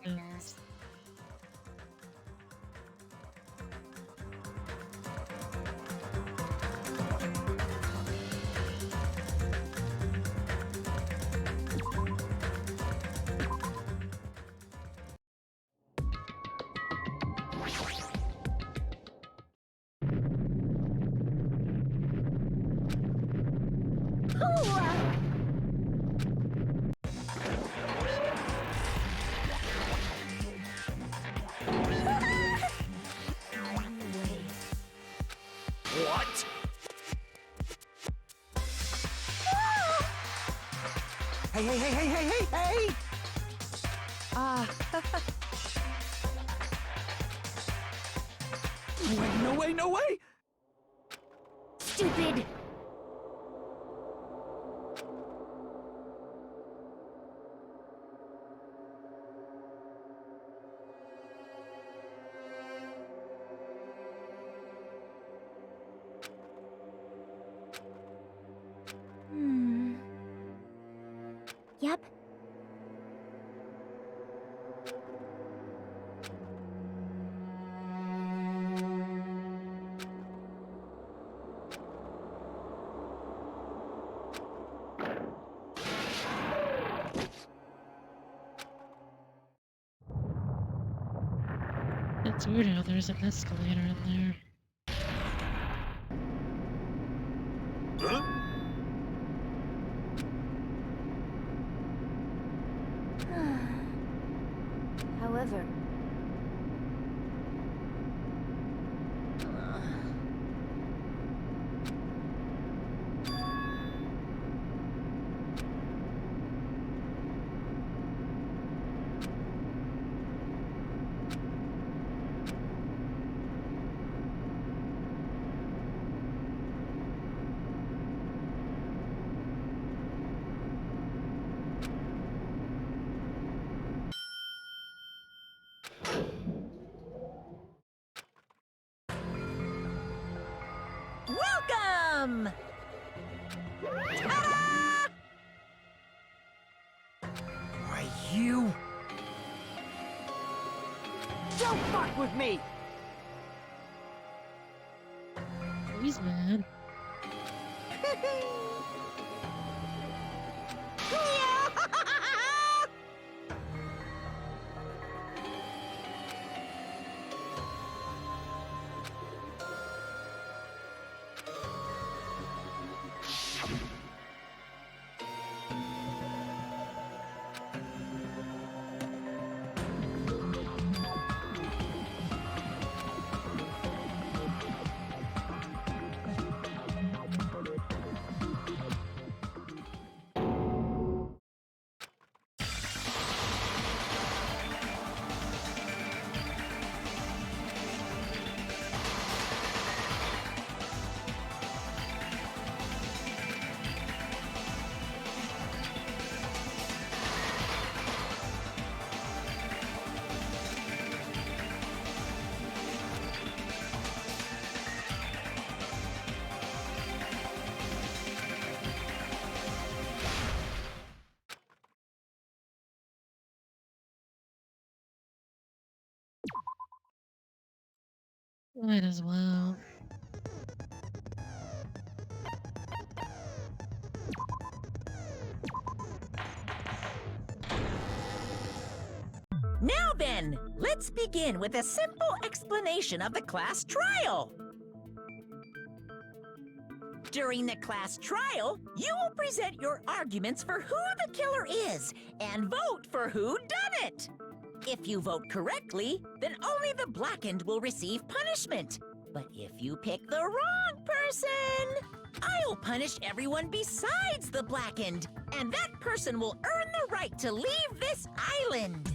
Yes. What? Hey! No way! Stupid! Yep. It's weird how there's an escalator in there. Huh? However... Welcome! Ta-da! Why, you... Don't fuck with me! He's mad. Might as well. Now then, let's begin with a simple explanation of the class trial. During the class trial, you will present your arguments for who the killer is and vote for who done it. If you vote correctly, then only the blackened will receive punishment. But if you pick the wrong person, I'll punish everyone besides the blackened, and that person will earn the right to leave this island.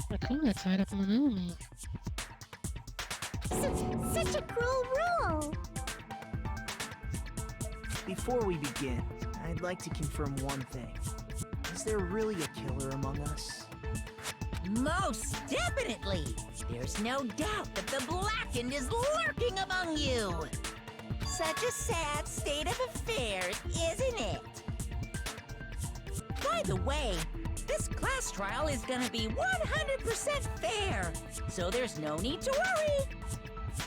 I could have tied up on enemy. Such a cruel rule! Before we begin, I'd like to confirm one thing. Is there really a killer among us? Most definitely! There's no doubt that the blackened is lurking among you! Such a sad state of affairs, isn't it? By the way, This class trial is gonna be 100% fair, so there's no need to worry.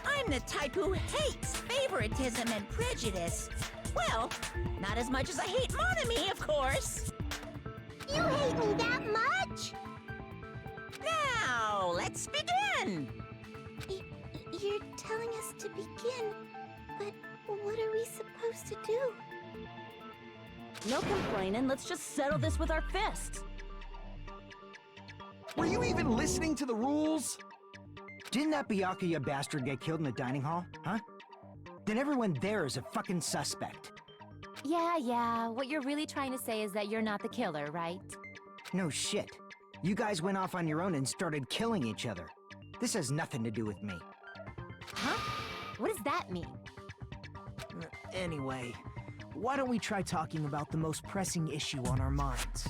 I'm the type who hates favoritism and prejudice. Well, not as much as I hate monogamy, of course. You hate me that much? Now, let's begin. You're telling us to begin, but what are we supposed to do? No complaining, let's just settle this with our fists. Were you even listening to the rules? Didn't that Byakuya bastard get killed in the dining hall, huh? Then everyone there is a fucking suspect. Yeah, what you're really trying to say is that you're not the killer, right? No shit. You guys went off on your own and started killing each other. This has nothing to do with me. Huh? What does that mean? Anyway, why don't we try talking about the most pressing issue on our minds?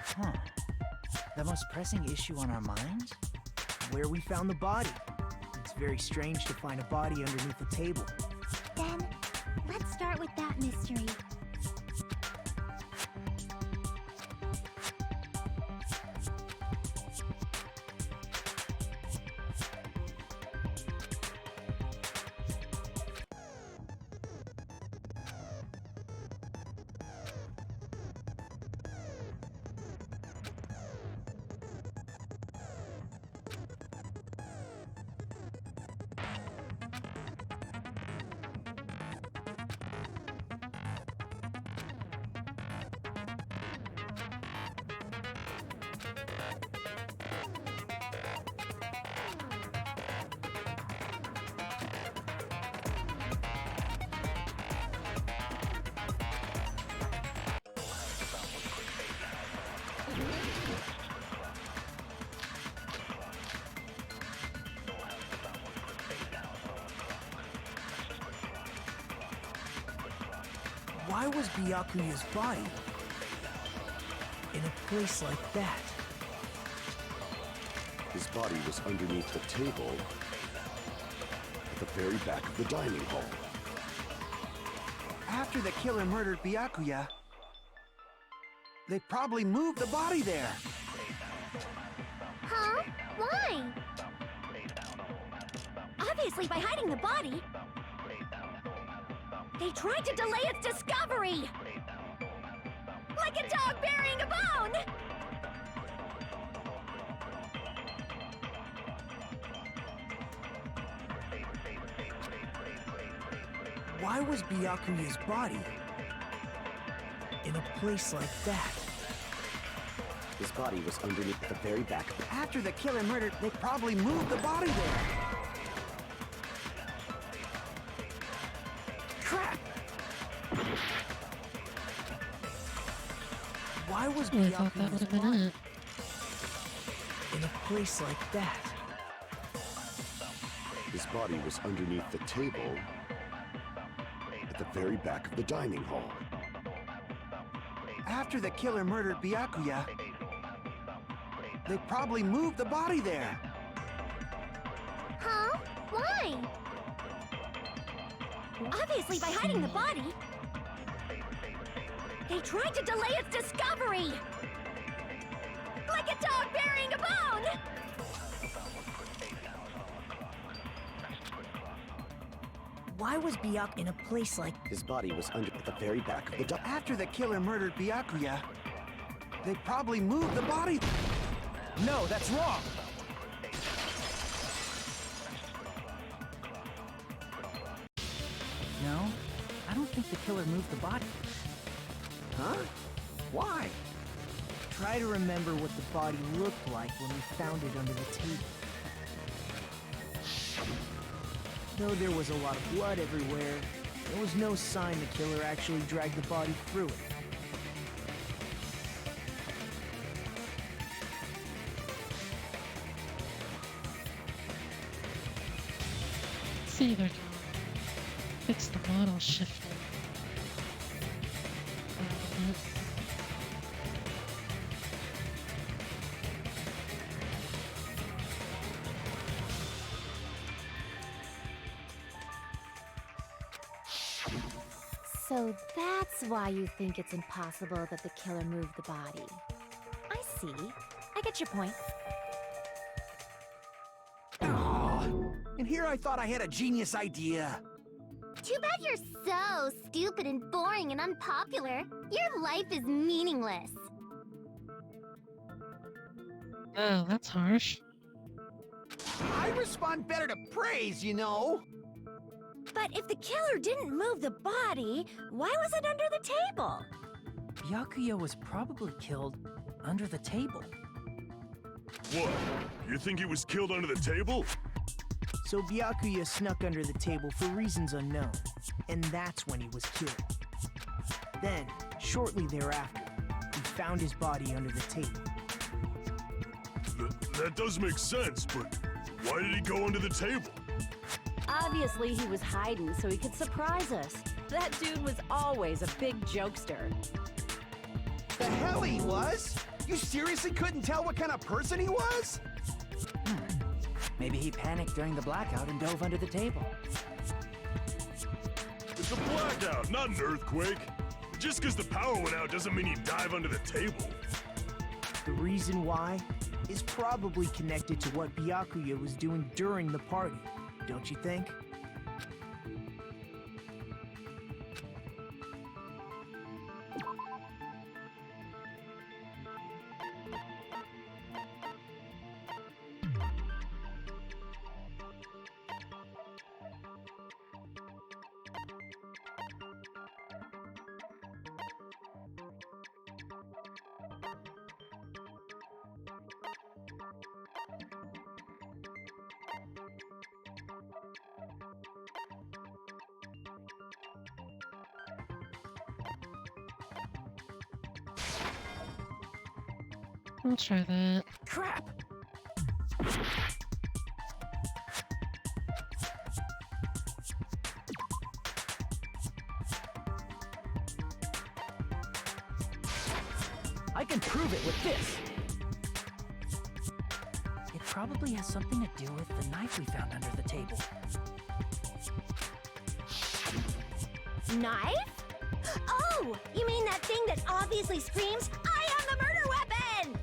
Huh. The most pressing issue on our minds? Where we found the body. It's very strange to find a body underneath the table. Then, let's start with that mystery. Why was Byakuya's body in a place like that? His body was underneath the table at the very back of the dining hall. After the killer murdered Byakuya, they probably moved the body there. Huh? Why? Obviously by hiding the body. They tried to delay its discovery! Like a dog burying a bone! Why was Byakuya's body in a place like that? His body was underneath the very back. After the killer murdered, they probably moved the body there. Crap! Why was I thought that would Byakuya's have been body it. in a place like that? His body was underneath the table at the very back of the dining hall. After the killer murdered Byakuya, they probably moved the body there. Huh? Why? Obviously by hiding the body. They tried to delay its discovery! Like a dog burying a bone! Why was Byakuya in a place like... His body was under at the very back of the After the killer murdered Byakuya, they probably moved the body... No, that's wrong! No, I don't think the killer moved the body. Huh? Why? Try to remember what the body looked like when we found it under the table. Though there was a lot of blood everywhere, there was no sign the killer actually dragged the body through it. See, they're trying to fix the model shifting. So that's why you think it's impossible that the killer moved the body. see. I get your point. Oh, and here I thought I had a genius idea. Too bad you're so stupid and boring and unpopular. Your life is meaningless. Oh, that's harsh. I respond better to praise, you know. But if the killer didn't move the body, why was it under the table? Byakuya was probably killed under the table. What? You think he was killed under the table? So Byakuya snuck under the table for reasons unknown, and that's when he was killed. Then, shortly thereafter, he found his body under the table. That does make sense, but why did he go under the table? Obviously, he was hiding so he could surprise us. That dude was always a big jokester. The hell he was? You seriously couldn't tell what kind of person he was? Maybe he panicked during the blackout and dove under the table. It's a blackout, not an earthquake. Just because the power went out doesn't mean you dive under the table. The reason why is probably connected to what Byakuya was doing during the party, don't you think? I'll try that. Crap! I can prove it with this! It probably has something to do with the knife we found under the table. Knife? Oh, you mean that thing that obviously screams, I am the murder weapon!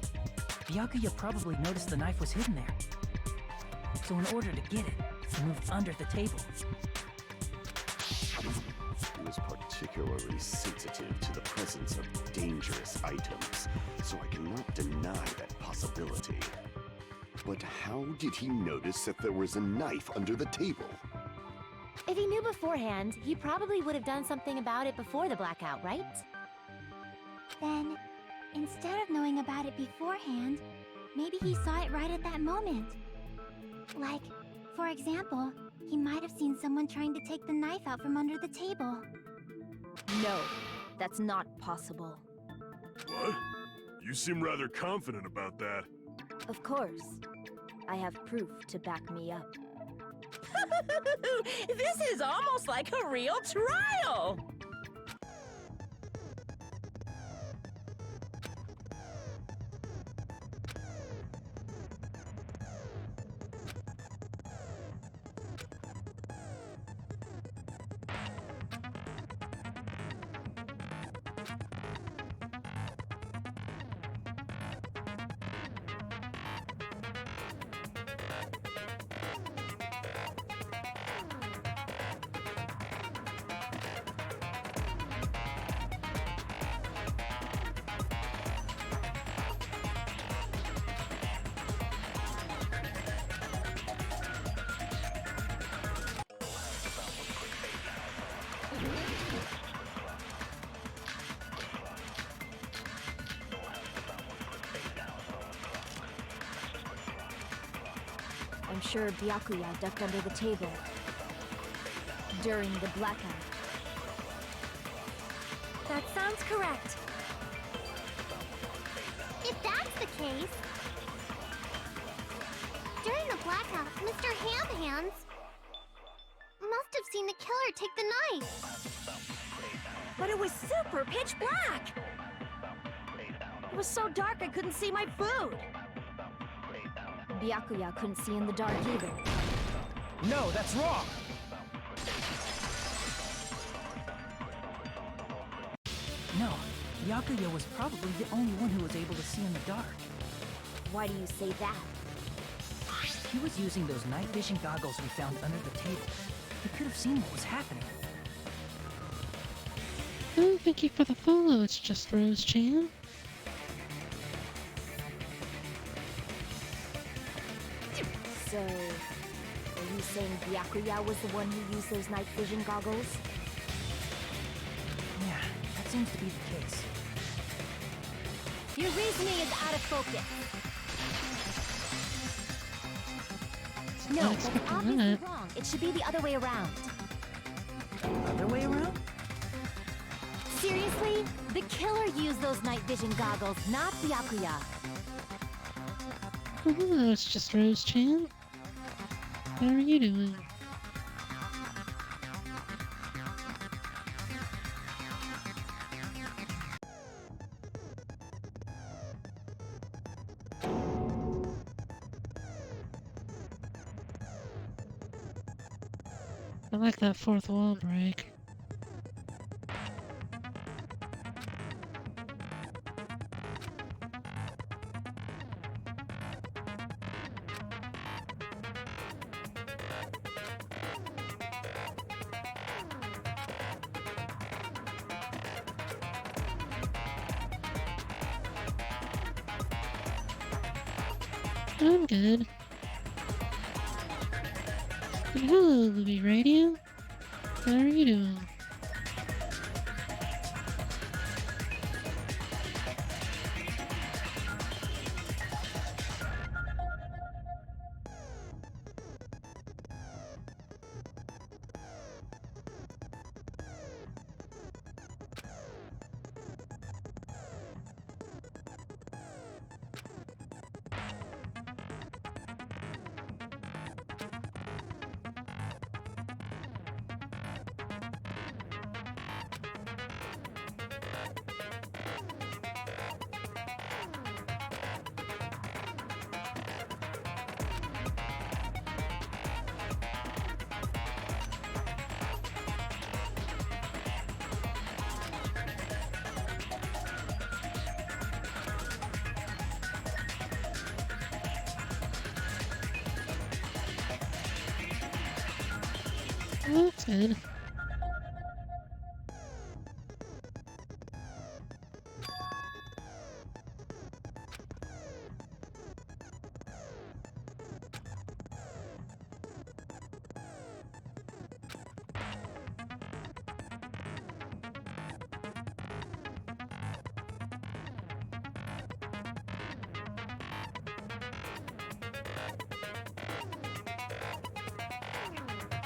Byakuya probably noticed the knife was hidden there. So in order to get it, he moved under the table. He was particularly sensitive to the presence of dangerous items, so I cannot deny that possibility. But how did he notice that there was a knife under the table? If he knew beforehand, he probably would have done something about it before the blackout, right? Then, instead of knowing about it beforehand, maybe he saw it right at that moment. Like, for example, he might have seen someone trying to take the knife out from under the table. No, that's not possible. What? You seem rather confident about that. Of course. I have proof to back me up. This is almost like a real trial! I'm sure Byakuya ducked under the table during the blackout. That sounds correct. If that's the case... During the blackout, Mr. Hamhands must have seen the killer take the knife. But it was super pitch black! It was so dark I couldn't see my food! Byakuya couldn't see in the dark either. No, that's wrong! No, Byakuya was probably the only one who was able to see in the dark. Why do you say that? He was using those night vision goggles we found under the table. He could have seen what was happening. Oh, thank you for the follow. It's just Rose-chan. So, are you saying Byakuya was the one who used those night vision goggles? Yeah, that seems to be the case. Your reasoning is out of focus. No, Not that's expecting obviously that. wrong. It should be the other way around. Other way around? Seriously? The killer used those night vision goggles, not Byakuya. Oh, it's just Rose-chan. How are you doing? I like that fourth wall break. I'm good. Hello, Louis Radio. How are you doing? Well, that's good.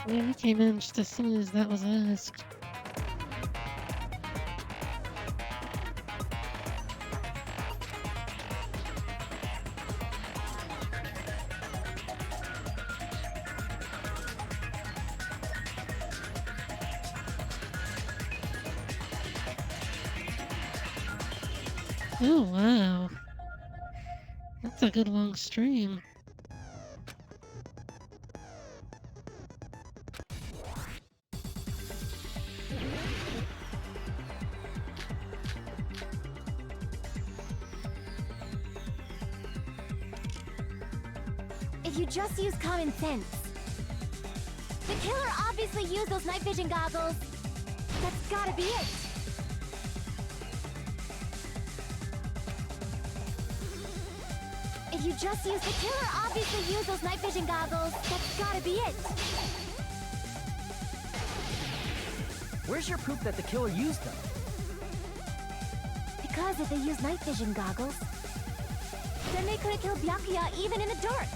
Yeah, he came in just as soon as that was asked. Oh, wow. That's a good long stream. If you just use common sense. The killer obviously used those night vision goggles. That's gotta be it. If you just use the killer obviously used those night vision goggles. That's gotta be it. Where's your proof that the killer used them? Because if they used night vision goggles, then they could have killed Byakuya even in the dark.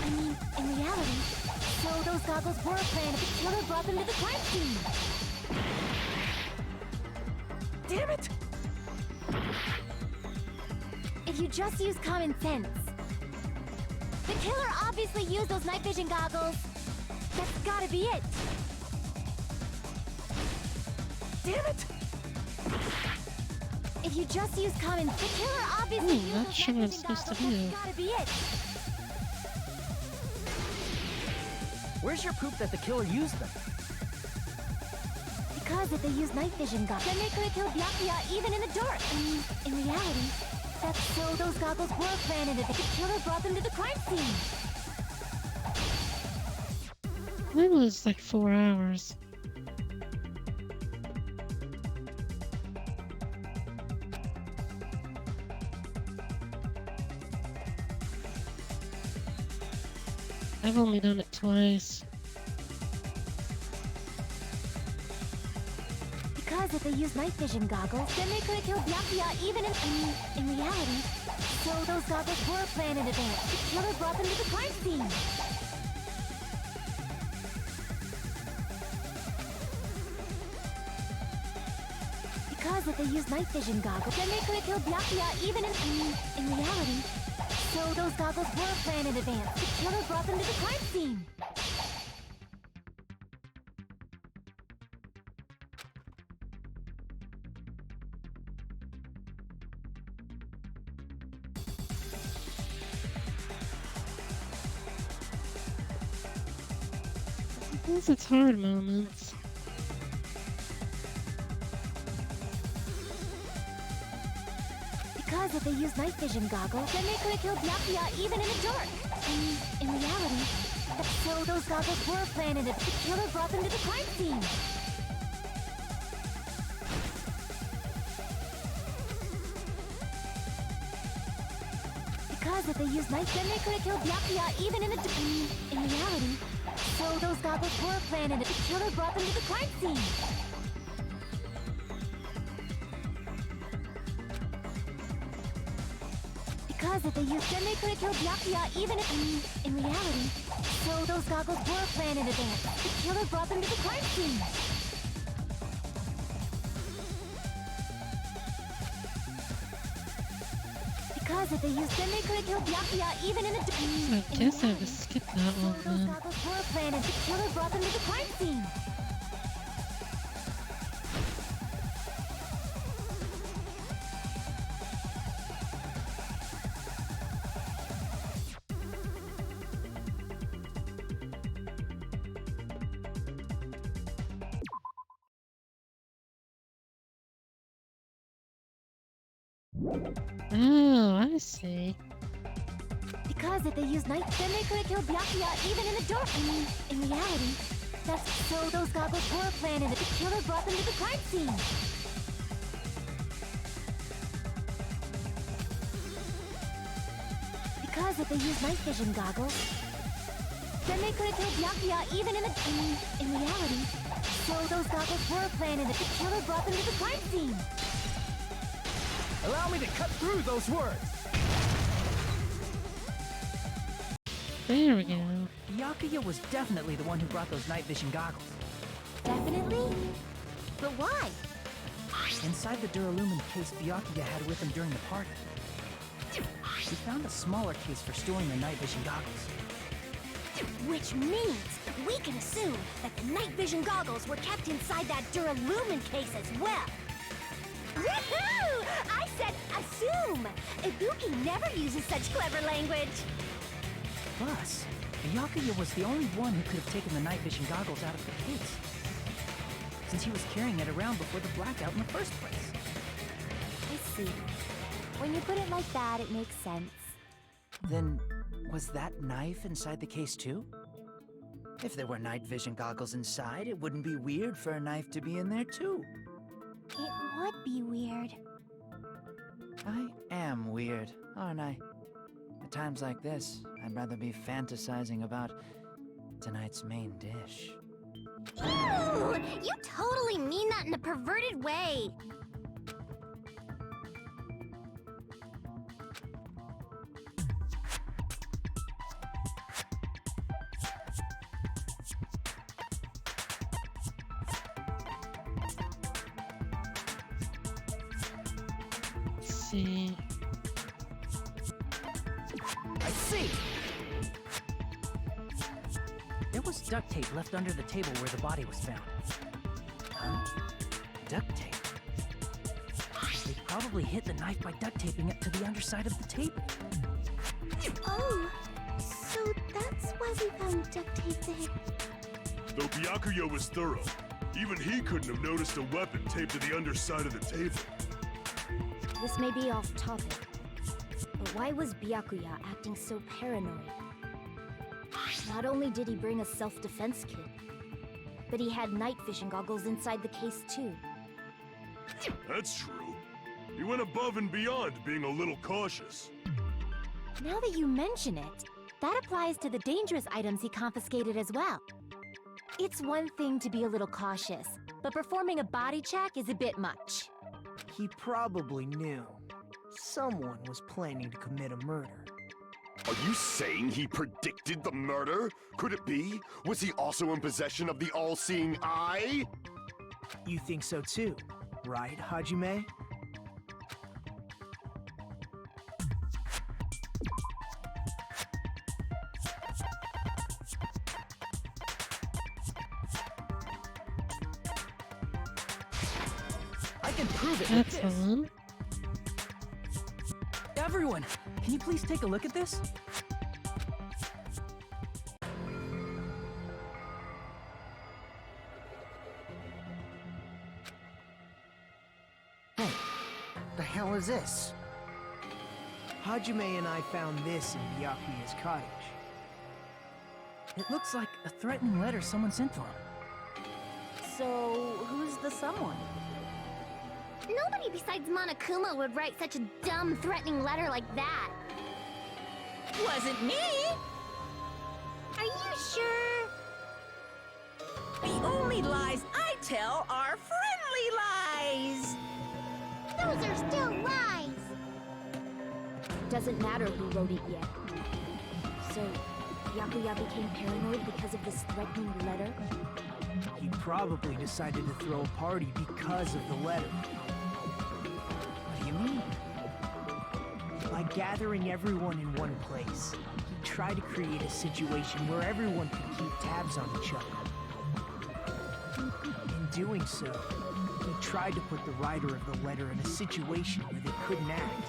I mean, in reality, so those goggles were planned if the killer brought them to the crime scene. Damn it! If you just use common sense. The killer obviously used those night vision goggles. That's gotta be it. Damn it! If you just use common, the killer obviously used not those sure night what I'm vision supposed to goggles. do. That's gotta be it. Where's your proof that the killer used them? Because if they used night vision goggles, then they could have killed Byakuya even in the dark. I mean, in reality, That's so those goggles were planted if the killer brought them to the crime scene. It was like 4 hours. I've only done it twice. Because if they used night vision goggles, then they could have killed Byakuya even in reality. So those goggles were planned in advance. The killer brought them to the crime scene. Because if they used night vision goggles, then they could have killed Byakuya even in reality. So those goggles were planned in advance. The killer brought them to the crime scene. Sometimes it's hard moments. Because if they used night vision goggles, then they could have killed Byakuya even in the dark. In reality, so those goggles were planned and the killer brought them to the crime scene. Because if they used night, then they could have killed Byakuya even in reality, so those goggles were planned and the killer brought them to the crime scene. Because if they used, then they could have killed Byakuya even in reality. So those goggles were planned in advance. The killer brought them to the crime scene. Because if they used, then they could have killed Byakuya even in the I guess I just skipped that So one those then. goggles were planned and the killer brought them to the crime scene. Oh, I see. Because if they used night, then they could have killed Byakuya even in the dark. In reality, that's so those goggles were planned and the killer brought them to the crime scene. Because if they used night vision goggles, then they could have killed Byakuya even in reality. So those goggles were planned and the killer brought them to the crime scene. Allow me to cut through those words. There we go. Byakuya was definitely the one who brought those night vision goggles. Definitely? But why? Inside the Duralumin case Byakuya had with him during the party, he found a smaller case for storing the night vision goggles. Which means we can assume that the night vision goggles were kept inside that Duralumin case as well. Woohoo! I said assume! Ibuki never uses such clever language. Plus, Byakuya was the only one who could have taken the night vision goggles out of the case, since he was carrying it around before the blackout in the first place. I see. When you put it like that, it makes sense. Then, was that knife inside the case too? If there were night vision goggles inside, it wouldn't be weird for a knife to be in there too. It would be weird. I am weird, aren't I? At times like this, I'd rather be fantasizing about tonight's main dish. Ooh, you totally mean that in a perverted way. Let's see. I see! There was duct tape left under the table where the body was found. Huh? Duct tape? They probably hit the knife by duct taping it to the underside of the table. Oh, so that's why we found duct tape there. Though Byakuya was thorough, even he couldn't have noticed a weapon taped to the underside of the table. This may be off topic, But why was Byakuya acting so paranoid? Not only did he bring a self-defense kit, but he had night vision goggles inside the case too. That's true. He went above and beyond being a little cautious. Now that you mention it, that applies to the dangerous items he confiscated as well. It's one thing to be a little cautious, but performing a body check is a bit much. He probably knew. Someone was planning to commit a murder. Are you saying he predicted the murder? Could it be? Was he also in possession of the all-seeing eye? You think so too, right, Hajime? I can prove it with this. Excellent. Everyone, can you please take a look at this? Hey, the hell is this? Hajime and I found this in Byakuya's cottage. It looks like a threatening letter someone sent to him. So, who's the someone? Nobody besides Monokuma would write such a dumb, threatening letter like that. Wasn't me! Are you sure? The only lies I tell are friendly lies! Those are still lies! Doesn't matter who wrote it yet. So, Byakuya became paranoid because of this threatening letter? He probably decided to throw a party because of the letter. What do you mean? By gathering everyone in one place, he tried to create a situation where everyone could keep tabs on each other. In doing so, he tried to put the writer of the letter in a situation where they couldn't act.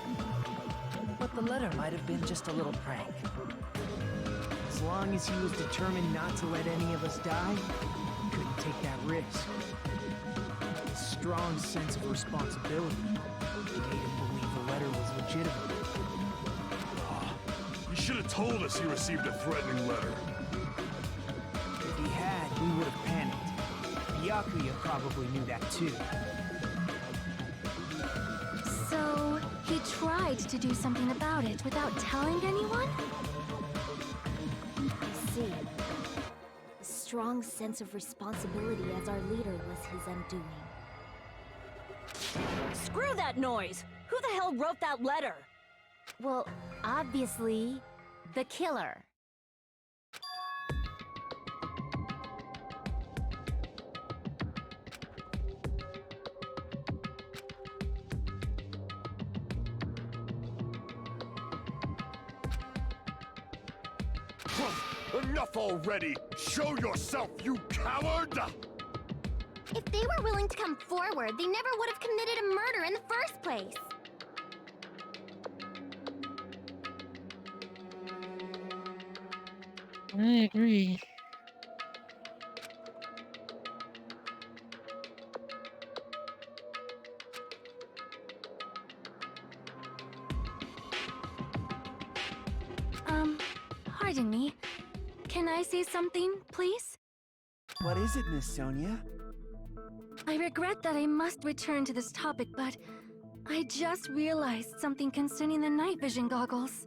But the letter might have been just a little prank. As long as he was determined not to let any of us die, he couldn't take that risk. His strong sense of responsibility made him believe the letter was legitimate. You should have told us he received a threatening letter. If he had, we would have panicked. Byakuya probably knew that too. So, he tried to do something about it without telling anyone? I see. A strong sense of responsibility as our leader was his undoing. Screw that noise! Who the hell wrote that letter? Well, obviously, the killer. Enough already! Show yourself, you coward! If they were willing to come forward, they never would have committed a murder in the first place. I agree. Pardon me. Can I say something, please? What is it, Miss Sonia? I regret that I must return to this topic, but I just realized something concerning the night vision goggles.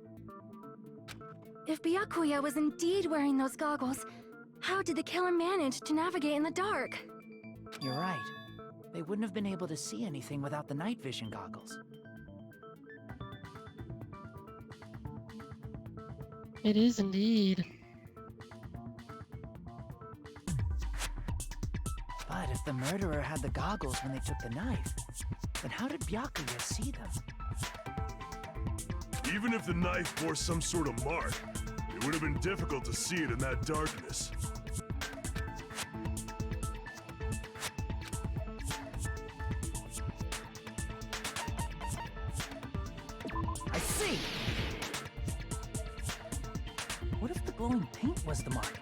If Byakuya was indeed wearing those goggles, how did the killer manage to navigate in the dark? You're right. They wouldn't have been able to see anything without the night vision goggles. It is indeed. But if the murderer had the goggles when they took the knife, then how did Byakuya see them? Even if the knife bore some sort of mark, it would have been difficult to see it in that darkness. I see! What if the glowing paint was the mark?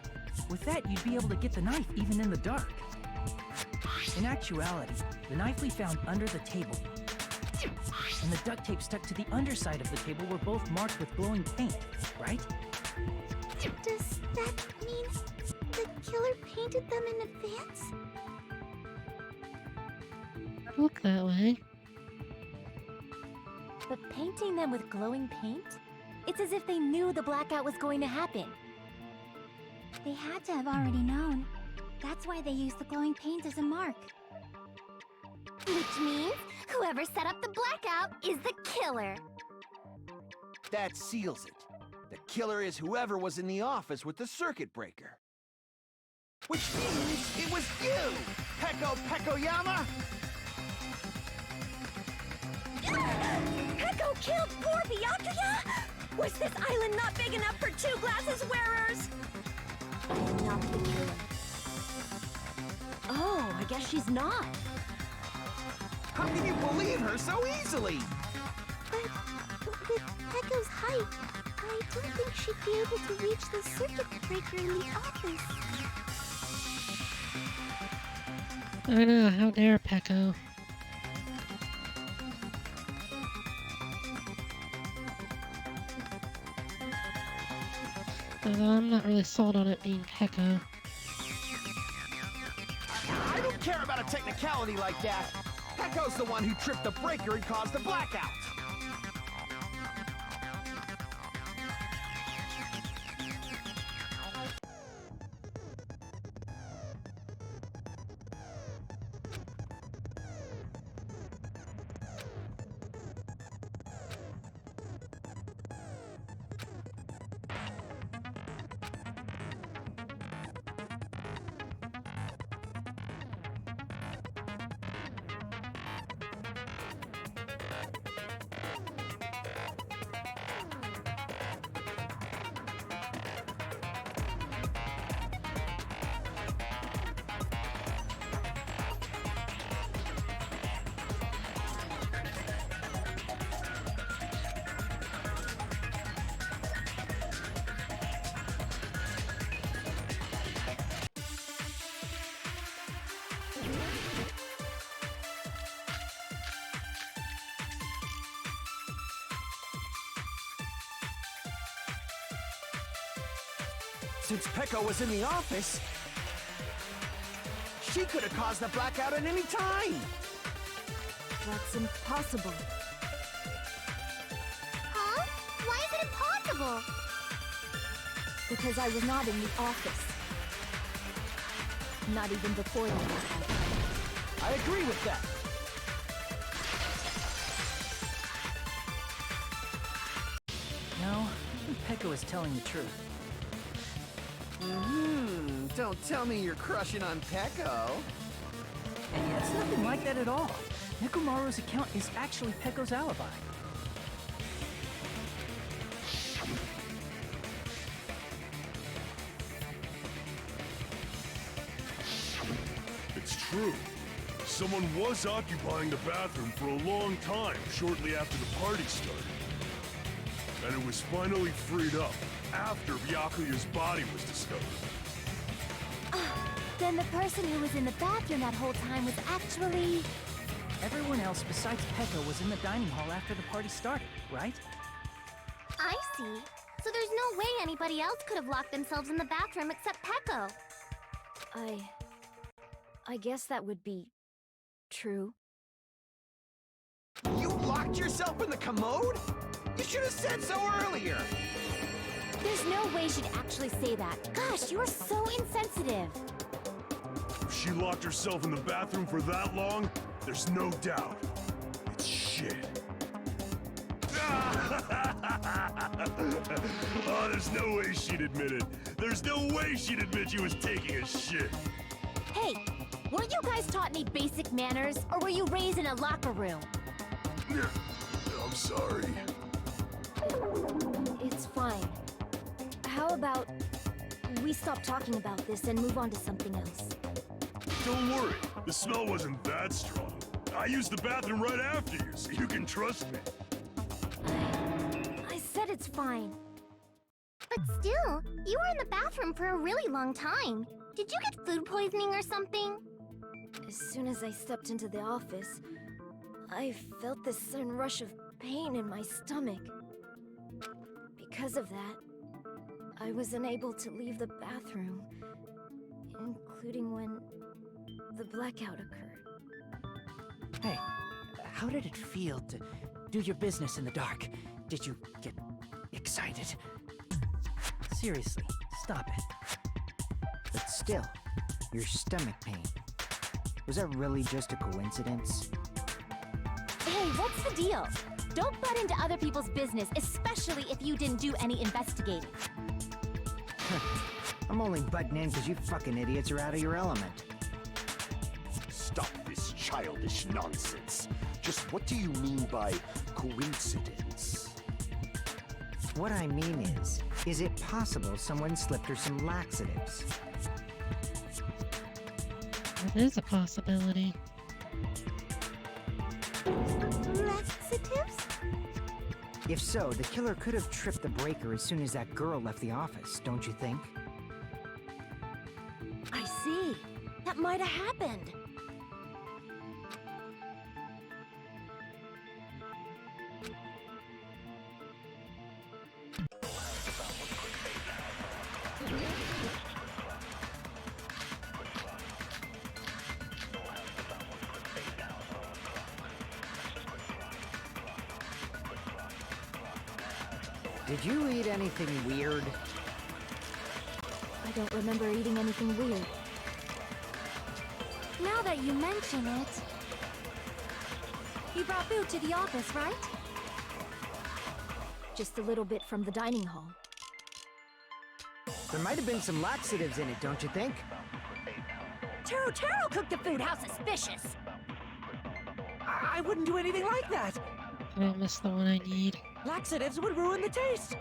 With that, you'd be able to get the knife even in the dark. In actuality, the knife we found under the table And the duct tape stuck to the underside of the table were both marked with glowing paint, right? Does that mean the killer painted them in advance? Look that way. But painting them with glowing paint? It's as if they knew the blackout was going to happen. They had to have already known. That's why they used the glowing paint as a mark. Which means whoever set up the blackout is the killer. That seals it. The killer is whoever was in the office with the circuit breaker. Which means it was you, Peko Pekoyama! Peko killed poor Byakuya? Was this island not big enough for 2 glasses wearers? I'm not the killer. Oh, I guess she's not. How can you believe her so easily? But with Peko's height, I don't think she'd be able to reach the circuit breaker in the office. I know, how dare Peko. Although I'm not really sold on it being Peko. I don't care about a technicality like that. Peko's the one who tripped the breaker and caused the blackout. Since Peko was in the office, she could have caused the blackout at any time. That's impossible. Huh? Why is it impossible? Because I was not in the office. Not even before the blackout. I agree with that. No, I think Peko is telling the truth. Don't tell me you're crushing on Peko. And it's nothing like that at all. Nekomaru's account is actually Peko's alibi. It's true. Someone was occupying the bathroom for a long time shortly after the party started. And it was finally freed up after Byakuya's body was discovered. Then the person who was in the bathroom that whole time was actually... Everyone else besides Peko was in the dining hall after the party started, right? I see. So there's no way anybody else could have locked themselves in the bathroom except Peko. I guess that would be true. You locked yourself in the commode? You should have said so earlier. There's no way she'd actually say that. Gosh, you are so insensitive. If she locked herself in the bathroom for that long, there's no doubt. It's shit. Oh, there's no way she'd admit it. There's no way she'd admit she was taking a shit. Hey, weren't you guys taught any basic manners, or were you raised in a locker room? I'm sorry. It's fine. How about we stop talking about this and move on to something else? Don't worry, the smell wasn't that strong. I used the bathroom right after you, so you can trust me. I said it's fine. But still, you were in the bathroom for a really long time. Did you get food poisoning or something? As soon as I stepped into the office, I felt this sudden rush of pain in my stomach. Because of that, I was unable to leave the bathroom, including when the blackout occurred. Hey, how did it feel to do your business in the dark? Did you get excited? Seriously, stop it. But still, your stomach pain. Was that really just a coincidence? Hey, what's the deal? Don't butt into other people's business, especially if you didn't do any investigating. I'm only butting in because you fucking idiots are out of your element. Stop this childish nonsense. Just what do you mean by coincidence? What I mean is it possible someone slipped her some laxatives? It is a possibility. Laxatives? If so, the killer could have tripped the breaker as soon as that girl left the office, don't you think? I see. That might have happened. Did you eat anything weird? I don't remember eating anything weird. Now that you mention it... You brought food to the office, right? Just a little bit from the dining hall. There might have been some laxatives in it, don't you think? Taro cooked the food. How suspicious! I wouldn't do anything like that! I don't miss the one I need. Laxatives would ruin the taste!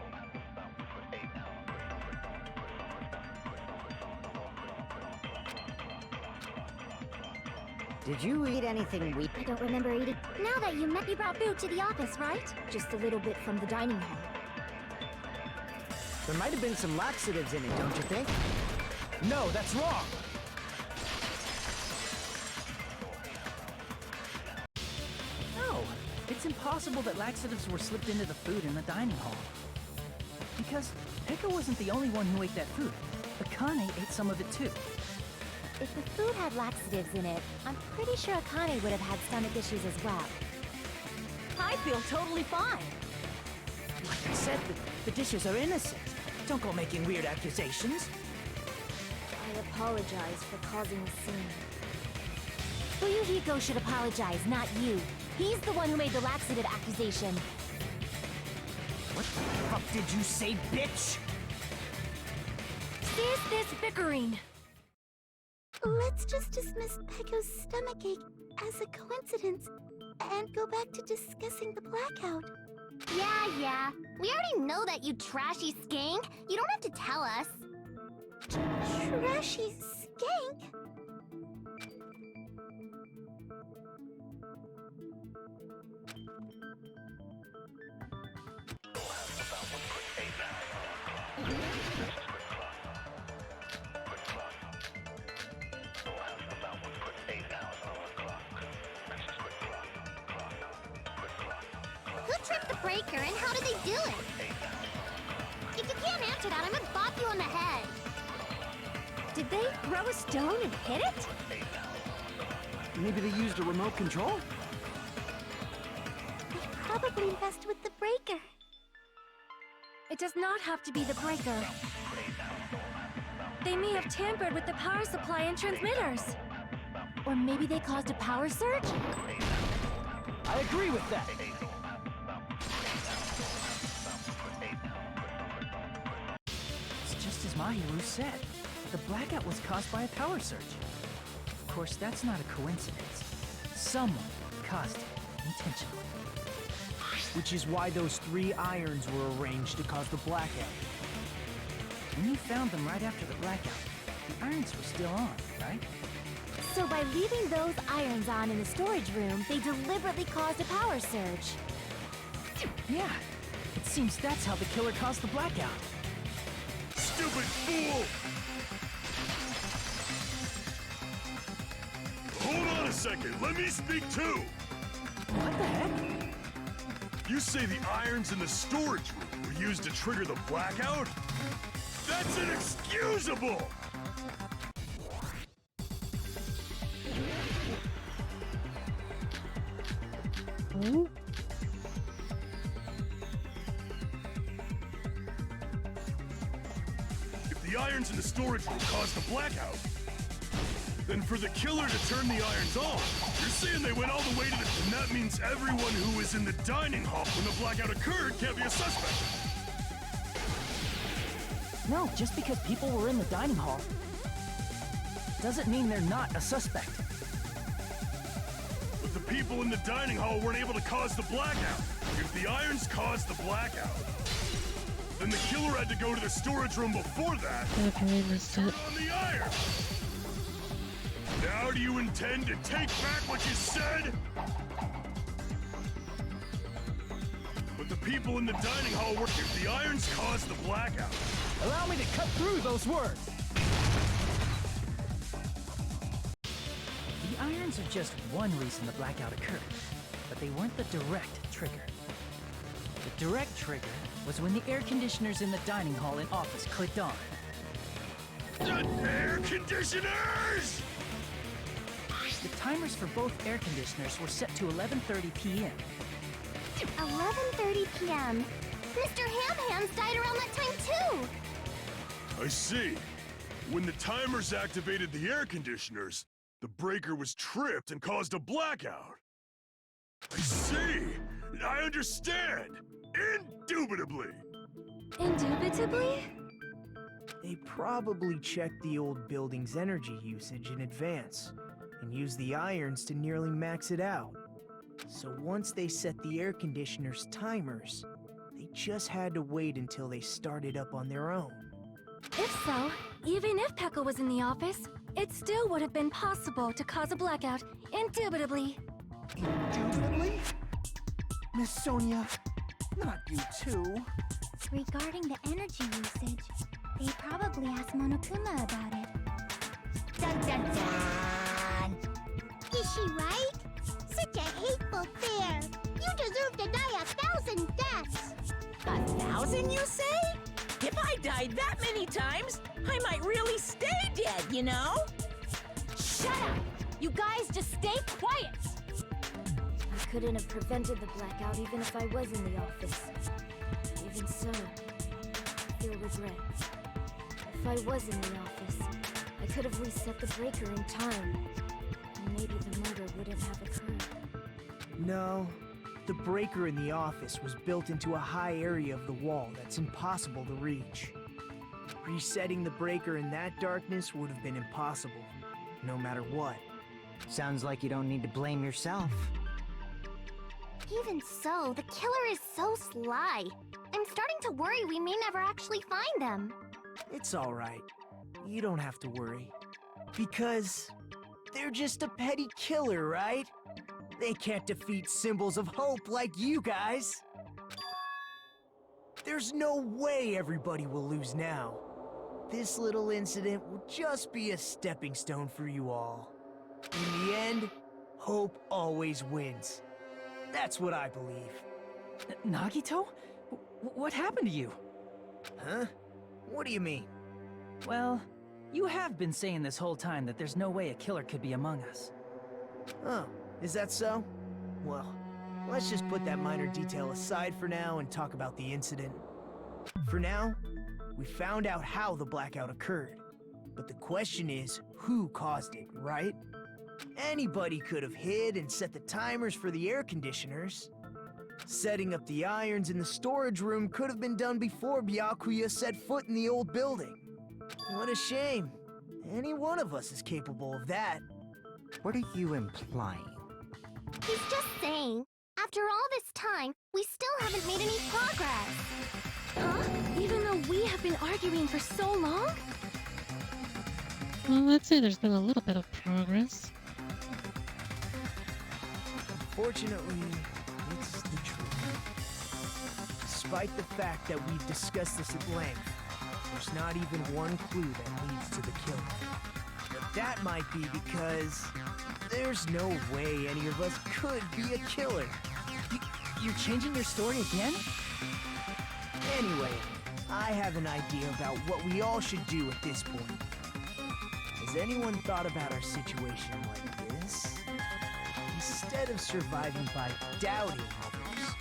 Did you eat anything weird? I don't remember eating... Now that you brought food to the office, right? Just a little bit from the dining hall. There might have been some laxatives in it, don't you think? No, that's wrong! No, it's impossible that laxatives were slipped into the food in the dining hall. Because Pekka wasn't the only one who ate that food. Akane ate some of it too. If the food had laxatives in it, I'm pretty sure Akane would have had stomach issues as well. I feel totally fine. Like I said, the dishes are innocent. Don't go making weird accusations. I apologize for causing a scene. Fuyuhiko should apologize, not you. He's the one who made the laxative accusation. What the fuck did you say, bitch? Cease this bickering! Let's just dismiss Pekko's stomachache as a coincidence and go back to discussing the blackout. Yeah. We already know that, you trashy skank. You don't have to tell us. Trashy skank? Who tripped the breaker and how did they do it? If you can't answer that, I'm gonna bop you on the head. Did they throw a stone and hit it? Maybe they used a remote control? They probably messed with the breaker. It does not have to be the breaker. They may have tampered with the power supply and transmitters. Or maybe they caused a power surge? I agree with that. It's just as Mahiru said. The blackout was caused by a power surge. Of course, that's not a coincidence. Someone caused it intentionally. Which is why those 3 irons were arranged to cause the blackout. When you found them right after the blackout, the irons were still on, right? So by leaving those irons on in the storage room, they deliberately caused a power surge. Yeah. It seems that's how the killer caused the blackout. Stupid fool! Hold on a second, let me speak too! What the heck? You say the irons in the storage room were used to trigger the blackout? That's inexcusable! Hmm? If the irons in the storage room caused the blackout, then for the killer to turn the irons on, you're saying they went all the way to the... And that means everyone who was in the dining hall when the blackout occurred can't be a suspect. No, just because people were in the dining hall doesn't mean they're not a suspect. But the people in the dining hall weren't able to cause the blackout. If the irons caused the blackout, then the killer had to go to the storage room before that. Okay, missed it. On the iron! Now do you intend to take back what you said? But the people in the dining hall were... If the irons caused the blackout... Allow me to cut through those words! The irons are just one reason the blackout occurred, but they weren't the direct trigger. The direct trigger was when the air conditioners in the dining hall and office clicked on. The air conditioners! The timers for both air conditioners were set to 11:30 p.m. 11:30 p.m. Mr. Ham-Hams died around that time too! I see. When the timers activated the air conditioners, the breaker was tripped and caused a blackout. I see! I understand! Indubitably! Indubitably? They probably checked the old building's energy usage in advance and used the irons to nearly max it out. So once they set the air conditioner's timers, they just had to wait until they started up on their own. If so, even if Pekka was in the office, it still would have been possible to cause a blackout, indubitably. Indubitably? Miss Sonia, not you too. Regarding the energy usage, they probably asked Monokuma about it. Dun dun dun! Is she right? Such a hateful bear! You deserve to die 1,000 deaths! 1,000, you say? If I died that many times, I might really stay dead, you know? Shut up! You guys just stay quiet! I couldn't have prevented the blackout even if I was in the office. Even so, I feel regret. If I was in the office, I could have reset the breaker in time. And maybe the murder wouldn't have occurred. No, the breaker in the office was built into a high area of the wall that's impossible to reach. Resetting the breaker in that darkness would have been impossible, no matter what. Sounds like you don't need to blame yourself. Even so, the killer is so sly. I'm starting to worry we may never actually find them. It's alright. You don't have to worry. Because they're just a petty killer, right? They can't defeat symbols of hope like you guys. There's no way everybody will lose now. This little incident will just be a stepping stone for you all. In the end, hope always wins. That's what I believe. Nagito? What happened to you? Huh? What do you mean? Well, you have been saying this whole time that there's no way a killer could be among us. Oh, is that so? Well, let's just put that minor detail aside for now and talk about the incident. For now, we found out how the blackout occurred. But the question is, who caused it, right? Anybody could have hid and set the timers for the air conditioners. Setting up the irons in the storage room could have been done before Byakuya set foot in the old building. What a shame. Any one of us is capable of that. What are you implying? He's just saying, after all this time, we still haven't made any progress. Huh? Even though we have been arguing for so long? Well, I'd say there's been a little bit of progress. Unfortunately, it's the truth. Despite the fact that we've discussed this at length, there's not even one clue that leads to the killer. But that might be because There's no way any of us could be a killer. You're changing your story again? Anyway, I have an idea about what we all should do at this point. Has anyone thought about our situation like this? Instead of surviving by doubting others,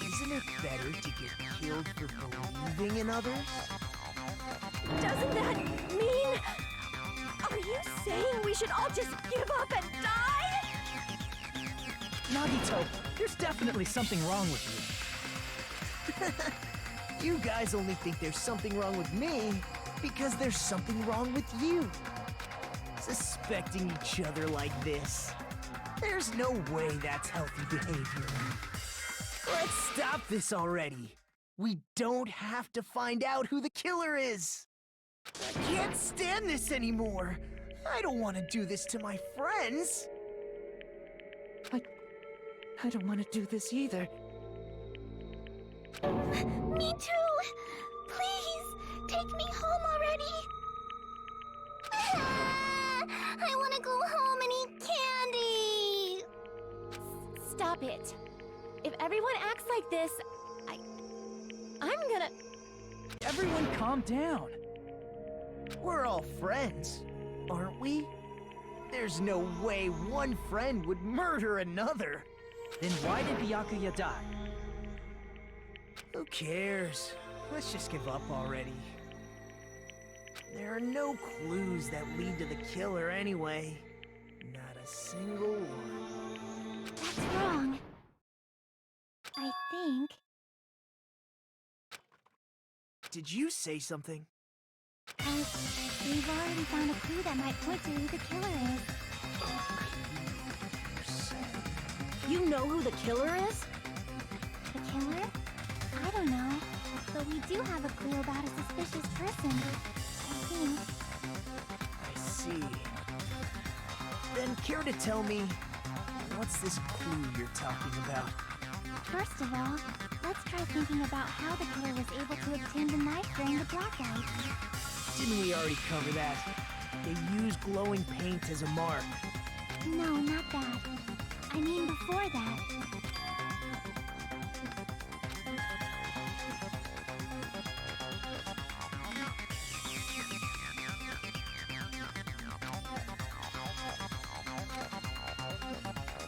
isn't it better to get killed for believing in others? Doesn't that mean... Are you saying we should all just give up and die? Nagito, there's definitely something wrong with you. You guys only think there's something wrong with me because there's something wrong with you. Suspecting each other like this. There's no way that's healthy behavior. Let's stop this already. We don't have to find out who the killer is. I can't stand this anymore. I don't want to do this to my friends. I don't want to do this either. Me too! Please, take me home already! I want to go home and eat candy! Stop it. If everyone acts like this, I'm gonna... Everyone calm down. We're all friends, aren't we? There's no way one friend would murder another. Then why did Byakuya die? Who cares? Let's just give up already. There are no clues that lead to the killer anyway. Not a single one. That's wrong. I think... Did you say something? We've already found a clue that might point to who the killer is. You know who the killer is? The killer? I don't know. But we do have a clue about a suspicious person. I think. I see. Then care to tell me, what's this clue you're talking about? First of all, let's try thinking about how the killer was able to obtain the knife during the blackout. Didn't we already cover that? They use glowing paint as a mark. No, not that. I mean before that.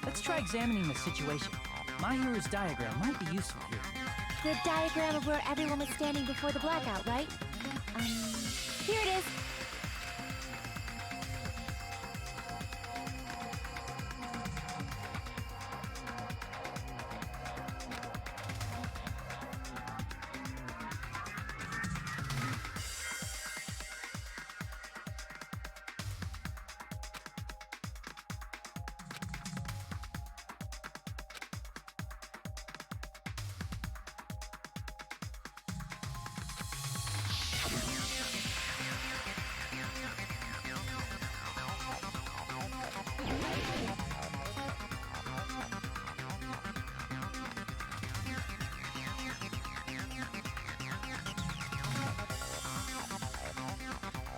Let's try examining the situation. My hero's diagram might be useful here. The diagram of where everyone was standing before the blackout, right? Here it is.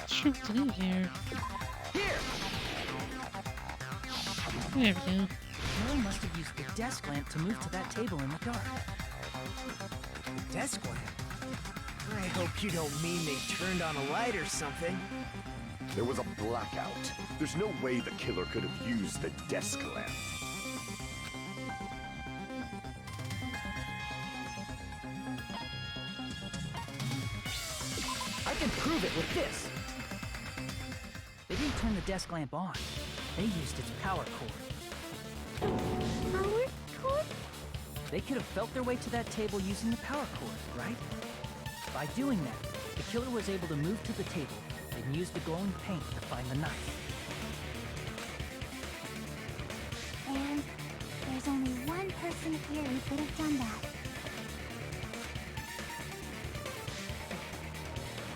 Shoot through here. Here! There we go. The killer must have used the desk lamp to move to that table in the dark. The desk lamp? I hope you don't mean they turned on a light or something. There was a blackout. There's no way the killer could have used the desk lamp. I can prove it with this! They didn't turn the desk lamp on. They used its power cord. Power cord? They could have felt their way to that table using the power cord, right? By doing that, the killer was able to move to the table and use the glowing paint to find the knife. And there's only one person here who could have done that.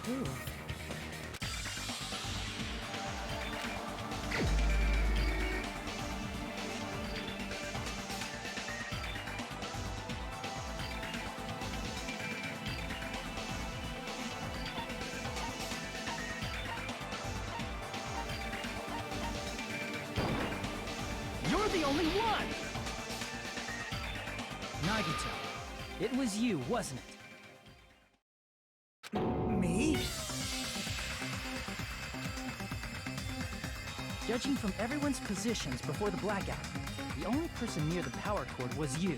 Who? only one! Nagito, it was you, wasn't it? Me? Judging from everyone's positions before the blackout, the only person near the power cord was you.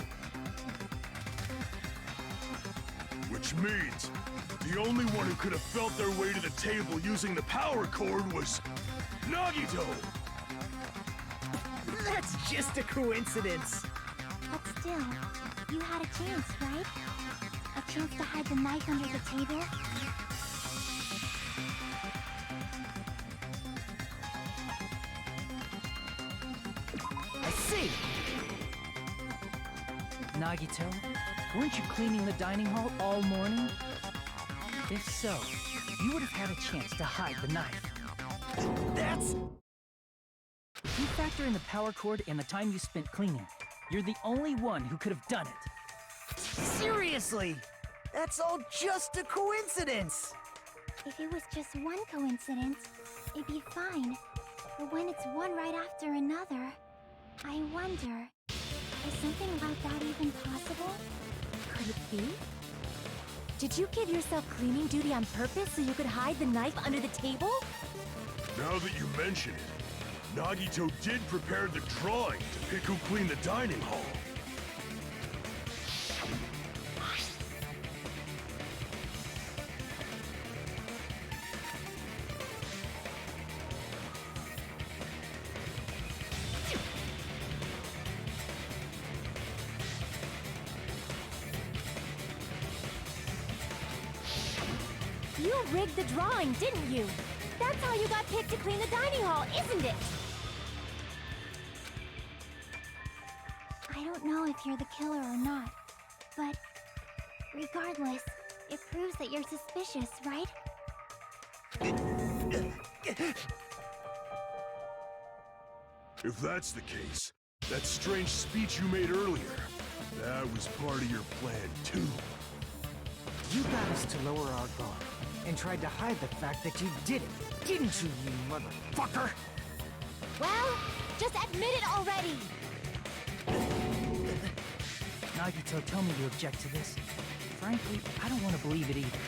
Which means the only one who could have felt their way to the table using the power cord was Nagito! That's just a coincidence. But still, you had a chance, right? A chance to hide the knife under the table? I see. Nagito, weren't you cleaning the dining hall all morning? If so, you would have had a chance to hide the knife. That's... If you factor in the power cord and the time you spent cleaning, you're the only one who could have done it. Seriously! That's all just a coincidence! If it was just one coincidence, it'd be fine. But when it's one right after another, I wonder, is something like that even possible? Could it be? Did you give yourself cleaning duty on purpose so you could hide the knife under the table? Now that you mention it, Nagito did prepare the drawing to pick who cleaned the dining hall. You rigged the drawing, didn't you? That's how you got picked to clean the dining hall, isn't it? I don't know if you're the killer or not, but regardless, it proves that you're suspicious, right? If that's the case, that strange speech you made earlier, that was part of your plan too. You got us to lower our guard and tried to hide the fact that you did it, didn't you, you motherfucker? Well, just admit it already! Nagito, tell me you object to this. Frankly, I don't want to believe it either.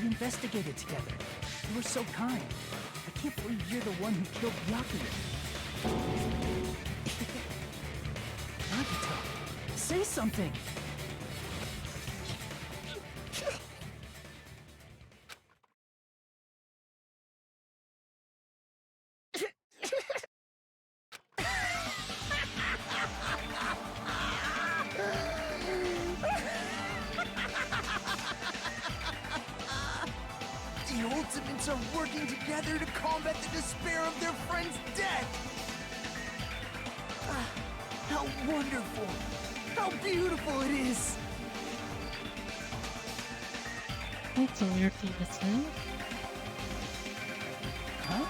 We investigated together. You were so kind. I can't believe you're the one who killed Yuki. Nagito, say something! The Ultimates are working together to combat the despair of their friend's death! Ah, how wonderful! How beautiful it is! That's a weird thing to say. Huh?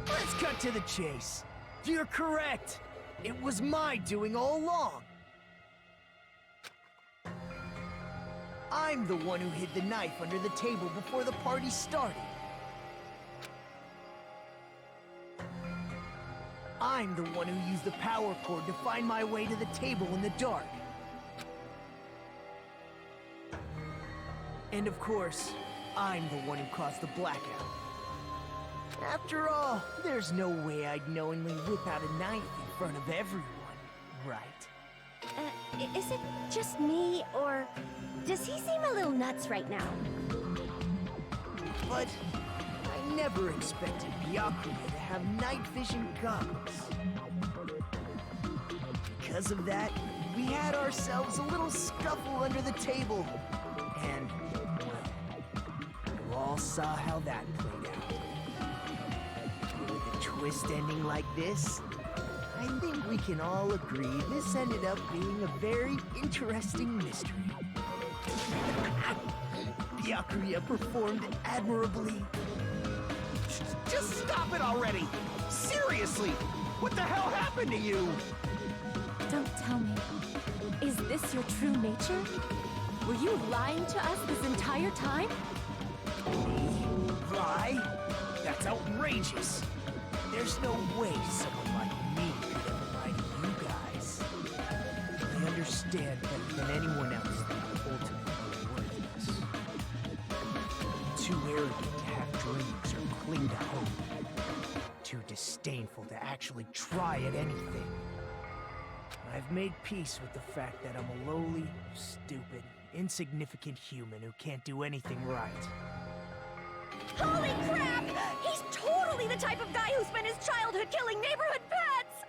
Let's cut to the chase. You're correct. It was my doing all along. I'm the one who hid the knife under the table before the party started. I'm the one who used the power cord to find my way to the table in the dark. And of course, I'm the one who caused the blackout. After all, there's no way I'd knowingly whip out a knife in front of everyone, right? Is it just me, or does he seem a little nuts right now? But I never expected Byakuya to have night vision goggles. Because of that, we had ourselves a little scuffle under the table. And, well, you all saw how that played out. With a twist ending like this, I think we can all agree this ended up being a very interesting mystery. Byakuya performed admirably, Just stop it already! Seriously! What the hell happened to you? Don't tell me. Is this your true nature? Were you lying to us this entire time? Lie? That's outrageous. There's no way someone like me could ever lie to you guys. I understand better than anyone else that I'm ultimately worthless. Too arrogant to have dreams or cling to hope. Too disdainful to actually try at anything. I've made peace with the fact that I'm a lowly, stupid, insignificant human who can't do anything right. Holy crap! He's totally the type of guy who spent his childhood killing neighborhood pets!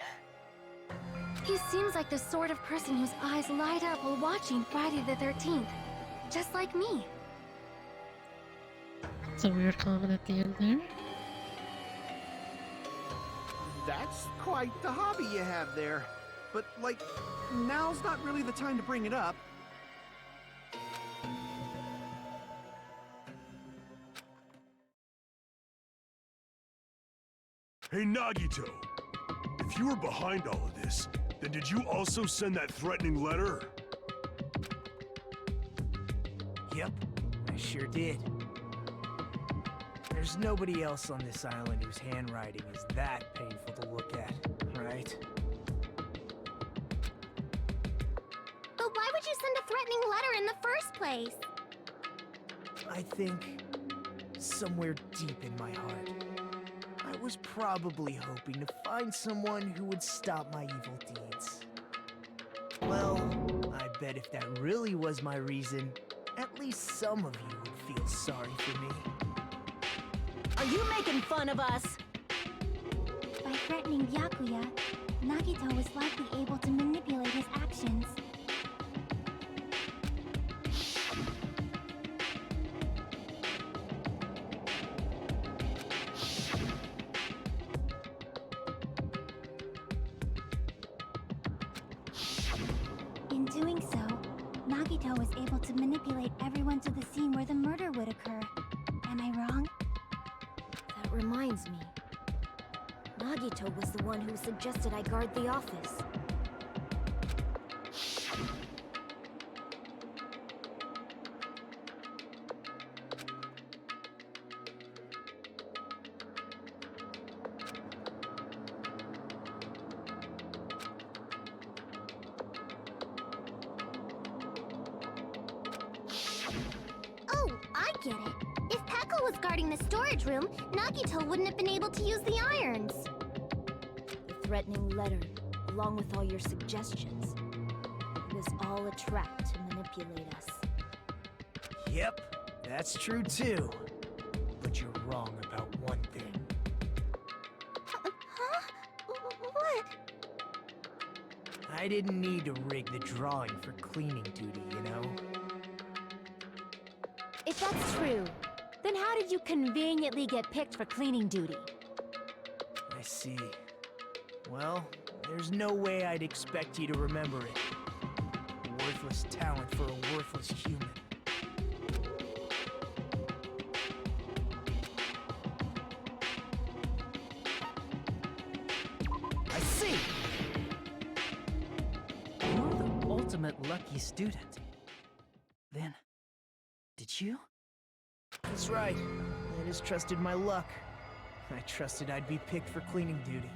He seems like the sort of person whose eyes light up while watching Friday the 13th. Just like me. It's a weird comment at the end there. That's quite the hobby you have there. But, like, now's not really the time to bring it up. Hey, Nagito! If you were behind all of this, then did you also send that threatening letter? Yep, I sure did. There's nobody else on this island whose handwriting is that painful to look at, right? But why would you send a threatening letter in the first place? I think, somewhere deep in my heart, I was probably hoping to find someone who would stop my evil deeds. Well, I bet if that really was my reason, at least some of you would feel sorry for me. Are you making fun of us? By threatening Byakuya, Nagito was likely able to manipulate his actions. In doing so, Nagito was able to manipulate everyone to the scene where the murder would occur. Am I wrong? That reminds me. Nagito was the one who suggested I guard the office. Oh, I get it. If Peko was guarding the storage room, Nagito wouldn't have been able to use the irons. The threatening letter, along with all your suggestions, it was all a trap to manipulate us. Yep, that's true too. But you're wrong about one thing. Huh? What? I didn't need to rig the drawing for cleaning duty, you know? If that's true, then how did you conveniently get picked for cleaning duty? I see. Well, there's no way I'd expect you to remember it. A worthless talent for a worthless human. I see! You're the ultimate lucky student. Then, did you? That's right. I just trusted my luck. I trusted I'd be picked for cleaning duty.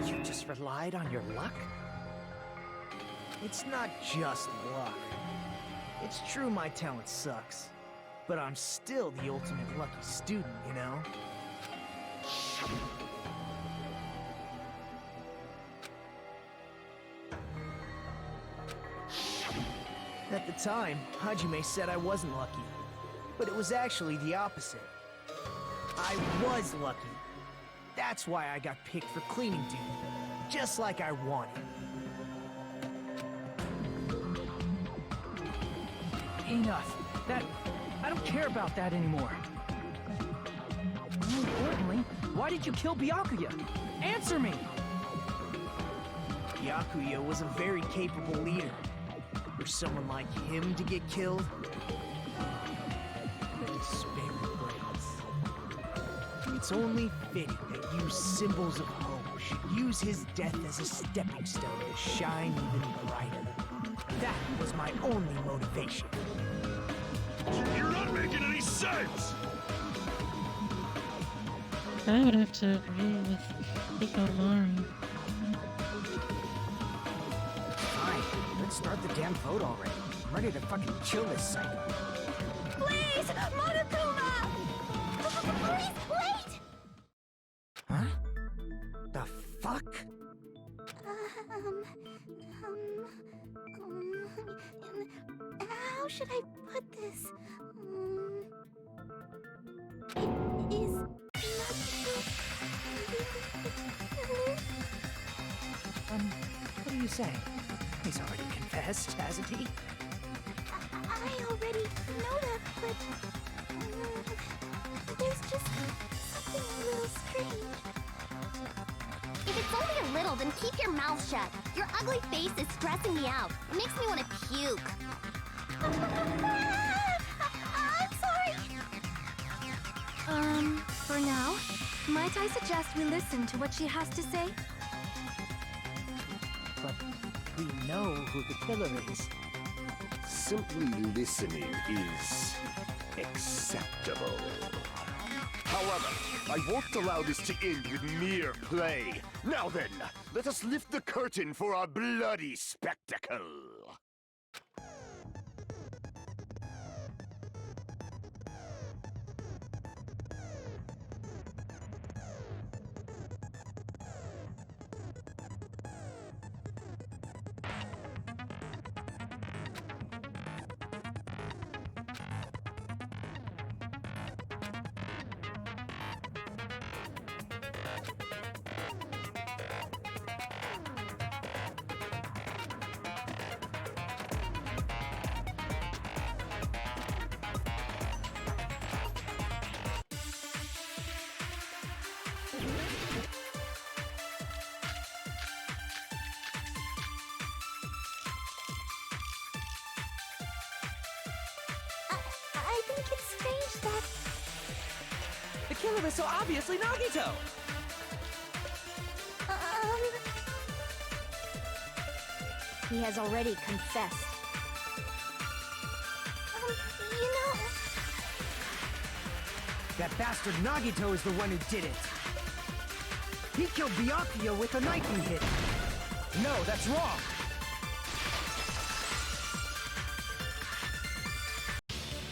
You just relied on your luck? It's not just luck. It's true my talent sucks. But I'm still the ultimate lucky student, you know? At the time, Hajime said I wasn't lucky. But it was actually the opposite. I was lucky. That's why I got picked for cleaning duty. Just like I wanted. Enough. I don't care about that anymore. More importantly, why did you kill Byakuya? Answer me! Byakuya was a very capable leader. For someone like him to get killed, spare me brains. It's only fitting that you symbols of hope should use his death as a stepping stone to shine even brighter. That was my only motivation. You're not making any sense! I would have to agree with Hikomaru. Fine, let's start the damn vote already. I'm ready to fucking kill this psycho. Please, Monokuma! Please, wait! Huh? The fuck? How should I put this? It is not What are you saying? He's already confessed, hasn't he? I already know that, but there's just something a little strange. If it's only a little, then keep your mouth shut. Your ugly face is stressing me out. It makes me want to puke. I'm sorry. For now, might I suggest we listen to what she has to say? But we know who the killer is. Simply listening is acceptable. However, I won't allow this to end with mere play. Now then, let us lift the curtain for our bloody spectacle. I think it's strange that... The killer is so obviously Nagito! He has already confessed. You know... That bastard Nagito is the one who did it. He killed Byakuya with a knife he hit. No, that's wrong.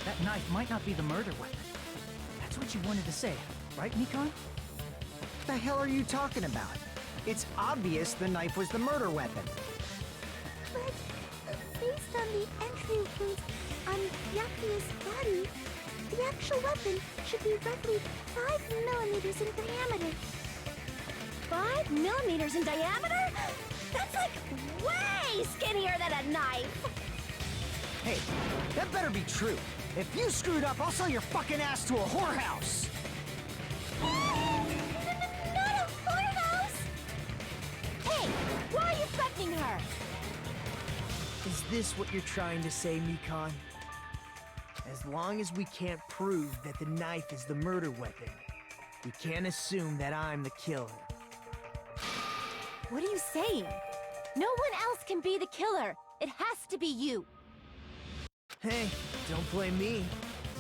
That knife might not be the murder weapon. That's what you wanted to say, right, Nikon? What the hell are you talking about? It's obvious the knife was the murder weapon. But based on the entry wounds on Byakuya's body, the actual weapon should be roughly 5 millimeters in diameter. 5 millimeters in diameter? That's like way skinnier than a knife! Hey, that better be true. If you screwed up, I'll sell your fucking ass to a whorehouse! Not a whorehouse! Hey, why are you threatening her? Is this what you're trying to say, Mikon? As long as we can't prove that the knife is the murder weapon, we can't assume that I'm the killer. What are you saying? No one else can be the killer. It has to be you. Hey, don't blame me.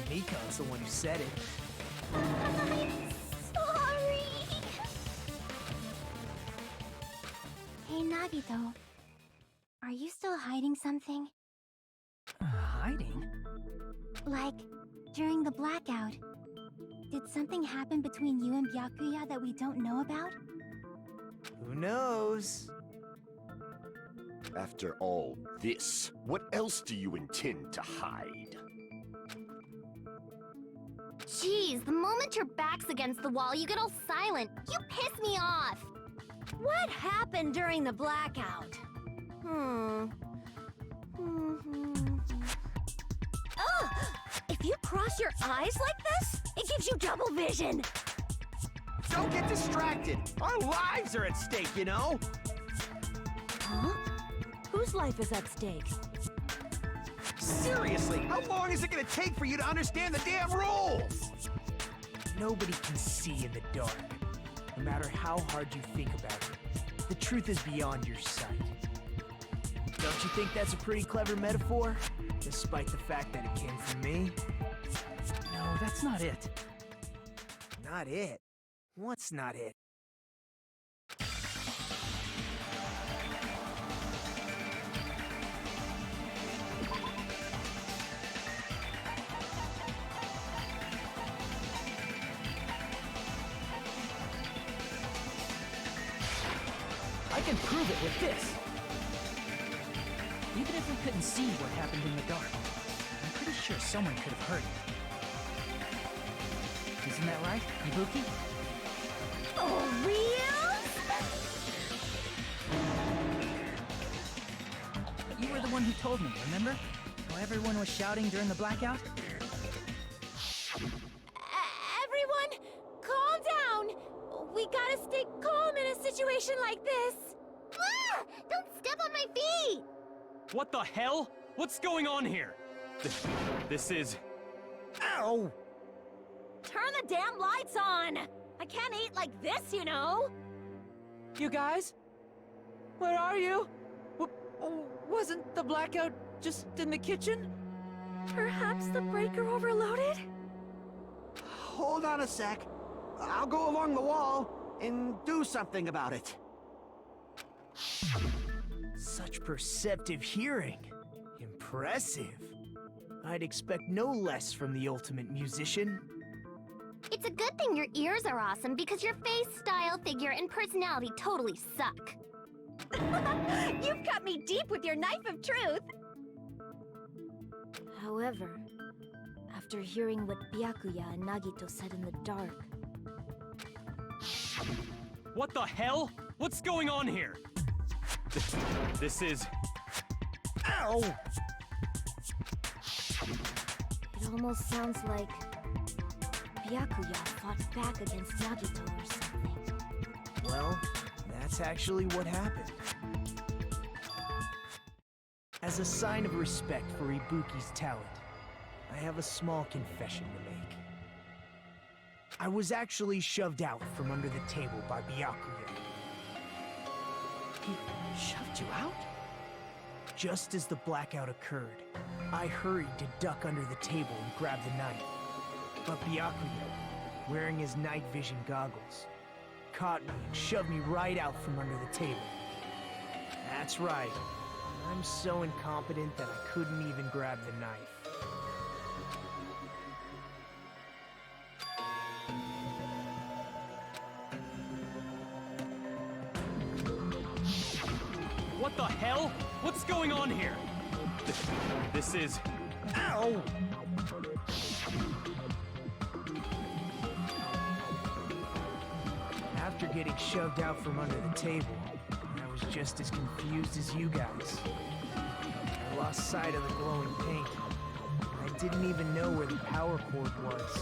Mikon's the one who said it. I'm sorry! Hey, Nagito. Are you still hiding something? Hiding? Like, during the blackout, did something happen between you and Byakuya that we don't know about? Who knows? After all this, what else do you intend to hide? Jeez, the moment your back's against the wall, you get all silent. You piss me off! What happened during the blackout? Ugh! If you cross your eyes like this, it gives you double vision! Don't get distracted! Our lives are at stake, you know? Huh? Whose life is at stake? Seriously, how long is it gonna take for you to understand the damn rules? Nobody can see in the dark, no matter how hard you think about it. The truth is beyond your sight. Don't you think that's a pretty clever metaphor? Despite the fact that it came from me? No, that's not it. Not it? What's not it? I can prove it with this. Even if we couldn't see what happened in the dark, I'm pretty sure someone could have heard it. Isn't that right, Ibuki? For real? You were the one who told me, remember? How everyone was shouting during the blackout? Everyone, calm down. We gotta stay calm in a situation like this. Ah! Don't step on my feet! What the hell? What's going on here? This is... Ow! Turn the damn lights on! I can't eat like this, you know! You guys? Where are you? Wasn't the blackout just in the kitchen? Perhaps the breaker overloaded? Hold on a sec. I'll go along the wall and do something about it. Such perceptive hearing. Impressive. I'd expect no less from the ultimate musician. It's a good thing your ears are awesome because your face, style, figure, and personality totally suck. You've cut me deep with your knife of truth! However, after hearing what Byakuya and Nagito said in the dark, What the hell? What's going on here? This is... Ow! it almost sounds like Byakuya fought back against Nagito or something. Well, that's actually what happened. As a sign of respect for Ibuki's talent, I have a small confession to make. I was actually shoved out from under the table by Byakuya. He shoved you out? Just as the blackout occurred, I hurried to duck under the table and grab the knife. But Byakuya, wearing his night vision goggles, caught me and shoved me right out from under the table. That's right. I'm so incompetent that I couldn't even grab the knife. What the hell? What's going on here? This is... Ow! After getting shoved out from under the table, I was just as confused as you guys. I lost sight of the glowing paint. I didn't even know where the power cord was.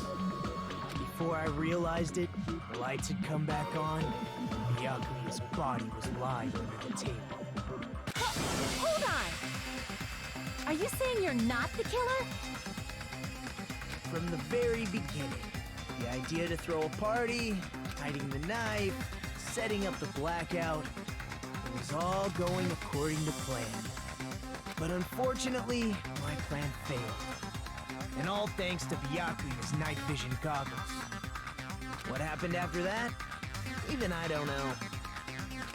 Before I realized it, the lights had come back on, and Byakuya's body was lying under the table. Hold on! Are you saying you're not the killer? From the very beginning, the idea to throw a party, hiding the knife, setting up the blackout, it was all going according to plan. But unfortunately, my plan failed. And all thanks to Byakuya's night vision goggles. What happened after that? Even I don't know.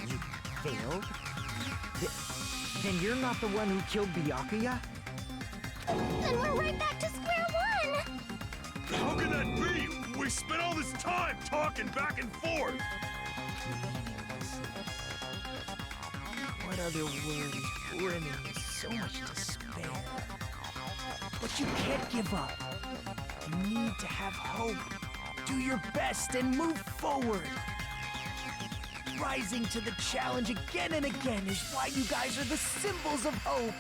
You failed? Then you're not the one who killed Byakuya? Then we're right back to square one! How can that be? We spent all this time talking back and forth! What other words brimming with so much despair? But you can't give up. You need to have hope. Do your best and move forward. Rising to the challenge again and again is why you guys are the symbols of hope.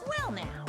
Well now.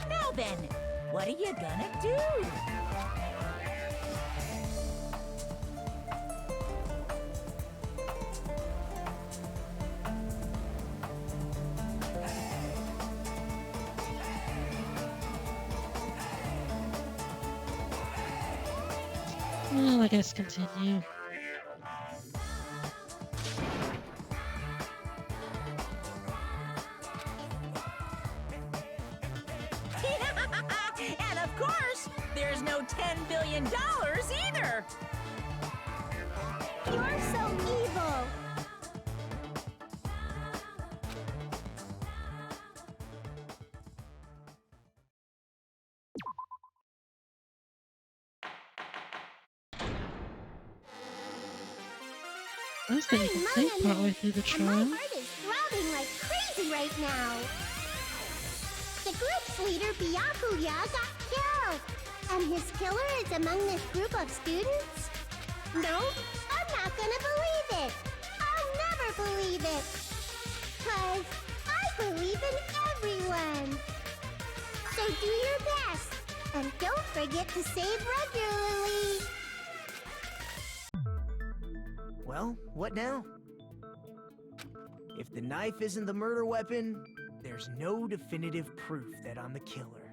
Now then, what are you gonna do? Well, I guess continue. And of course, there's no $10 billion either. You're so evil! I was thinking you can save partway through the And my trial. heart is throbbing like crazy right now. The group's leader, Byakuya, got killed. And his killer is among this group of students? No, I'm not gonna believe it. I'll never believe it. 'Cause I believe in everyone. So do your best. And don't forget to save regularly. Well, what now? If the knife isn't the murder weapon, there's no definitive proof that I'm the killer.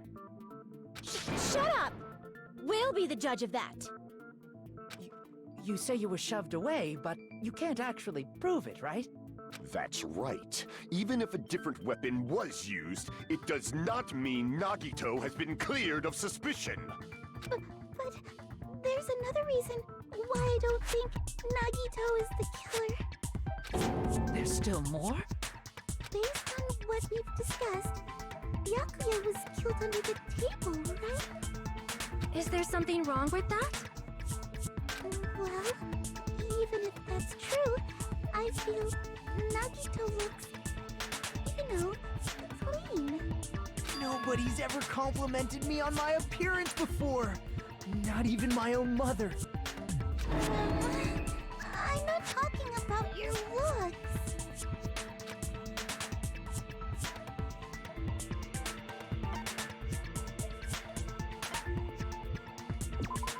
Shut up! We'll be the judge of that. You say you were shoved away, but you can't actually prove it, right? That's right. Even if a different weapon was used, it does not mean Nagito has been cleared of suspicion. But there's another reason why I don't think Nagito is the killer. There's still more? Based on what we've discussed, Byakuya was killed under the table, right? Is there something wrong with that? Well, even if that's true, I feel Nagito looks, clean. Nobody's ever complimented me on my appearance before. Not even my own mother. I'm not talking about your looks.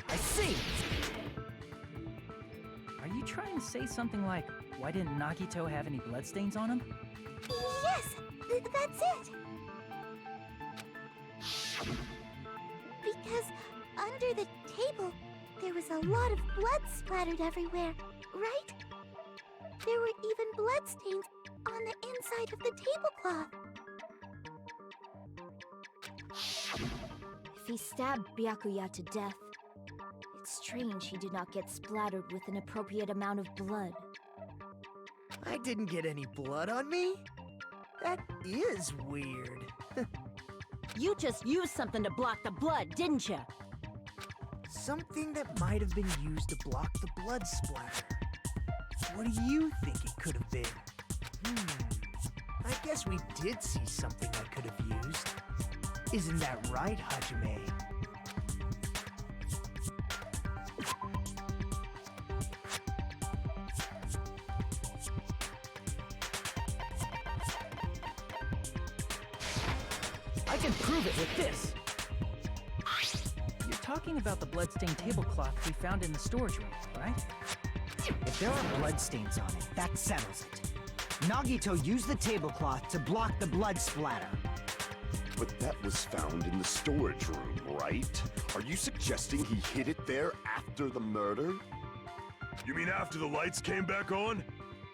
I see! Are you trying to say something like, why didn't Nagito have any bloodstains on him? Yes, that's it. Because under the table, there was a lot of blood splattered everywhere, right? There were even bloodstains on the inside of the tablecloth. If he stabbed Byakuya to death, it's strange he did not get splattered with an appropriate amount of blood. I didn't get any blood on me? That is weird. You just used something to block the blood, didn't you? Something that might have been used to block the blood splatter. What do you think it could have been? I guess we did see something I could have used. Isn't that right, Hajime? I can prove it with this! You're talking about the bloodstained tablecloth we found in the storage room, right? If there are bloodstains on it, that settles it. Nagito used the tablecloth to block the blood splatter. But that was found in the storage room, right? Are you suggesting he hid it there after the murder? You mean after the lights came back on?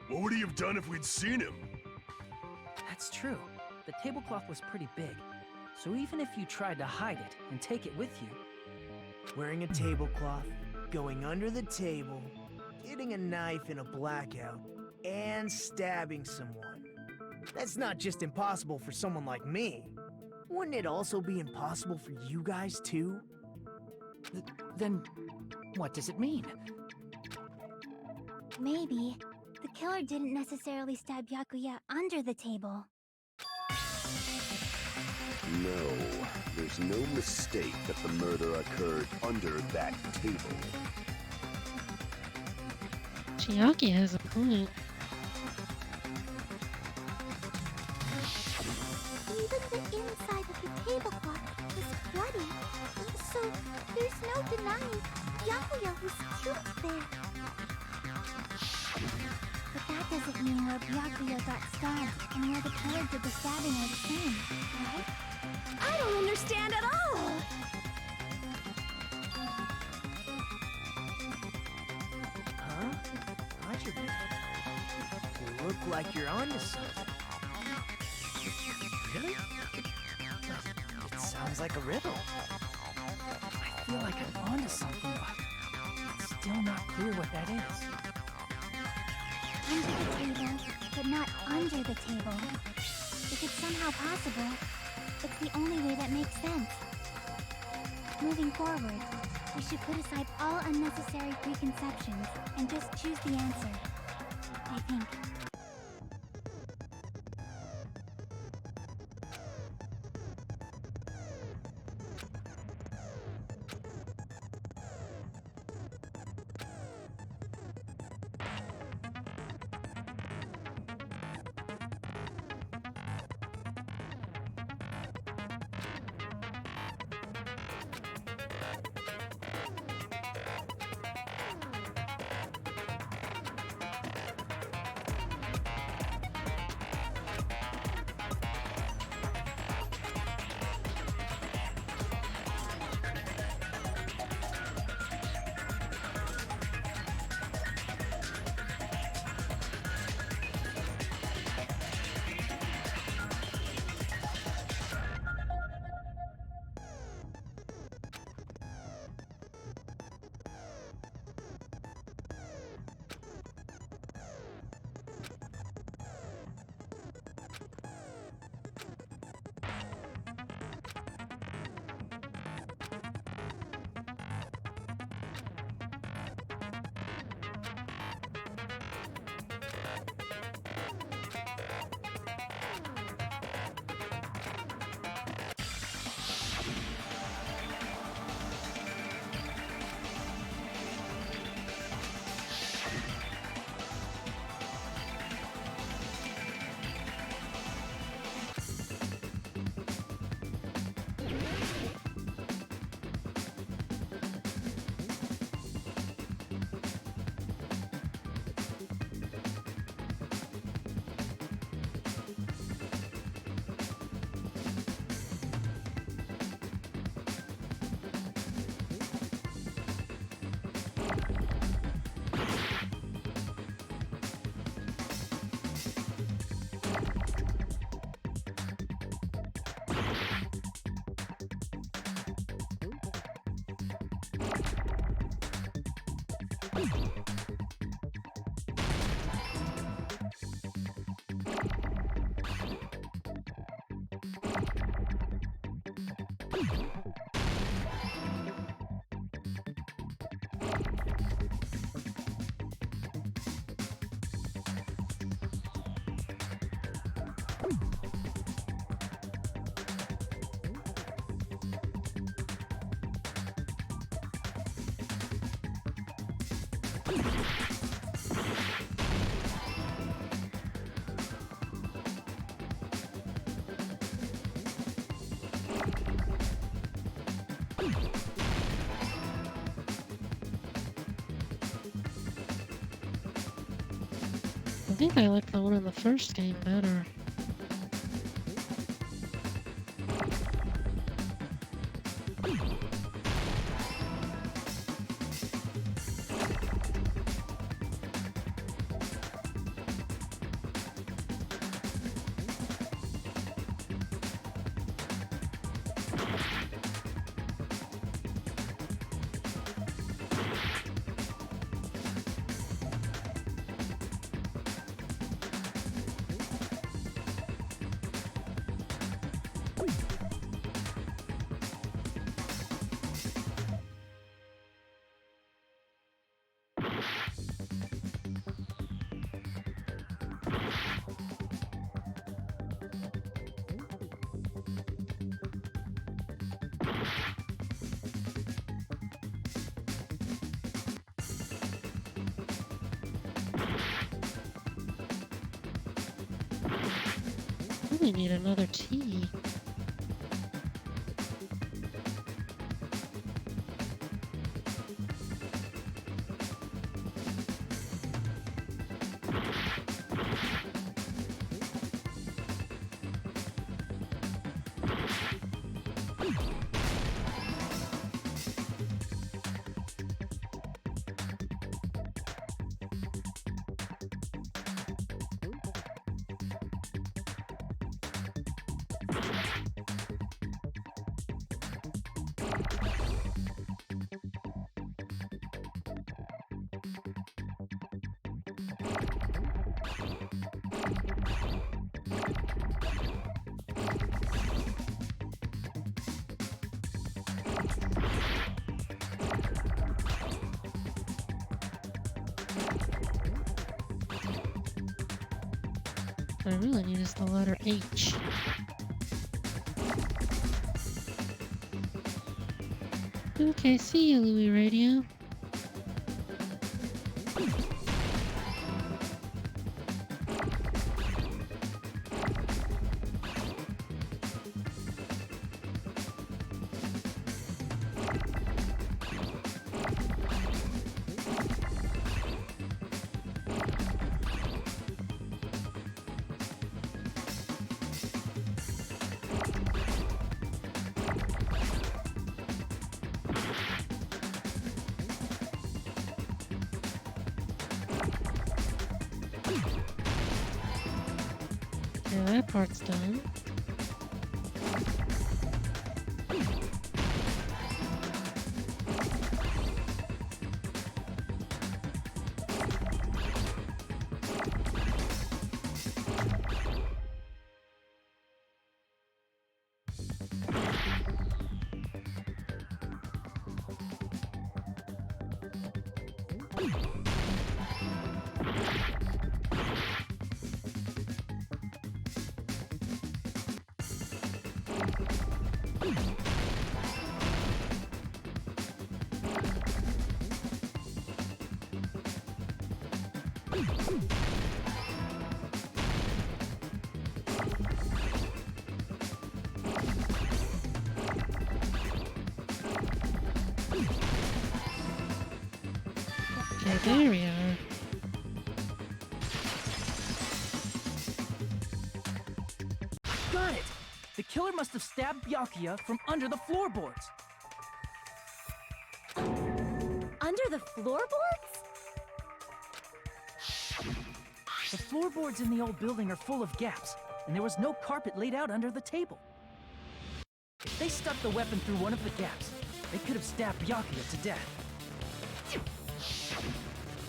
What would he have done if we'd seen him? That's true. The tablecloth was pretty big. So even if you tried to hide it and take it with you, Wearing a tablecloth, going under the table, getting a knife in a blackout, and stabbing someone. That's not just impossible for someone like me. Wouldn't it also be impossible for you guys too? then what does it mean? Maybe the killer didn't necessarily stab Byakuya under the table. No, there's no mistake that the murder occurred under that table. Chiaki has a point. Even the inside of the tablecloth was bloody, so there's no denying Byakuya was killed there. But that doesn't mean where Byakuya got stabbed and where the killer did the stabbing are the same, right? I don't understand at all! Huh? Roger, you look like you're onto something. Really? It sounds like a riddle. I feel like I'm onto something, but it's still not clear what that is. Under the table, but not under the table. If it's somehow possible, it's the only way that makes sense. Moving forward, we should put aside all unnecessary preconceptions and just choose the answer, I think. I think I like the one in the first game better. really need another tea. What I really need is the letter H. Okay, see you, Louis Radio. Yeah, that part's done. Okay, there we are. Got it! The killer must have stabbed Byakuya from under the floorboards. Under the floorboards? The floorboards in the old building are full of gaps, and there was no carpet laid out under the table. If they stuck the weapon through one of the gaps, they could have stabbed Byakuya to death.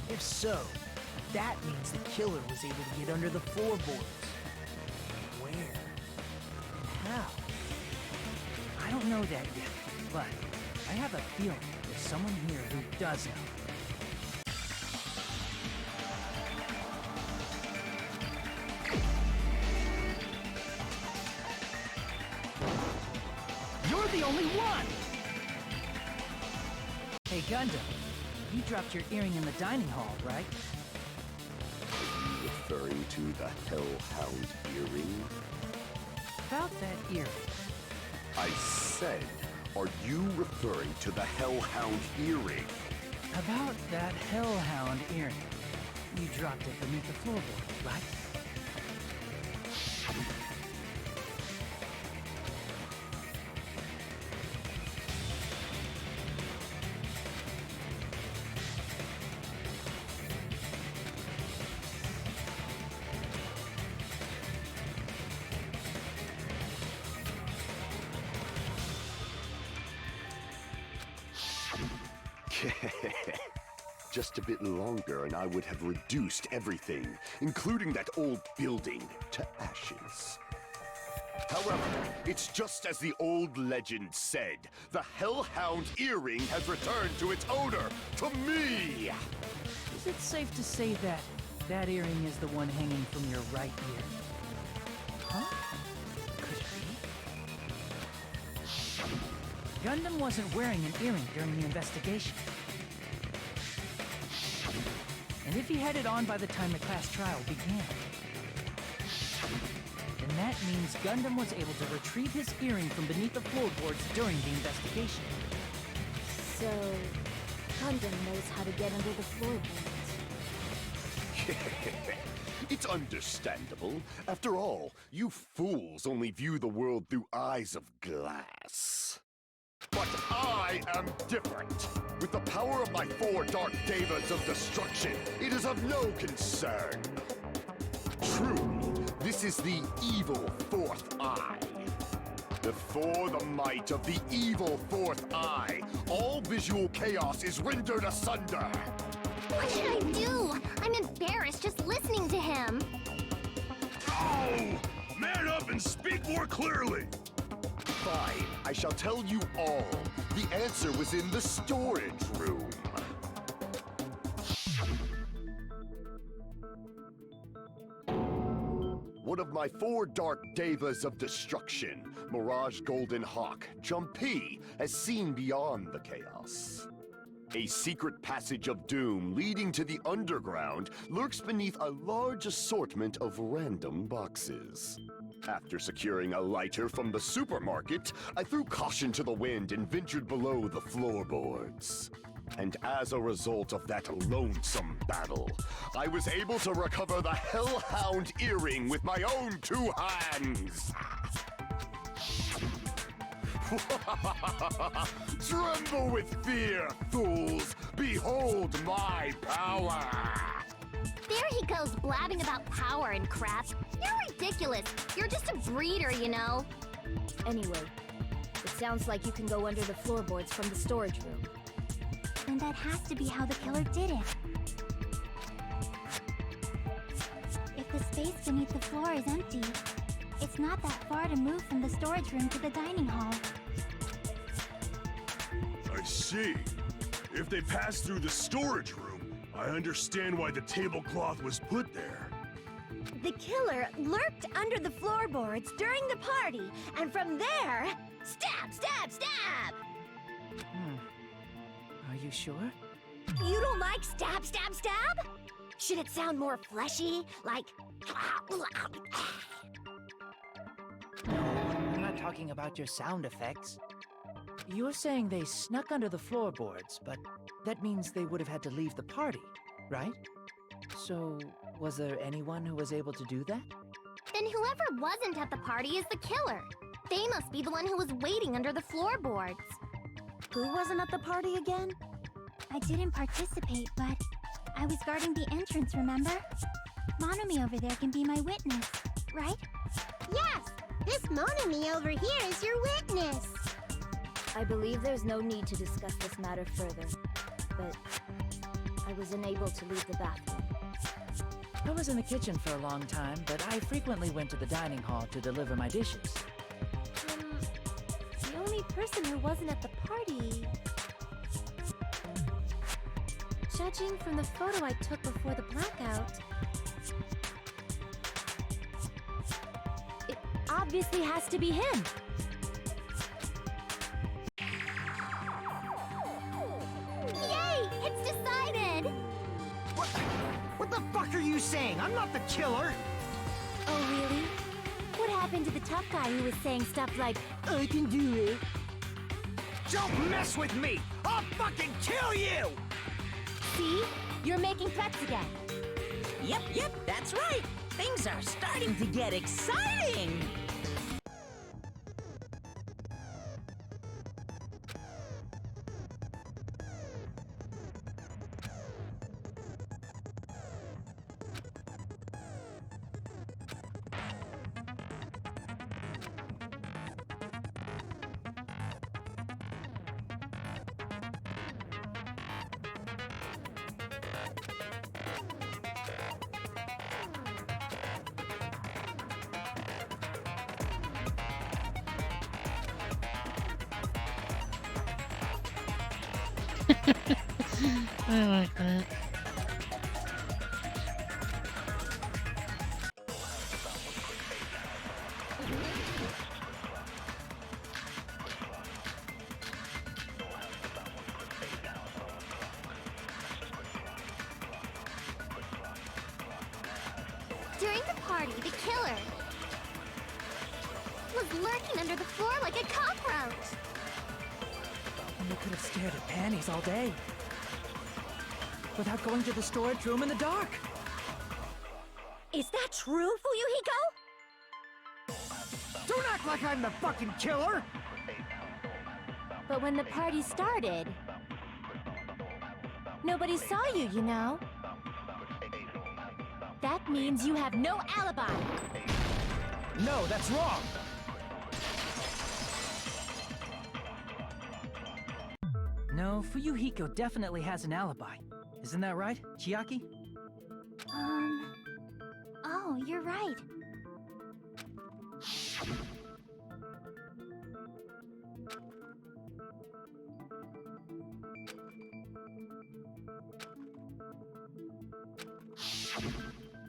If so, that means the killer was able to get under the floorboards. Where? And how? I don't know that yet, but I have a feeling there's someone here who does know. You're the only one! Hey, Gundam, you dropped your earring in the dining hall, right? Are you referring to the Hellhound earring? About that earring. I said, are you referring to the Hellhound earring? About that Hellhound earring. You dropped it beneath the floorboard, right? Just a bit longer and I would have reduced everything, including that old building, to ashes. However, it's just as the old legend said. The Hellhound earring has returned to its owner, to me! Is it safe to say that that earring is the one hanging from your right ear? Huh? Could it be? Gundam wasn't wearing an earring during the investigation. And if he had it on by the time the class trial began, then And that means Gundam was able to retrieve his earring from beneath the floorboards during the investigation. So, Gundam knows how to get under the floorboards. It's understandable. After all, you fools only view the world through eyes of glass. But I am different. With the power of my 4 Dark Devas of Destruction, it is of no concern. Truly, this is the evil 4th eye. Before the might of the evil 4th eye, all visual chaos is rendered asunder. What should I do? I'm embarrassed just listening to him. Oh! Man up and speak more clearly! Fine, I shall tell you all. The answer was in the storage room. One of my 4 Dark Devas of Destruction, Mirage Golden Hawk, Jumpy, has seen beyond the chaos. A secret passage of doom leading to the underground lurks beneath a large assortment of random boxes. After securing a lighter from the supermarket, I threw caution to the wind and ventured below the floorboards. And as a result of that lonesome battle, I was able to recover the Hellhound earring with my own 2 hands. Tremble with fear, fools! Behold my power! There he goes blabbing about power and crap. You're ridiculous. You're just a breeder, you know. Anyway, it sounds like you can go under the floorboards from the storage room. And that has to be how the killer did it. If the space beneath the floor is empty, it's not that far to move from the storage room to the dining hall. I see. If they passed through the storage room, I understand why the tablecloth was put there. The killer lurked under the floorboards during the party, and from there, stab, stab, stab! Are you sure? You don't like stab, stab, stab? Should it sound more fleshy? Like... I'm not talking about your sound effects. You're saying they snuck under the floorboards, but that means they would have had to leave the party, right? So, was there anyone who was able to do that? Then whoever wasn't at the party is the killer. They must be the one who was waiting under the floorboards. Who wasn't at the party again? I didn't participate, but I was guarding the entrance, remember? Monomi over there can be my witness, right? Yes! This Monomi over here is your witness! I believe there's no need to discuss this matter further, but I was unable to leave the bathroom. I was in the kitchen for a long time, but I frequently went to the dining hall to deliver my dishes. The only person who wasn't at the party... Judging from the photo I took before the blackout... It obviously has to be him! Yay! It's decided! What the fuck are you saying? I'm not the killer! Oh, really? What happened to the tough guy who was saying stuff like, I can do it? Don't mess with me! I'll fucking kill you! See? You're making threats again. Yep, that's right. Things are starting to get exciting. I like that. During the party, the killer... was lurking under the floor like a cockroach. And you could have stared at panties all day. Without going to the storage room in the dark. Is that true, Fuyuhiko? Don't act like I'm the fucking killer! But when the party started, nobody saw you, you know. That means you have no alibi. No, that's wrong! No, Fuyuhiko definitely has an alibi. Isn't that right, Chiaki? Oh, you're right.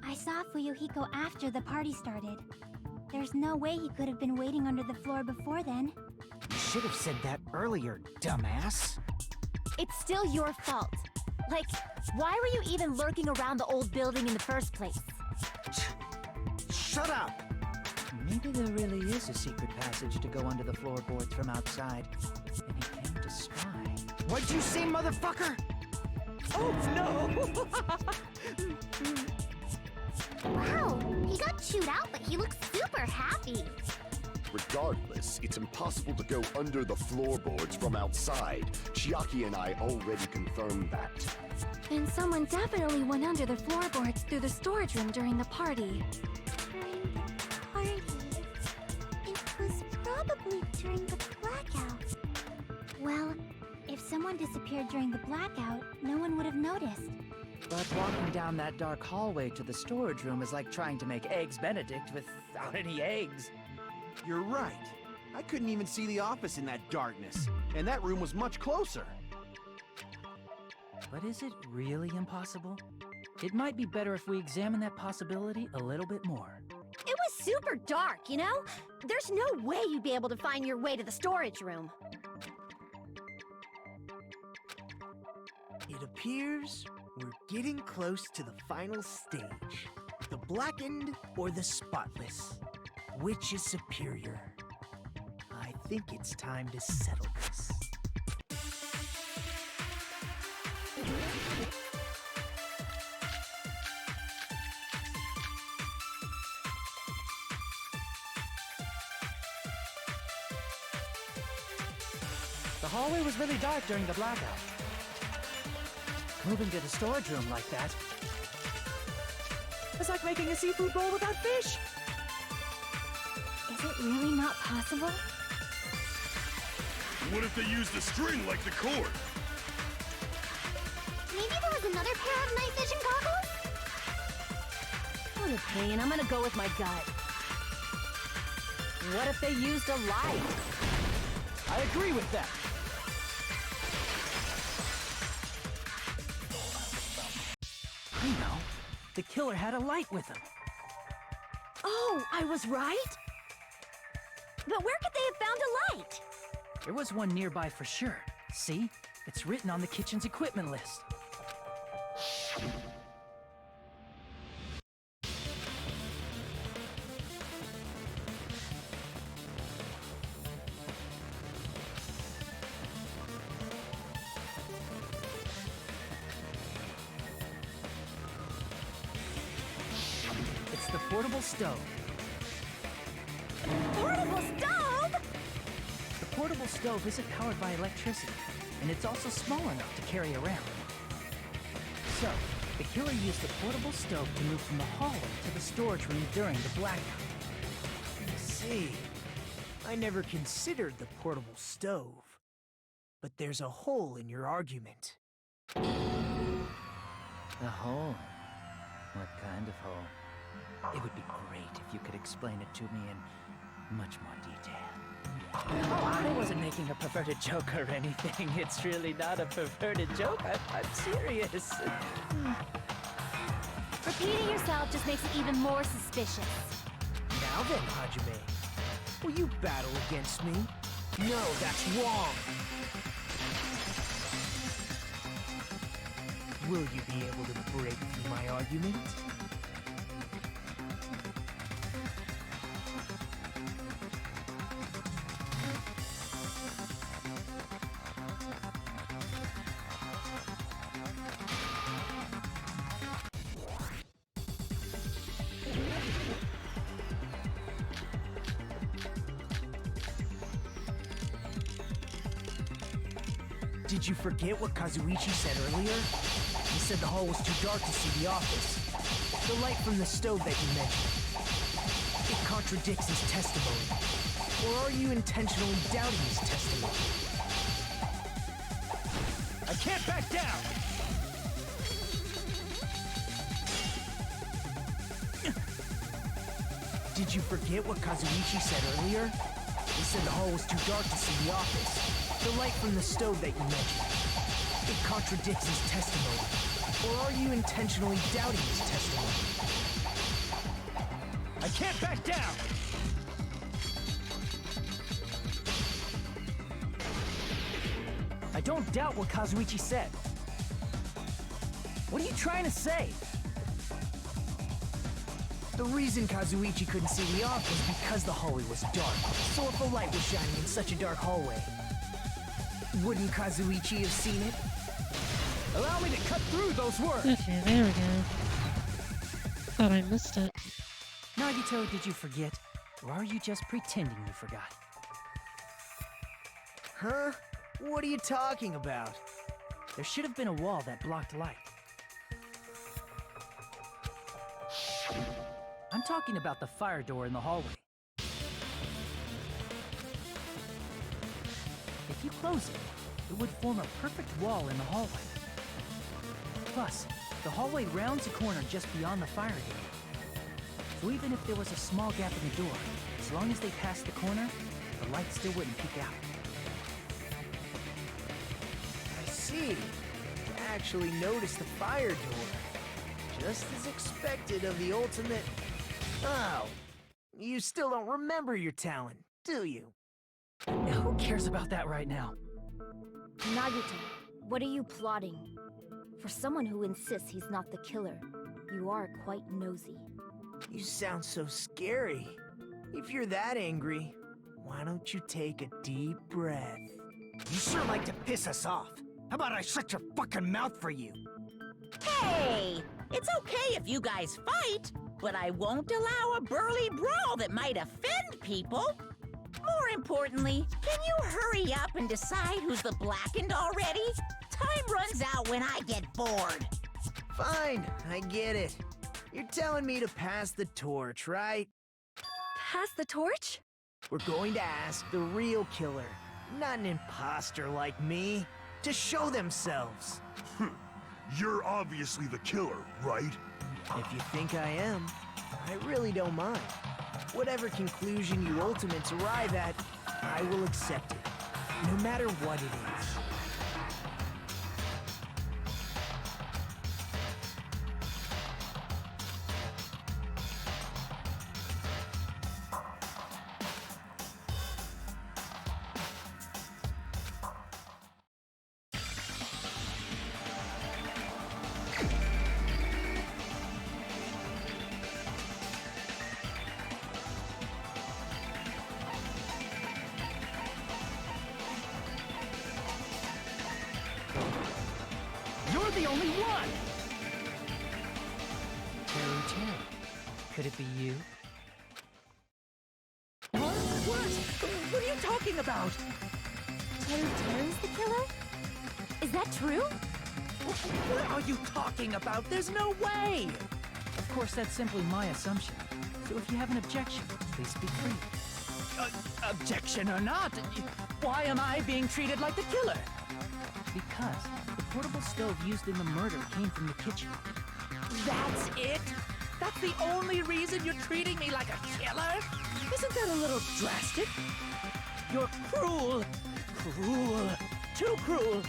I saw Fuyuhiko after the party started. There's no way he could have been waiting under the floor before then. You should have said that earlier, dumbass. It's still your fault. Like, why were you even lurking around the old building in the first place? Shut up! Maybe there really is a secret passage to go under the floorboards from outside, and he came to spy. What'd you say, motherfucker? Oh no! Wow, he got chewed out, but he looks super happy. Regardless, it's impossible to go under the floorboards from outside. Chiaki and I already confirmed that. And someone definitely went under the floorboards through the storage room during the party. During the party. It was probably during the blackout. Well, if someone disappeared during the blackout, no one would have noticed. But walking down that dark hallway to the storage room is like trying to make Eggs Benedict without any eggs. You're right. I couldn't even see the office in that darkness, and that room was much closer. But is it really impossible? It might be better if we examine that possibility a little bit more. It was super dark, you know? There's no way you'd be able to find your way to the storage room. It appears we're getting close to the final stage. The blackened or the spotless? Which is superior? I think it's time to settle this. The hallway was really dark during the blackout. Moving to the storage room like that was like making a seafood bowl without fish. Is it really not possible? What if they used a string like the cord? Maybe there was another pair of night vision goggles? What a pain. I'm gonna go with my gut. What if they used a light? I agree with that. I know. The killer had a light with him. Oh, I was right? But where could they have found a light? There was one nearby for sure. See? It's written on the kitchen's equipment list. It's the portable stove. Portable stove? The portable stove isn't powered by electricity, and it's also small enough to carry around. So, the killer used the portable stove to move from the hallway to the storage room during the blackout. I see. I never considered the portable stove. But there's a hole in your argument. A hole? What kind of hole? It would be great if you could explain it to me in much more detail. Oh, I wasn't making a perverted joke or anything. It's really not a perverted joke. I'm serious. Repeating yourself just makes it even more suspicious. Now then, Hajime, will you battle against me? No, that's wrong! Will you be able to break through my argument? Did you forget what Kazuichi said earlier? He said the hall was too dark to see the office. The light from the stove that you mentioned. It contradicts his testimony. Or are you intentionally doubting his testimony? I can't back down! Did you forget what Kazuichi said earlier? He said the hall was too dark to see the office. The light from the stove that you mentioned. It contradicts his testimony. Or are you intentionally doubting his testimony? I can't back down! I don't doubt what Kazuichi said. What are you trying to say? The reason Kazuichi couldn't see the office was because the hallway was dark. So if a light was shining in such a dark hallway, wouldn't Kazuichi have seen it? Allow me to cut through those words! Okay, there we go. Thought I missed it. Nagito, did you forget? Or are you just pretending you forgot? Huh? What are you talking about? There should have been a wall that blocked light. I'm talking about the fire door in the hallway. If you close it, it would form a perfect wall in the hallway. Plus, the hallway rounds a corner just beyond the fire door. So even if there was a small gap in the door, as long as they passed the corner, the light still wouldn't peek out. I see. You actually noticed the fire door. Just as expected of the ultimate... Oh, you still don't remember your talent, do you? Who cares about that right now? Nagito, what are you plotting? For someone who insists he's not the killer, you are quite nosy. You sound so scary. If you're that angry, why don't you take a deep breath? You sure like to piss us off. How about I shut your fucking mouth for you? Hey! It's okay if you guys fight, but I won't allow a burly brawl that might offend people. More importantly, can you hurry up and decide who's the blackened already? Time runs out when I get bored. Fine, I get it. You're telling me to pass the torch, right? Pass the torch? We're going to ask the real killer, not an imposter like me, to show themselves. You're obviously the killer, right? If you think I am, I really don't mind. Whatever conclusion you ultimates arrive at, I will accept it, no matter what it is. You're the only one! Terry. Could it be you? What? What are you talking about? Terry's the killer? Is that true? What are you talking about? There's no way! Of course, that's simply my assumption. So if you have an objection, please speak free. Objection or not, why am I being treated like the killer? Because the portable stove used in the murder came from the kitchen. That's it? That's the only reason you're treating me like a killer? Isn't that a little drastic? You're cruel. Cruel. Too cruel.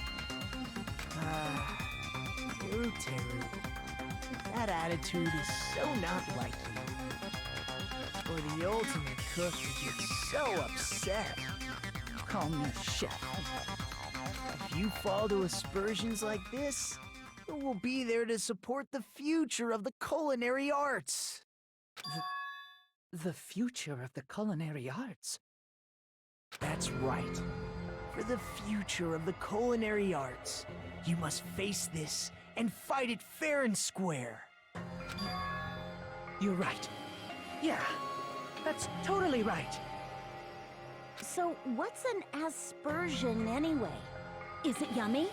Teru. That attitude is so not like you. For the ultimate cook to get so upset. Call me chef. If you fall to aspersions like this, who will be there to support the future of the culinary arts? The future of the culinary arts? That's right. For the future of the culinary arts, you must face this and fight it fair and square. You're right. Yeah, that's totally right. So what's an aspersion anyway? Is it yummy?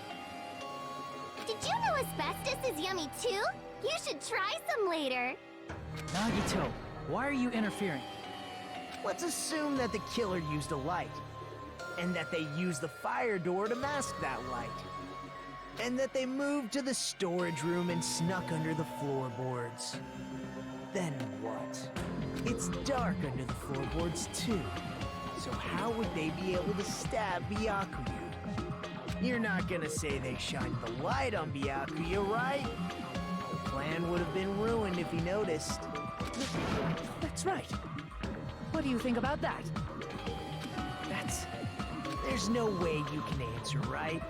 Did you know asbestos is yummy too? You should try some later. Nagito, why are you interfering? Let's assume that the killer used a light, and that they used the fire door to mask that light, and that they moved to the storage room and snuck under the floorboards. Then what? It's dark under the floorboards too, so how would they be able to stab Byakuya? You're not gonna say they shined the light on Byakuya, right? The plan would have been ruined if he noticed. That's right. What do you think about that? There's no way you can answer, right?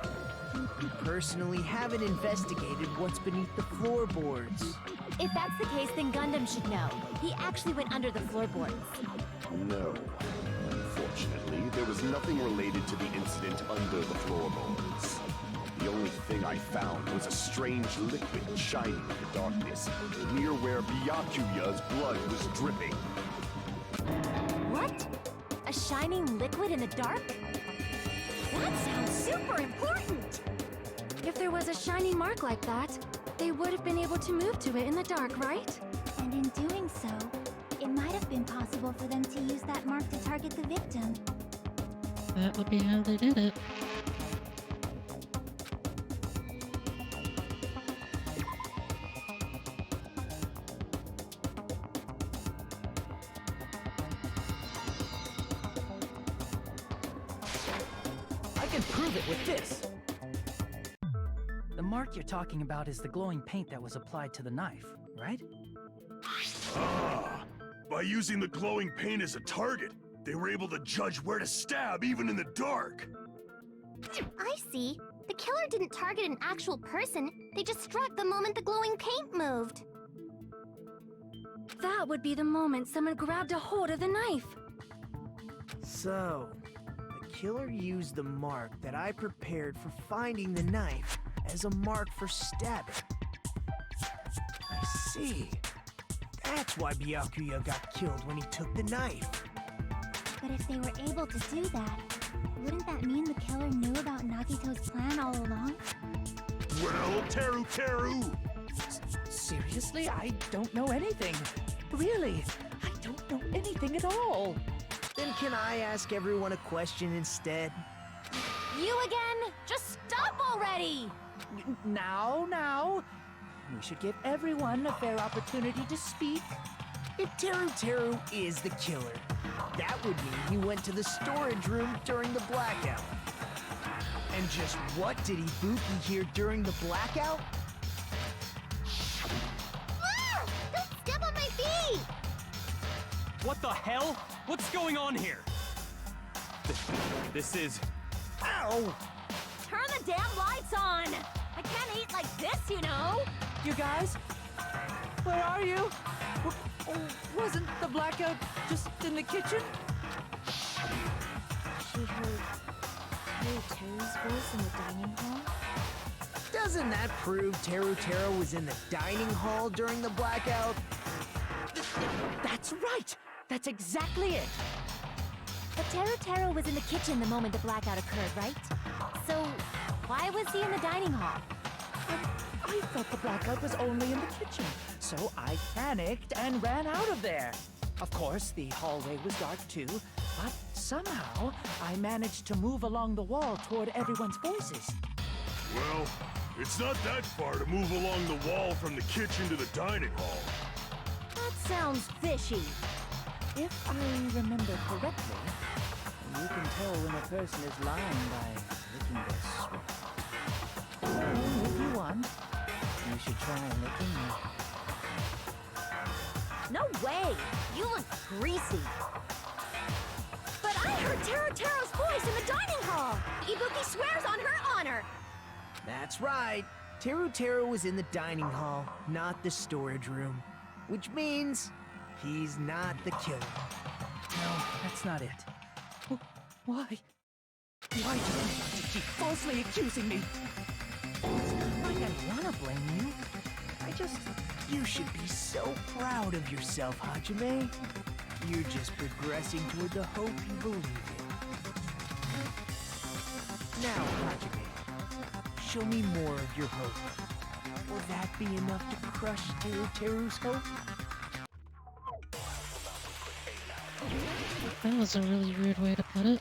You personally haven't investigated what's beneath the floorboards. If that's the case, then Gundam should know. He actually went under the floorboards. No. Unfortunately, there was nothing related to the incident under the floorboards. The only thing I found was a strange liquid shining in the darkness, near where Byakuya's blood was dripping. What? A shining liquid in the dark? That sounds super important! If there was a shiny mark like that, they would have been able to move to it in the dark, right? And in doing so, it might have been possible for them to use that mark to target the victim. That would be how they did it. I can prove it with this. The mark you're talking about is the glowing paint that was applied to the knife, right? Ah! By using the glowing paint as a target, they were able to judge where to stab even in the dark. I see. The killer didn't target an actual person. They just struck the moment the glowing paint moved. That would be the moment someone grabbed a hold of the knife. So, the killer used the mark that I prepared for finding the knife as a mark for stabbing. I see. That's why Byakuya got killed when he took the knife. But if they were able to do that, wouldn't that mean the killer knew about Nagito's plan all along? Well, Teru! Seriously? I don't know anything. Really, I don't know anything at all. Then can I ask everyone a question instead? You again? Just stop already! Now. We should give everyone a fair opportunity to speak. If Teru is the killer, that would mean he went to the storage room during the blackout. And just what did Ibuki hear during the blackout? Ah! Don't step on my feet! What the hell? What's going on here? This is... Ow! Turn the damn lights on! I can't eat like this, you know! You guys? Where are you? Wasn't the blackout just in the kitchen? She heard Teru's voice in the dining hall? Doesn't that prove Teru was in the dining hall during the blackout? That's right! That's exactly it! But Teru was in the kitchen the moment the blackout occurred, right? So, why was he in the dining hall? I thought the blackout was only in the kitchen, so I panicked and ran out of there. Of course, the hallway was dark too, but somehow I managed to move along the wall toward everyone's voices. Well, it's not that far to move along the wall from the kitchen to the dining hall. That sounds fishy. If I remember correctly, you can tell when a person is lying by licking their sweat. So, if you want, you should try licking me. No way! You look greasy. But I heard Teru's voice in the dining hall! Ibuki swears on her honor! That's right. Teru was in the dining hall, not the storage room. Which means he's not the killer. No, that's not it. Why? Why do you want to keep falsely accusing me? It's not like I want to blame you. You should be so proud of yourself, Hajime. You're just progressing toward the hope you believe in. Now, Hajime, show me more of your hope? Will that be enough to crush Teru's hope? That was a really weird way to put it.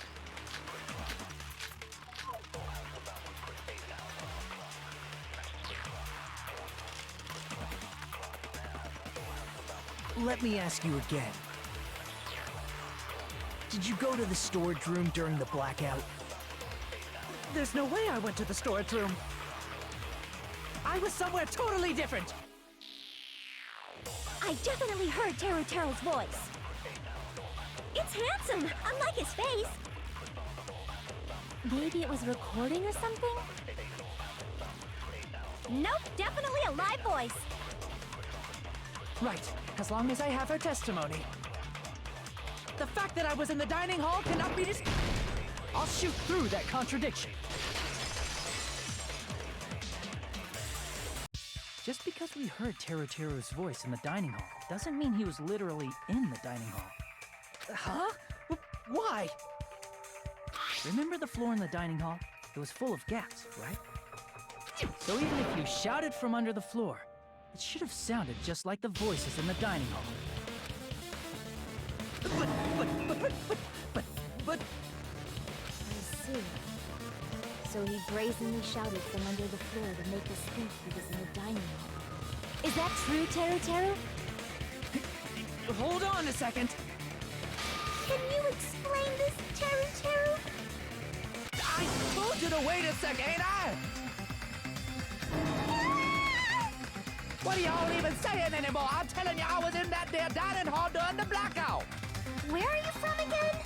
Let me ask you again. Did you go to the storage room during the blackout? There's no way I went to the storage room. I was somewhere totally different. I definitely heard Teru's voice. It's handsome, unlike his face. Maybe it was recording or something? Nope, definitely a live voice. Right, as long as I have her testimony. The fact that I was in the dining hall cannot be I'll shoot through that contradiction. Just because we heard Teru's voice in the dining hall doesn't mean he was literally in the dining hall. Huh? Why? Remember the floor in the dining hall? It was full of gaps, right? So even if you shouted from under the floor, it should have sounded just like the voices in the dining hall. But... I see. So he brazenly shouted from under the floor to make us think he was in the dining hall. Is that true, Teru? Hold on a second. Can you explain this, Teru? I told you to wait a second, ain't I? What are y'all even saying anymore? I'm telling you, I was in that there dining hall during the blackout. Where are you from again?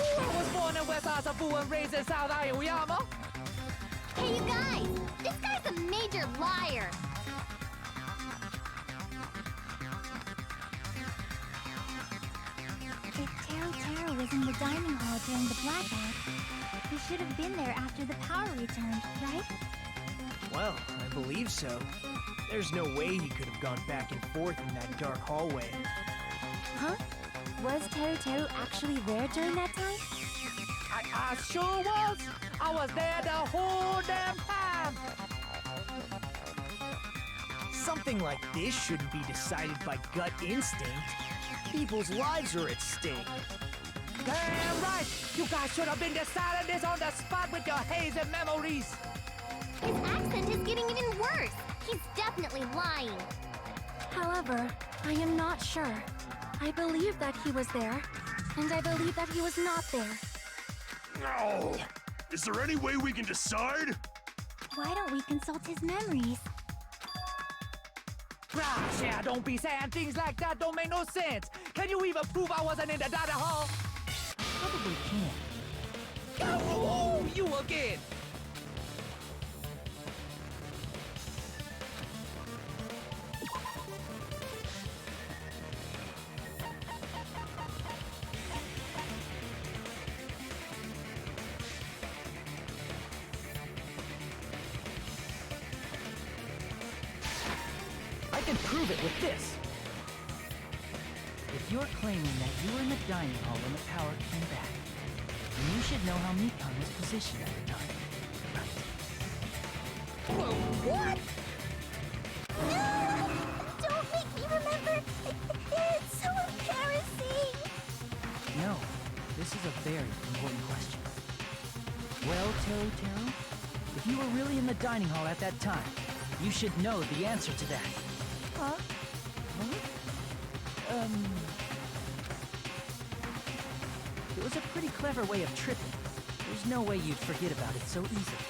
I was born in West Asabu and raised in South Aoyama. Hey, you guys! This guy's a major liar! If Teru was in the dining hall during the blackout, he should have been there after the power returned, right? Well, I believe so. There's no way he could have gone back and forth in that dark hallway. Huh? Was Teru actually there during that time? I sure was. I was there the whole damn time. Something like this shouldn't be decided by gut instinct. People's lives are at stake. Damn right. You guys should have been deciding this on the spot with your hazy memories. His accent is getting even worse. He's definitely lying. However, I am not sure. I believe that he was there, and I believe that he was not there. No! Is there any way we can decide? Why don't we consult his memories? Gosh, yeah, don't be saying things like that. Don't make no sense. Can you even prove I wasn't in the dining hall? Probably can. Oh, you again! I can prove it with this. If you're claiming that you were in the dining hall when the power came back, then you should know how Mikan was positioned at the time, right? Whoa, what? No! Don't make me remember! It's so embarrassing! No, this is a very important question. Well, Teru, if you were really in the dining hall at that time, you should know the answer to that. Huh? It was a pretty clever way of tripping. There's no way you'd forget about it so easily.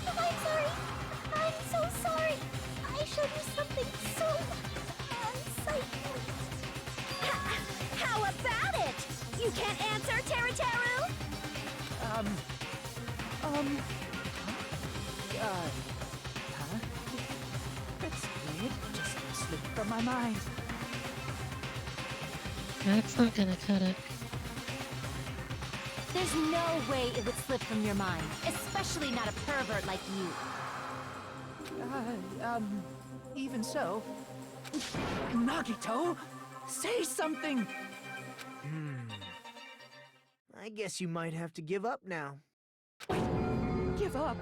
I'm sorry. I'm so sorry. I showed you something so unsightly. How about it? You can't answer, Teru? Huh? That's weird. Just slipped from my mind. That's not gonna cut it. There's no way it would slip from your mind, especially not a pervert like you. Even so... Nagito, say something! I guess you might have to give up now. Give up?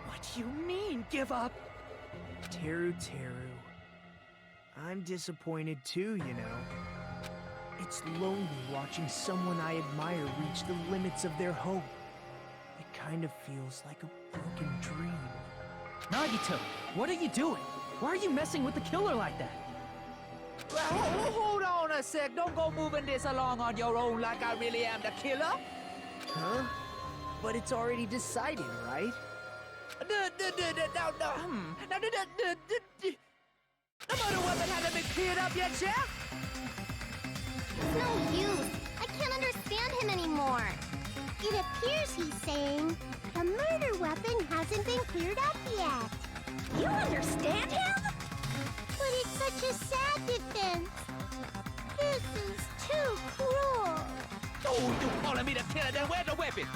What do you mean, give up? Teru. I'm disappointed too, you know. It's lonely watching someone I admire reach the limits of their hope. It kind of feels like a broken dream. Nagito, what are you doing? Why are you messing with the killer like that? Hold on a sec. Don't go moving this along on your own like I really am the killer. Huh? But it's already decided, right? The murder weapon hasn't been cleared up yet, Chef? It's no use. I can't understand him anymore. It appears he's saying the murder weapon hasn't been cleared up yet. You understand him? But it's such a sad defense. This is too cruel. Oh, you calling me the killer, then where's the weapon?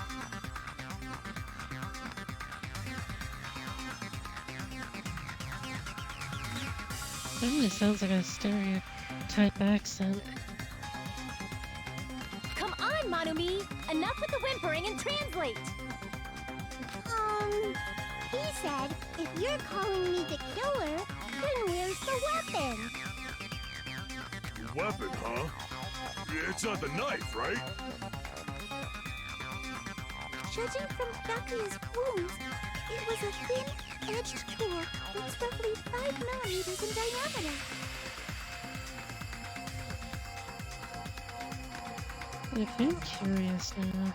It really sounds like a stereotype accent. Come on, Manumi. Enough with the whimpering and translate. He said, if you're calling me the killer, then where's the weapon? Weapon, huh? It's not the knife, right? Judging from Byakuya's wounds, it was a thin-edged tool that's roughly 5 millimeters in diameter. I feel curious now.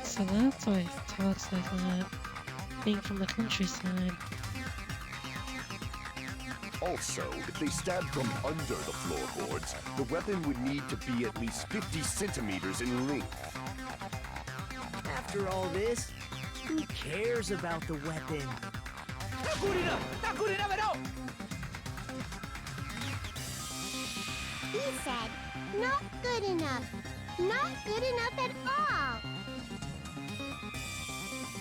So that's why he talks like that, being from the countryside. Also, if they stabbed from under the floorboards, the weapon would need to be at least 50 centimeters in length. After all this, who cares about the weapon? Not good enough! Not good enough at all! He said, not good enough. Not good enough at all.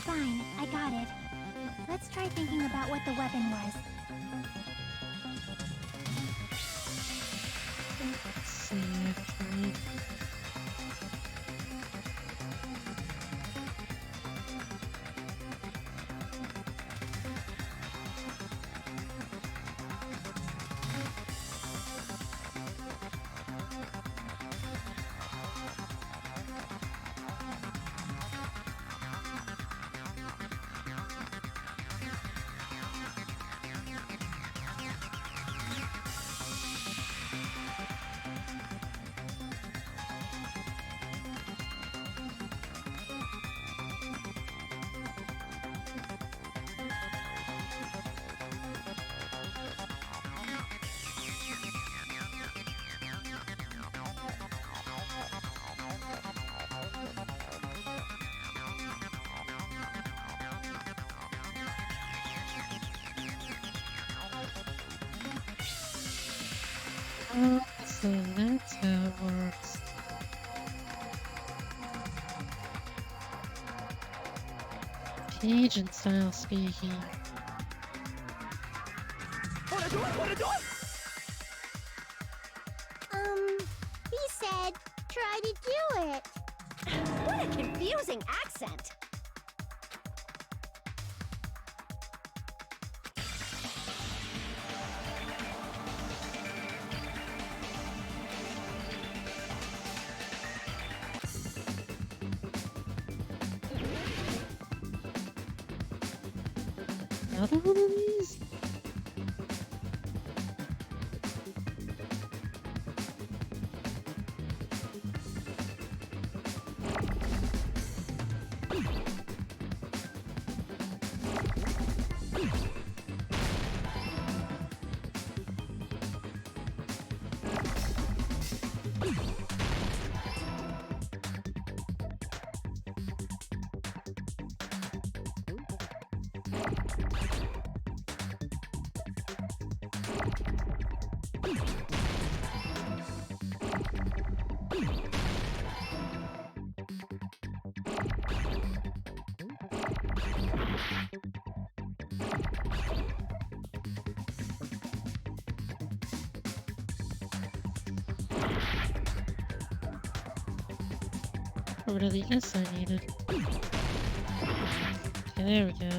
Fine, I got it. Let's try thinking about what the weapon was. Let's see, actually. So that's how it works. Cajun style speaking. Wanna do it? Wanna do it? He said, try to do it. What a confusing accent. Another one of these? What are the S I needed? Okay, there we go.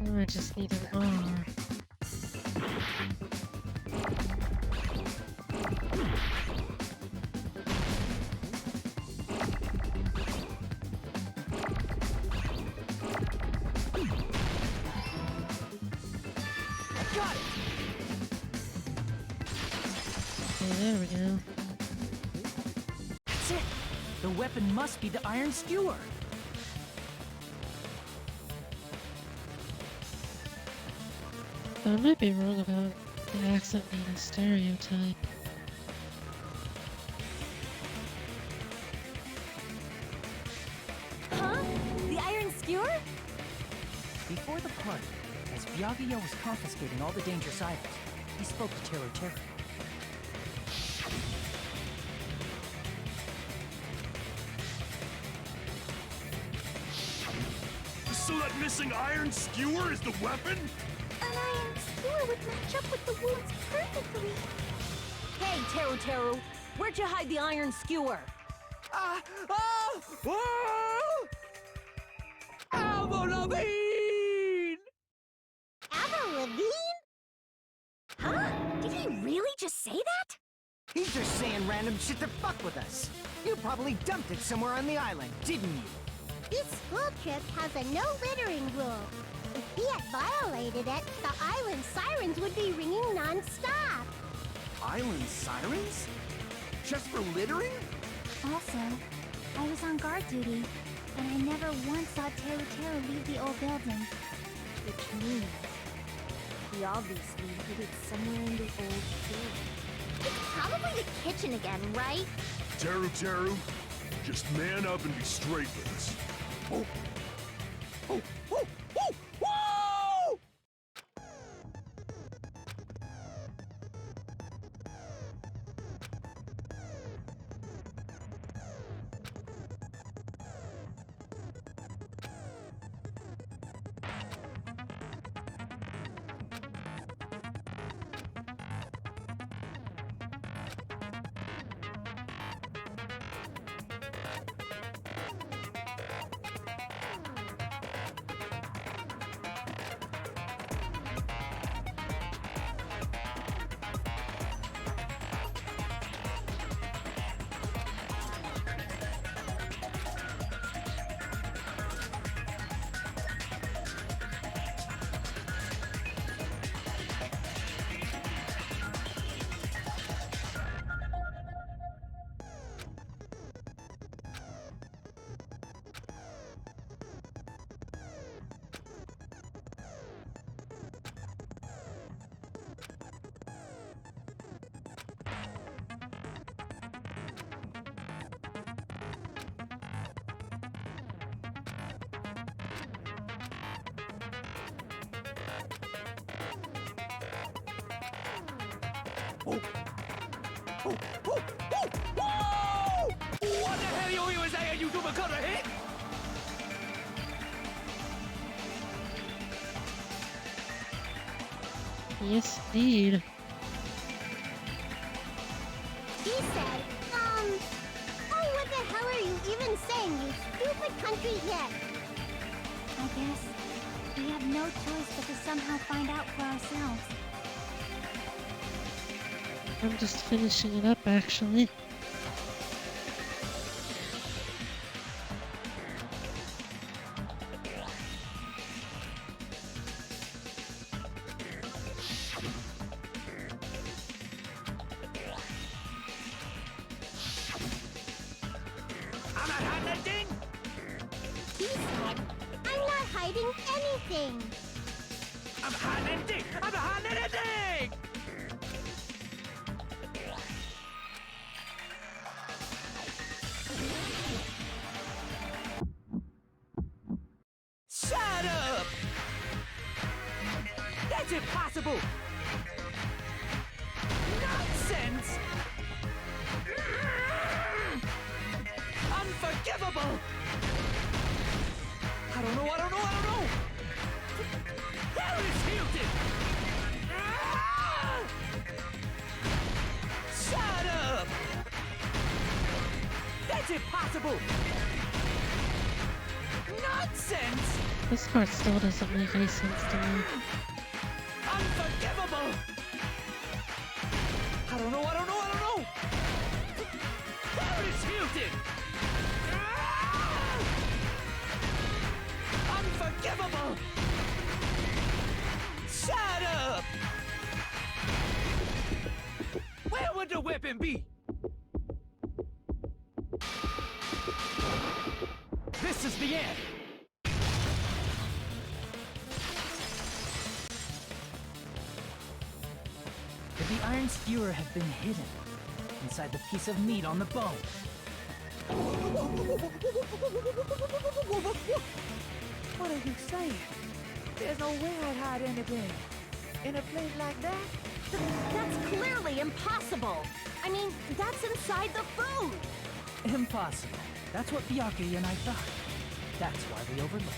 Oh, I just need an R. Got it! Okay, there we go. That's it! The weapon must be the iron skewer! I might be wrong about the accent being a stereotype. Huh? The iron skewer? Before the party, as Byakuya was confiscating all the dangerous items, he spoke to Teru. So that missing iron skewer is the weapon? An iron skewer would match up with the wounds perfectly. Hey, Teru, where'd you hide the iron skewer? Avril Lavigne! Huh? Did he really just say that? He's just saying random shit to fuck with us. You probably dumped it somewhere on the island, didn't you? This school trip has a no littering rule. If he had violated it, the island sirens would be ringing non-stop. Island sirens? Just for littering? Also, I was on guard duty, and I never once saw Teru leave the old building. Which means he obviously hid it somewhere in the old building. It's probably the kitchen again, right? Teru, just man up and be straight with us. Oh! Whoa! What the hell you was saying, you do because of hit? Yes, indeed. He said, oh, what the hell are you even saying, you stupid country yet? I guess we have no choice but to somehow find out for ourselves. I'm just finishing it up, actually. I'm not hiding anything! He said, I'm not hiding anything. I'm hiding anything! I'm not hiding anything! Shut up! That's impossible! Nonsense! Unforgivable! I don't know! Harris Hilton! Ah! Shut up! That's impossible! Nonsense! This part still doesn't make any sense to me. Unforgivable! I don't know! Harris Hilton! Ah! Unforgivable! Shut up! Where would the weapon be? This is the end! Could the iron skewer have been hidden inside the piece of meat on the bone? What are you saying? There's no way I'd hide anything. In a place like that? That's clearly impossible. I mean, that's inside the food. Impossible. That's what Byakuya and I thought. That's why we overlooked it.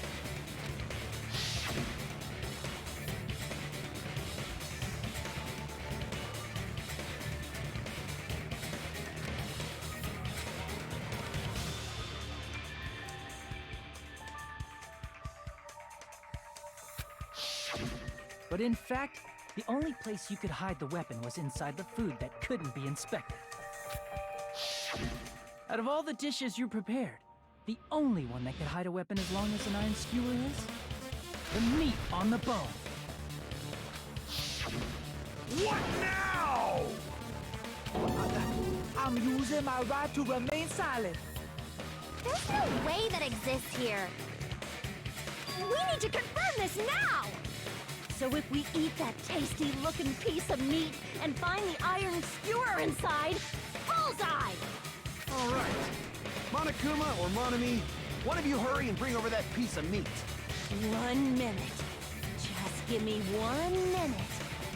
But in fact, the only place you could hide the weapon was inside the food that couldn't be inspected. Out of all the dishes you prepared, the only one that could hide a weapon as long as an iron skewer is the meat on the bone. What now? I'm using my right to remain silent. There's no way that exists here. We need to confirm this now! So if we eat that tasty-looking piece of meat and find the iron skewer inside, bullseye! All right. Monokuma or Monami, one of you hurry and bring over that piece of meat. 1 minute. Just give me 1 minute.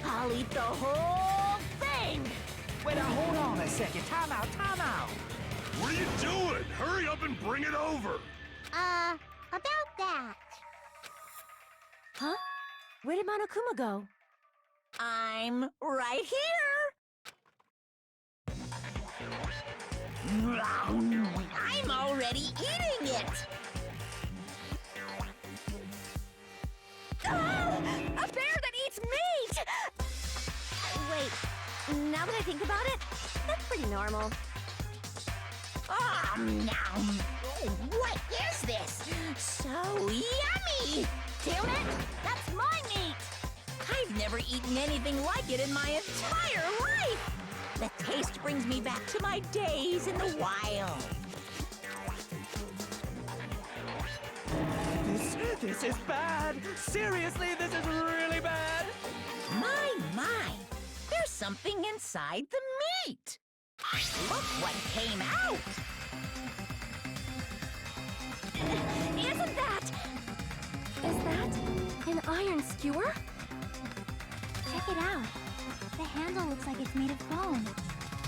I'll eat the whole thing! Wait, now hold on a second. Time out. What are you doing? Hurry up and bring it over! About that. Huh? Where did Monokuma go? I'm right here! I'm already eating it! Ah, a bear that eats meat! Wait, now that I think about it, that's pretty normal. What is this? So yummy! Damn it! That's my meat! I've never eaten anything like it in my entire life! The taste brings me back to my days in the wild. This is bad! Seriously, this is really bad! My! There's something inside the meat! Look what came out! Isn't that... Is that an iron skewer? Check it out. The handle looks like it's made of bone.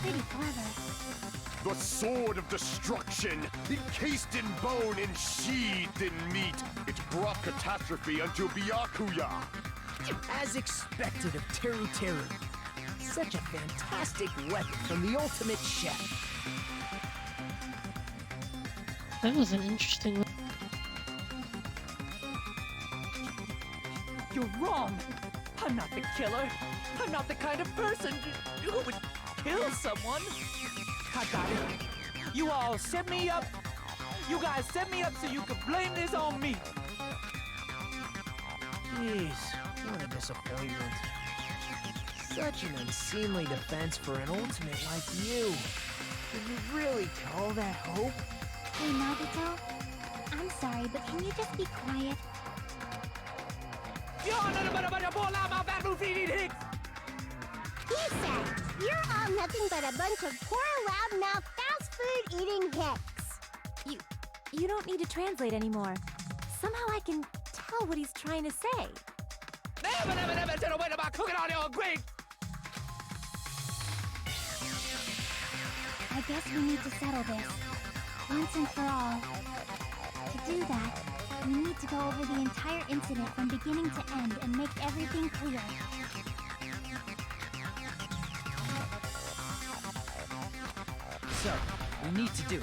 Pretty clever. The sword of destruction, encased in bone and sheathed in meat. It brought catastrophe unto Byakuya. As expected of Teru Teru. Such a fantastic weapon from the ultimate chef. That was an interesting one. You're wrong! I'm not the killer! I'm not the kind of person who would kill someone! I got it! You all set me up! You guys set me up so you could blame this on me! Jeez, what a disappointment. Such an unseemly defense for an ultimate like you. Can you really call that hope? Hey, Nagito. I'm sorry, but can you just be quiet? You're nothing but a bunch of poor bathroom feeding hicks! He said, you're all nothing but a bunch of poor, loudmouth, fast-food-eating hicks. You don't need to translate anymore. Somehow I can tell what he's trying to say. Never said a word about cooking on your grave! I guess we need to settle this. Once and for all. To do that, we need to go over the entire incident from beginning to end and make everything clear. So, we need to do it.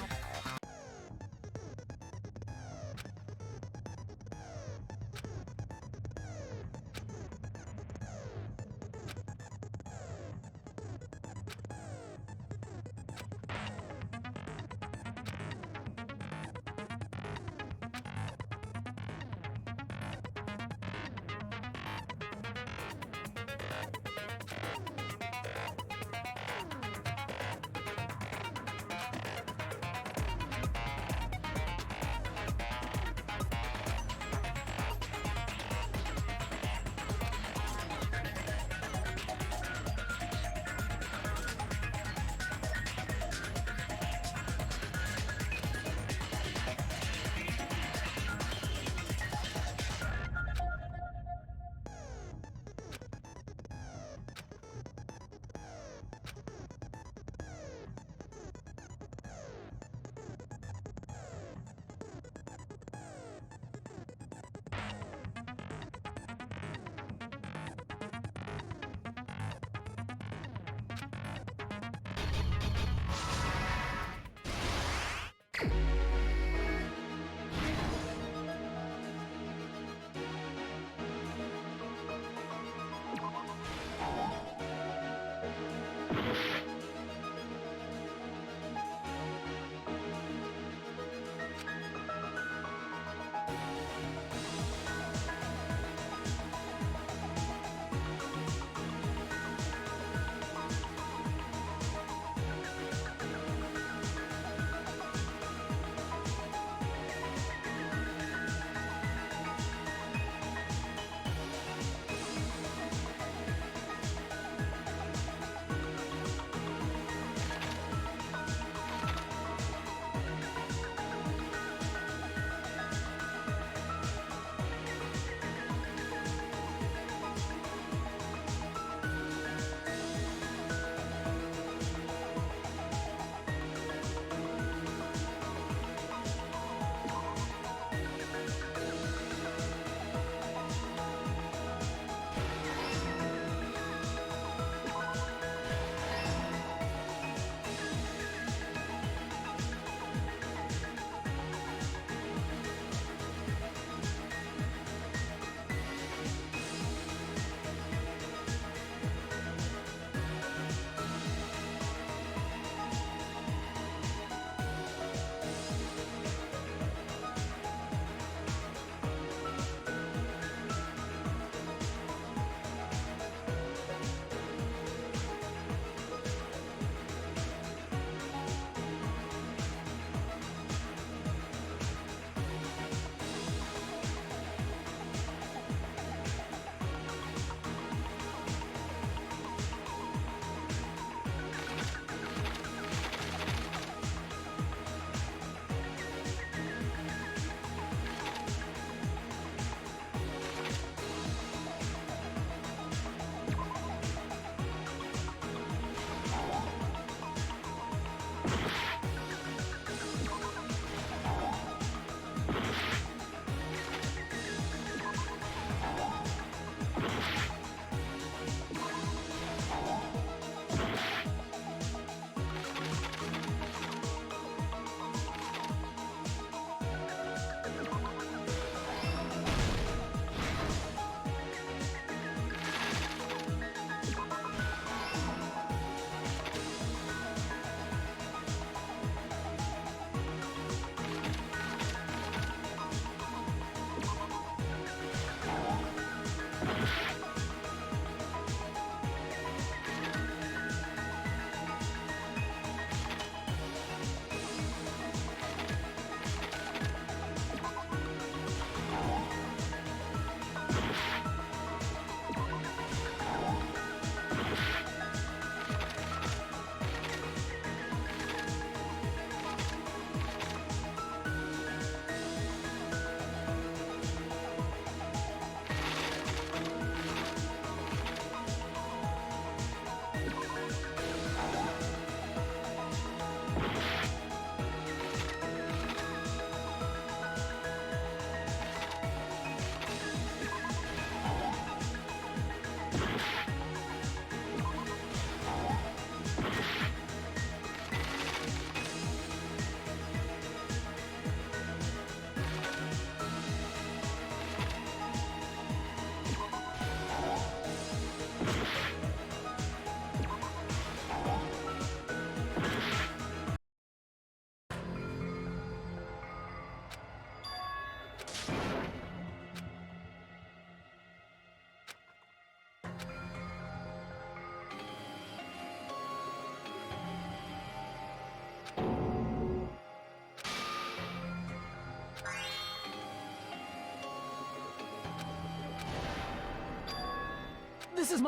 This is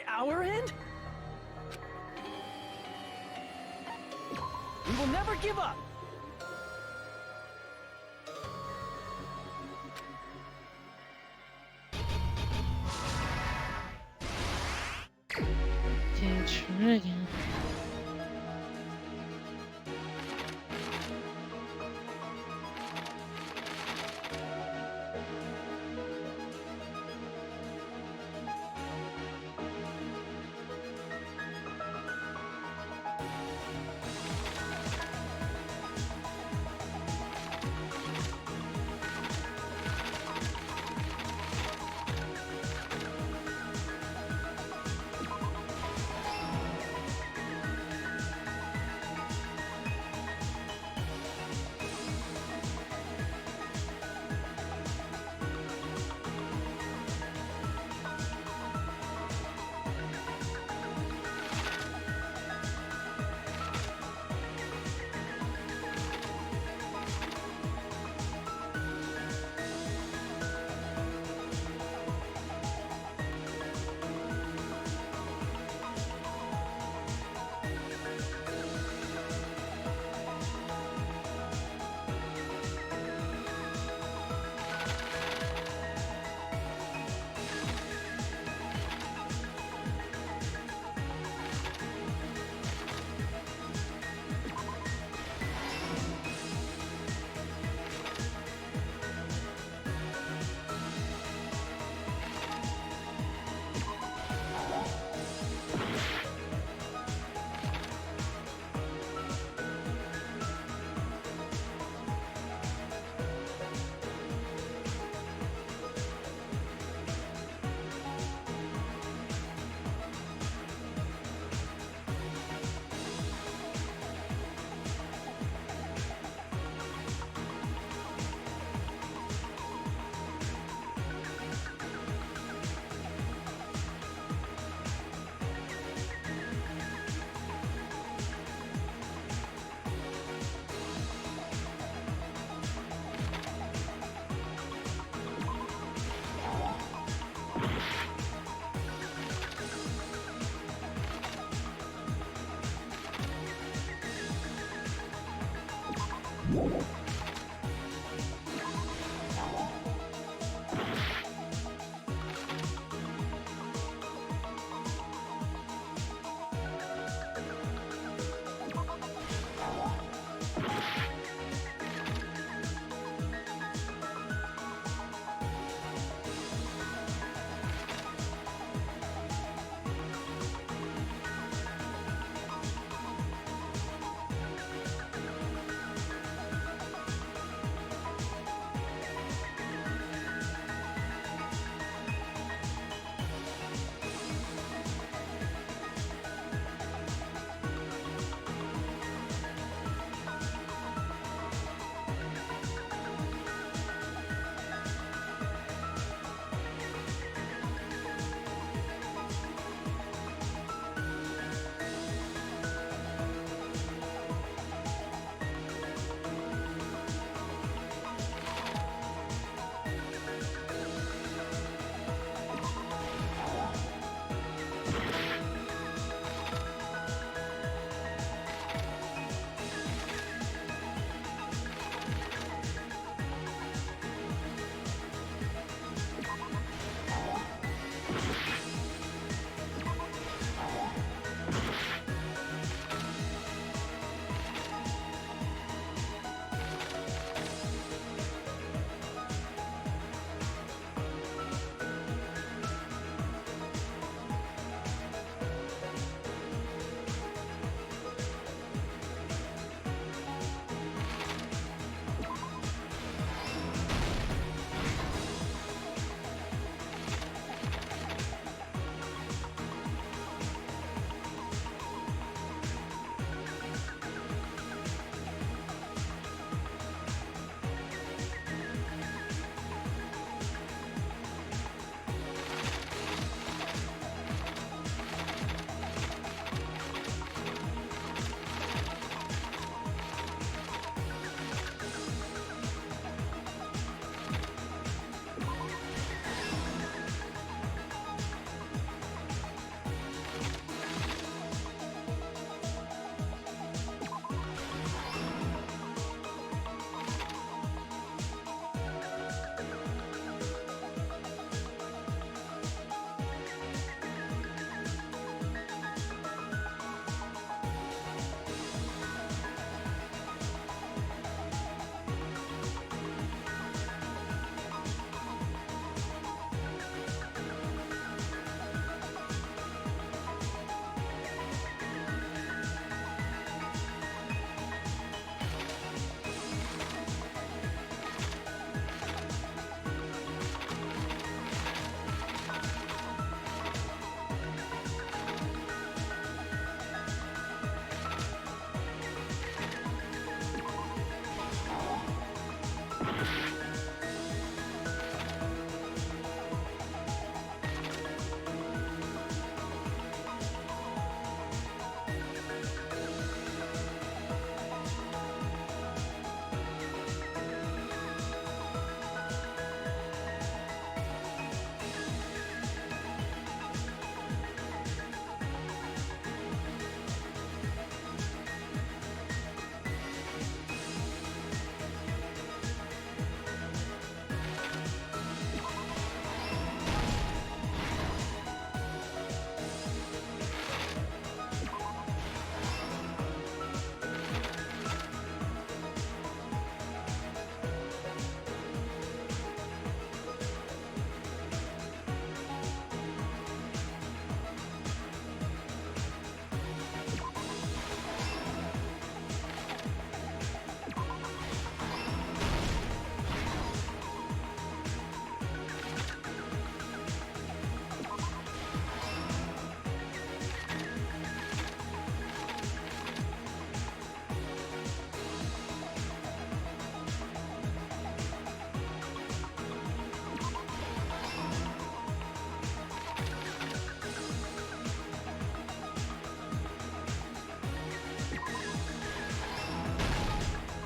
our end? We will never give up! Okay, try again.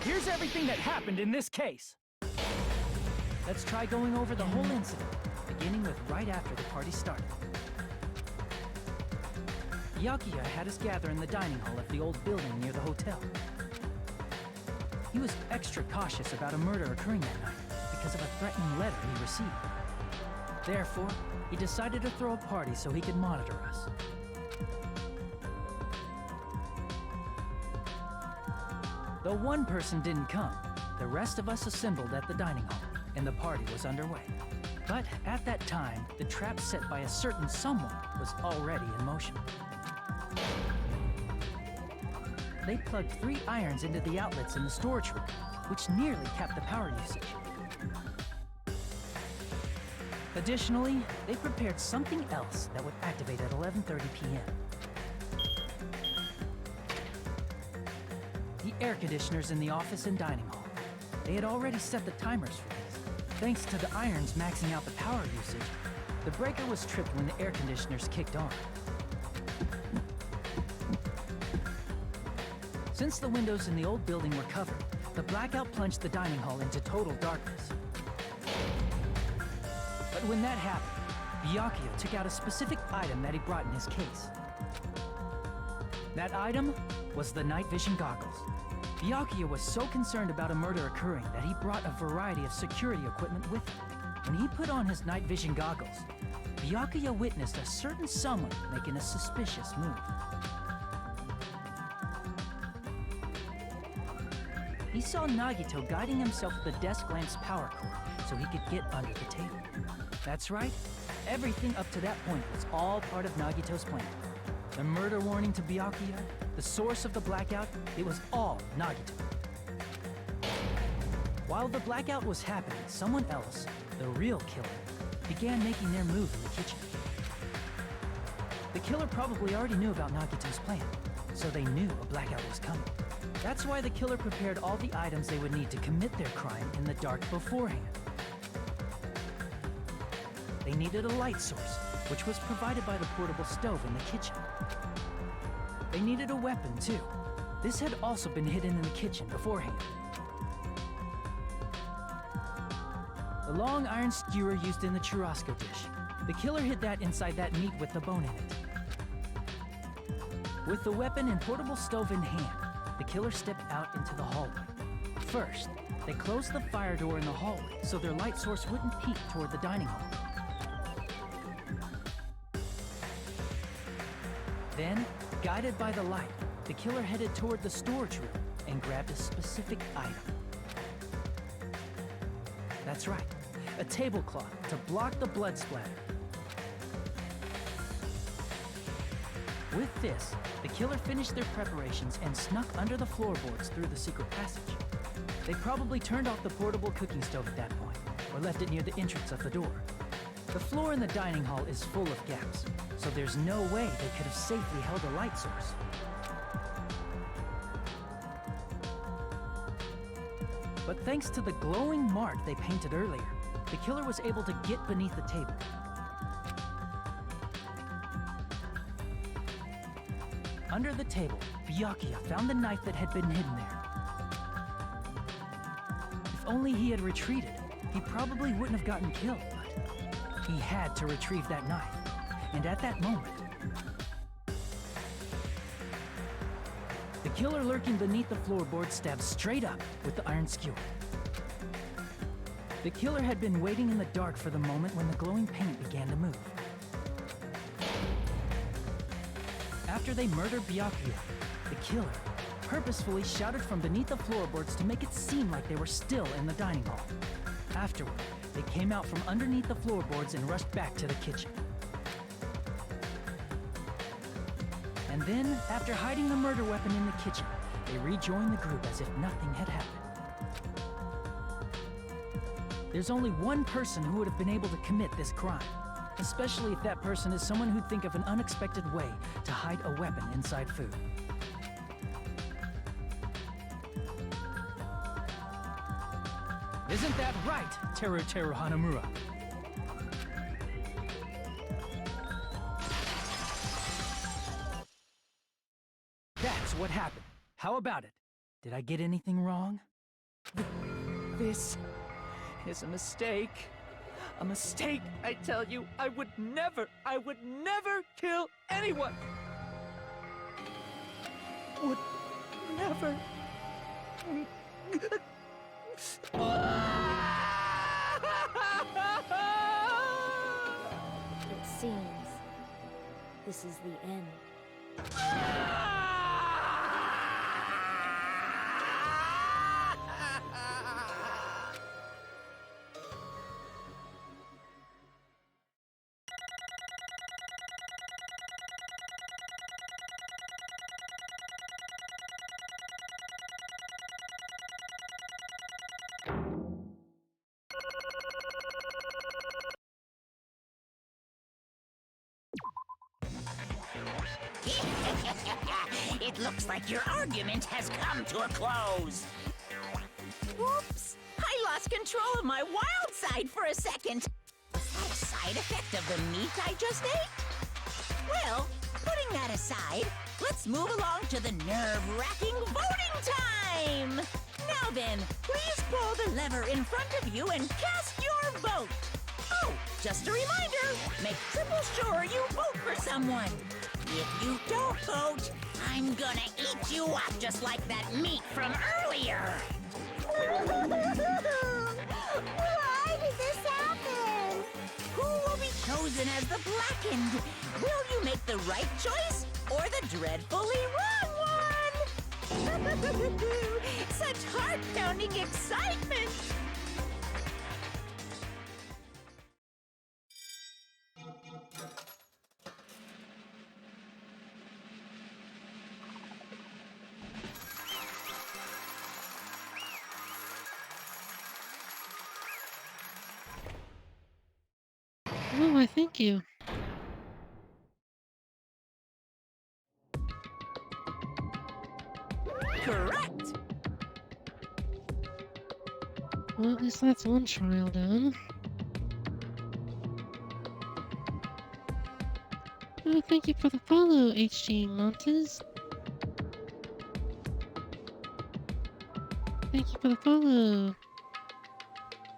Here's everything that happened in this case. Let's try going over the whole incident, beginning with right after the party started. Byakuya had us gather in the dining hall of the old building near the hotel. He was extra cautious about a murder occurring that night because of a threatening letter he received. Therefore, he decided to throw a party so he could monitor us. Though one person didn't come, the rest of us assembled at the dining hall, and the party was underway. But at that time, the trap set by a certain someone was already in motion. They plugged 3 irons into the outlets in the storage room, which nearly capped the power usage. Additionally, they prepared something else that would activate at 11:30 p.m. The air conditioners in the office and dining hall. They had already set the timers for these. Thanks to the irons maxing out the power usage, the breaker was tripped when the air conditioners kicked on. Since the windows in the old building were covered, the blackout plunged the dining hall into total darkness. But when that happened, Byakuya took out a specific item that he brought in his case. That item was the night vision goggles. Byakuya was so concerned about a murder occurring that he brought a variety of security equipment with him. When he put on his night vision goggles, Byakuya witnessed a certain someone making a suspicious move. He saw Nagito guiding himself with the desk lamp's power cord so he could get under the table. That's right, everything up to that point was all part of Nagito's plan. The murder warning to Byakuya, the source of the blackout, it was all Nagito. While the blackout was happening, someone else, the real killer, began making their move in the kitchen. The killer probably already knew about Nagito's plan, so they knew a blackout was coming. That's why the killer prepared all the items they would need to commit their crime in the dark beforehand. They needed a light source, which was provided by the portable stove in the kitchen. They needed a weapon, too. This had also been hidden in the kitchen beforehand. The long iron skewer used in the churrasco dish. The killer hid that inside that meat with the bone in it. With the weapon and portable stove in hand, the killer stepped out into the hallway. First, they closed the fire door in the hallway so their light source wouldn't peek toward the dining hall. Then, guided by the light, the killer headed toward the storage room and grabbed a specific item. That's right, a tablecloth to block the blood splatter. With this, the killer finished their preparations and snuck under the floorboards through the secret passage. They probably turned off the portable cooking stove at that point, or left it near the entrance of the door. The floor in the dining hall is full of gaps, so there's no way they could have safely held a light source. But thanks to the glowing mark they painted earlier, the killer was able to get beneath the table. Under the table, Byakuya found the knife that had been hidden there. If only he had retreated, he probably wouldn't have gotten killed, but he had to retrieve that knife. And at that moment, the killer lurking beneath the floorboard stabbed straight up with the iron skewer. The killer had been waiting in the dark for the moment when the glowing paint began to move. After they murdered Byakuya, the killer purposefully shouted from beneath the floorboards to make it seem like they were still in the dining hall. Afterward, they came out from underneath the floorboards and rushed back to the kitchen. And then, after hiding the murder weapon in the kitchen, they rejoined the group as if nothing had happened. There's only one person who would have been able to commit this crime, especially if that person is someone who'd think of an unexpected way to hide a weapon inside food. Isn't that right, Teru Hanamura? That's what happened. How about it? Did I get anything wrong? This is a mistake. A mistake, I tell you. I would never kill anyone. Would never. It seems this is the end. It looks like your argument has come to a close. Whoops! I lost control of my wild side for a second. Was that a side effect of the meat I just ate? Well, putting that aside, let's move along to the nerve-wracking voting time! Now then, please pull the lever in front of you and cast your vote. Oh, just a reminder, make triple sure you vote for someone. If you don't vote, I'm gonna eat you up just like that meat from earlier. Why did this happen? Who will be chosen as the blackened? Will you make the right choice or the dreadfully wrong one? Such heart-pounding excitement! Oh, I thank you. Correct! Well, at least that's one trial done. Oh, thank you for the follow, HG Montes. Thank you for the follow.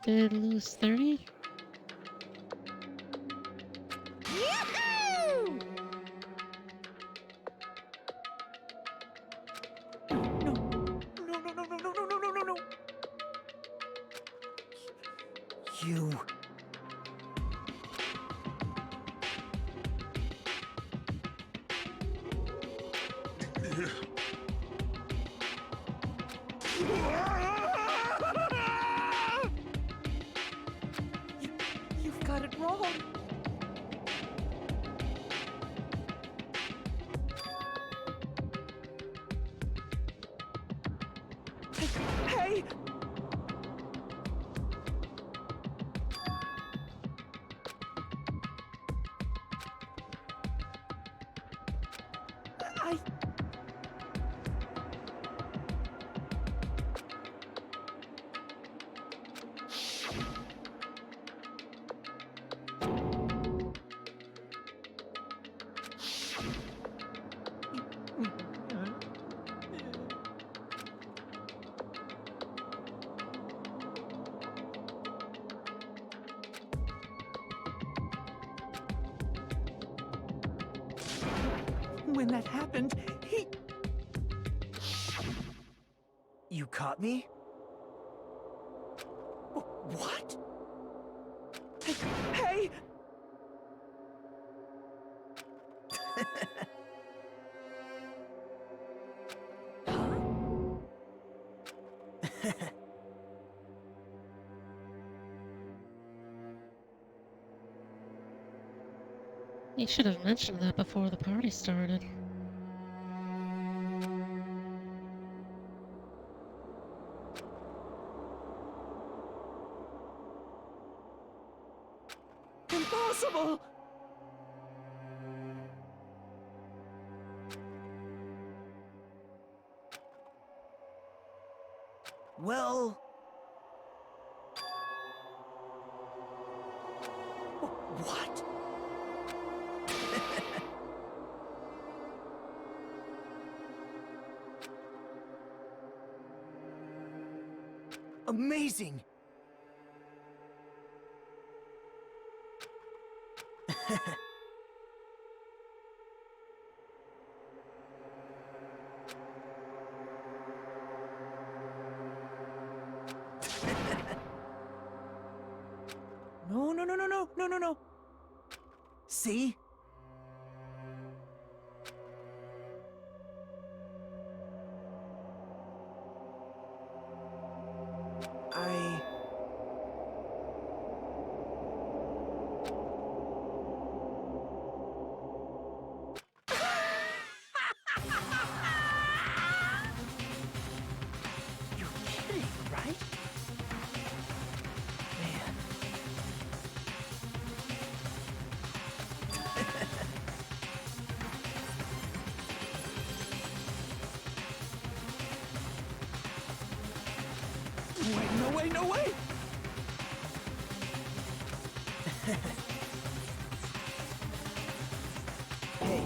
Did lose 30? Yahoo! No. You. You've got it wrong. Hey! When that happened, he... You caught me? What? Hey! You should have mentioned that before the party started. Impossible! Well... What? Amazing! No. See? You're kidding, right? Man. Wait, no way! Hey.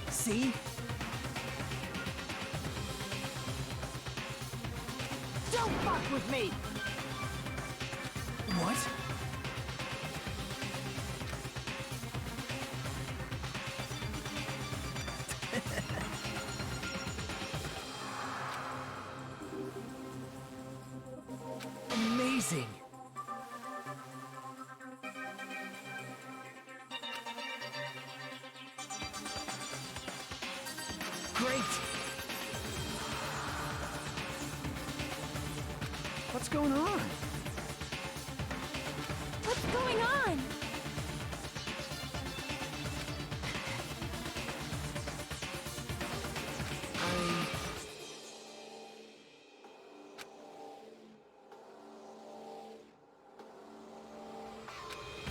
See? Don't fuck with me! What? Amazing! Great! What's going on? What's going on?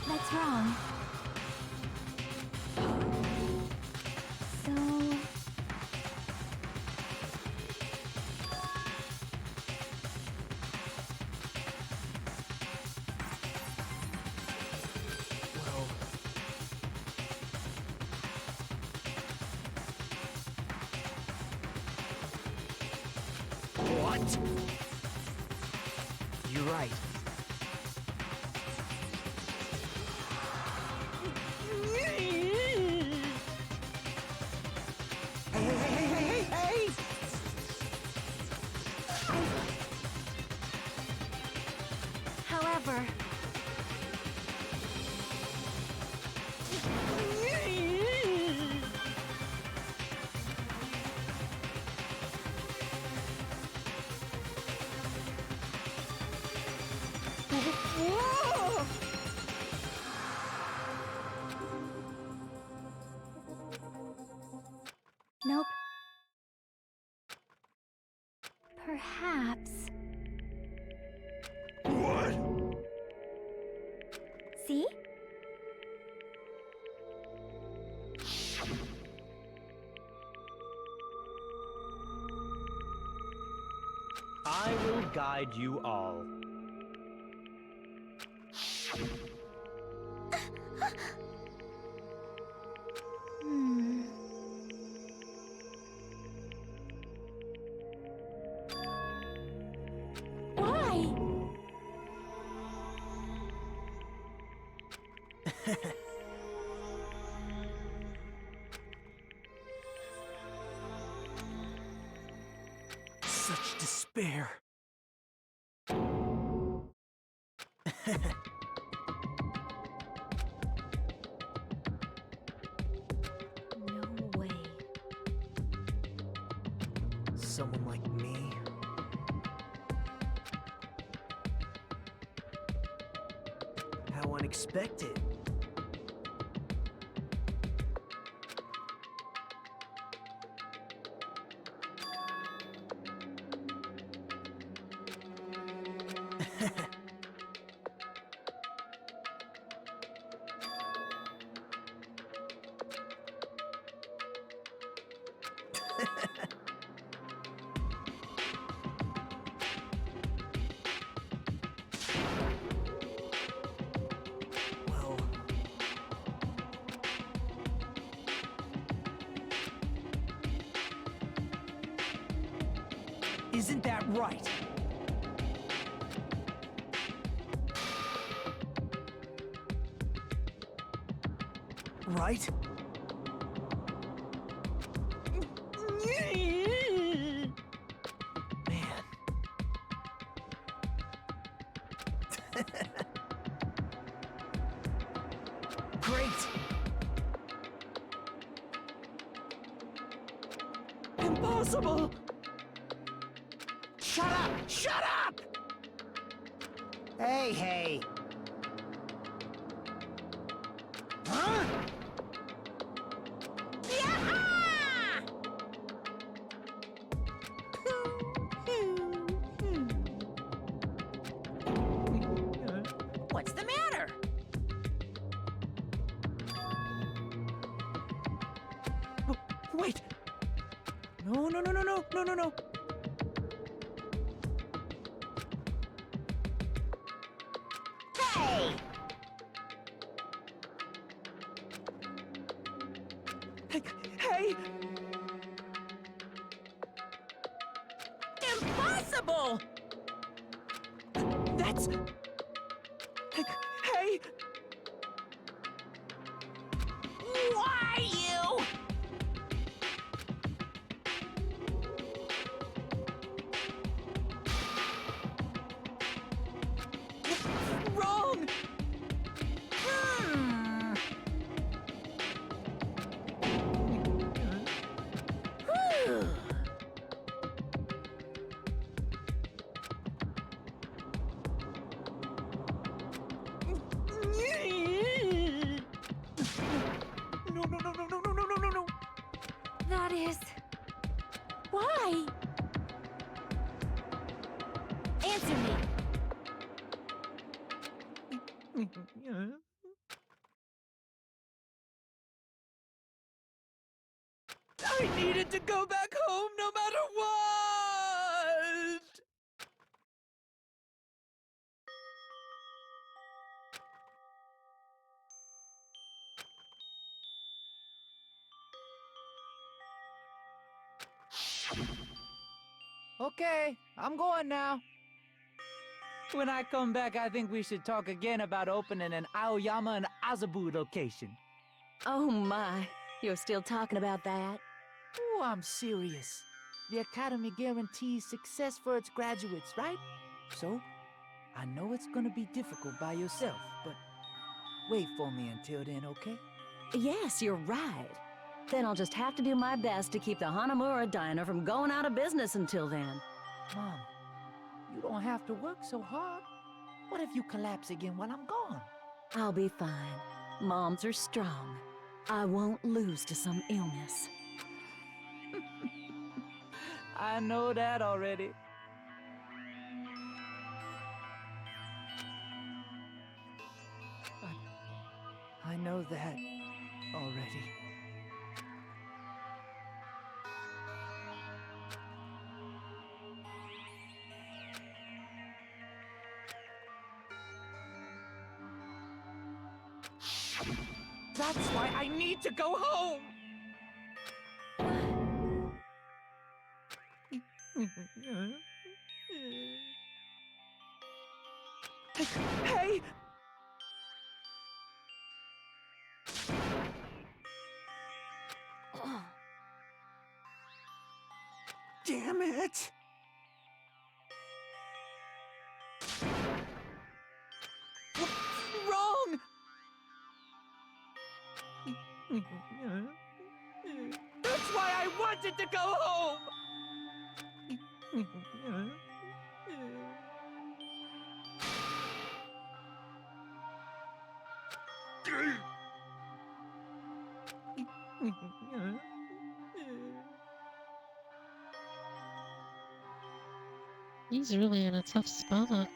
What's wrong? So... Well... What? You're right. Hey! However... Nope. Perhaps... What? See? I will guide you all. Such despair. No way. Someone like me. How unexpected. Well, isn't that right? Right? Man. Great! Impossible! Shut up! Shut up! Hey, hey. Huh? What's the matter? Wait! No, no, no, no, no, no, no, no! Hey! Hey! Impossible! That's... Hey! Why you? Wrong! Hmm. Whew. No, no, no, no, no, no, no, no, no, no! That is... Why? Answer me. I needed to go back home no matter what! Okay, I'm going now. When I come back, I think we should talk again about opening an Aoyama and Azabu location. Oh my, you're still talking about that? Oh, I'm serious. The Academy guarantees success for its graduates, right? So, I know it's gonna be difficult by yourself, but wait for me until then, okay? Yes, you're right. Then I'll just have to do my best to keep the Hanamura Diner from going out of business until then. Mom, you don't have to work so hard. What if you collapse again while I'm gone? I'll be fine. Moms are strong. I won't lose to some illness. I know that already. I know that already. That's why I need to go home! Hey! Damn it! Wrong! That's why I wanted to go home! He's really in a tough spot.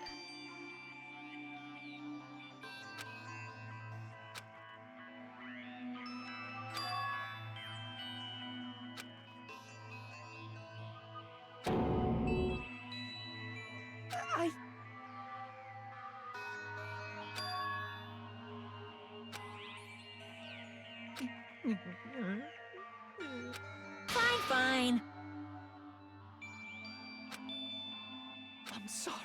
Fine, fine. I'm sorry.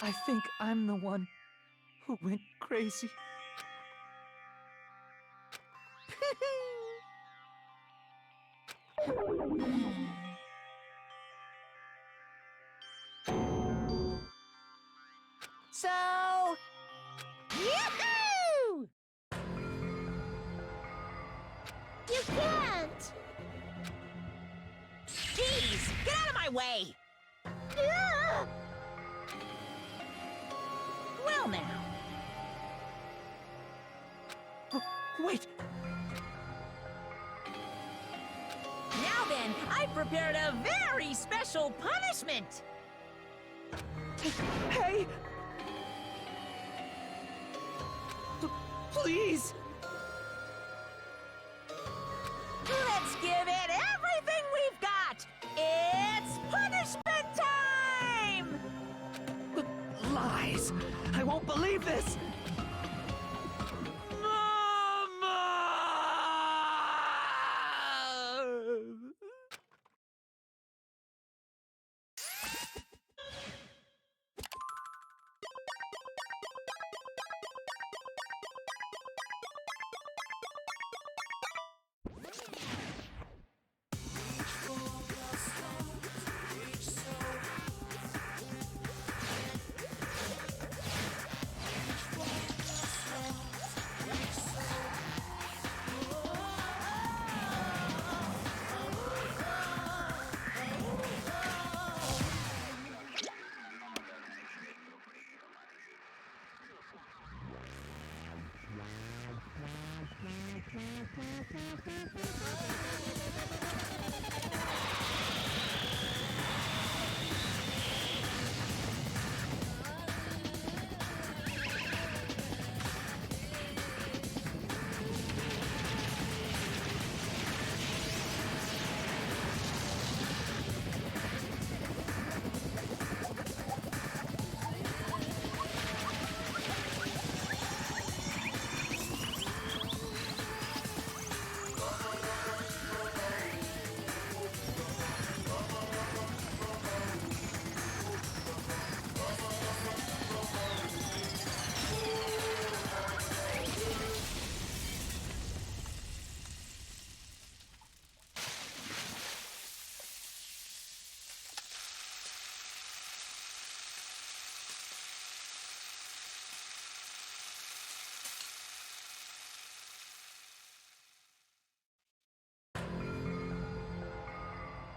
I think I'm the one who went crazy. So... Yoo-hoo! You can't! Jeez, get out of my way! Ah! Well now. Wait! Now then, I've prepared a very special punishment! Hey! Please! Let's give it everything we've got! It's punishment time! Lies! I won't believe this! Mama!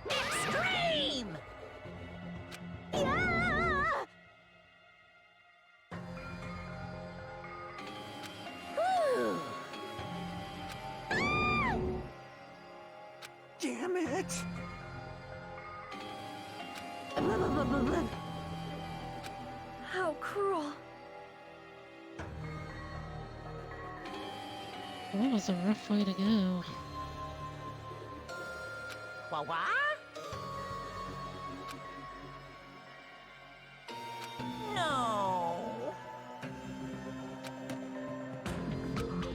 Extreme! Yeah! Whew. Damn it! How cruel. That was a rough way to go. What? No.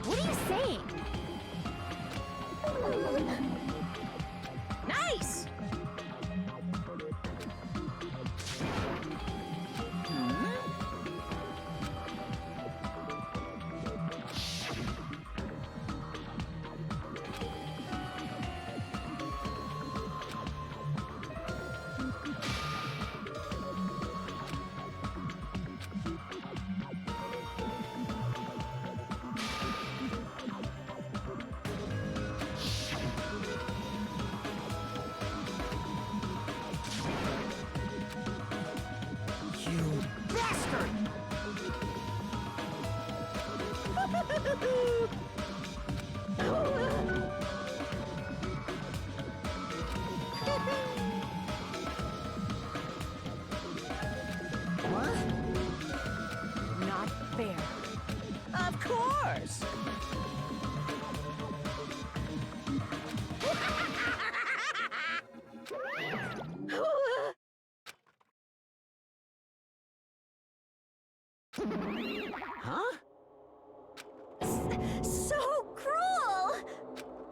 What are you saying? Nice! Hmm?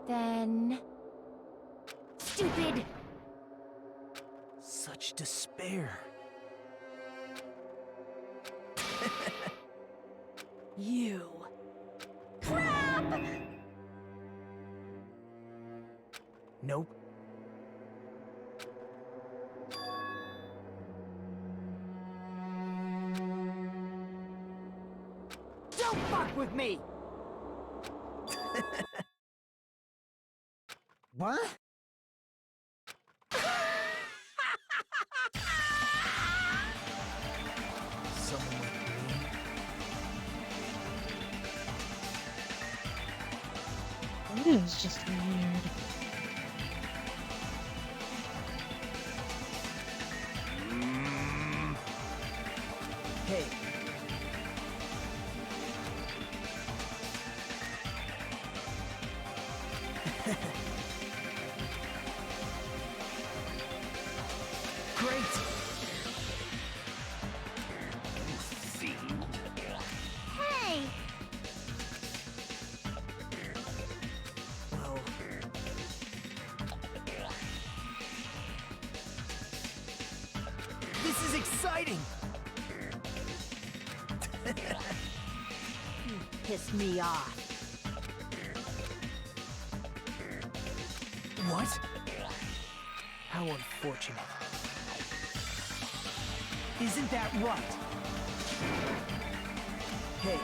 Then... Stupid! Such despair. You. Crap! Nope. Don't fuck with me! What? Someone like me? It is just weird. Hey. Great! Fiend. Hey! Well... This is exciting! Pissed me off. What? How unfortunate. Isn't that right? Hey.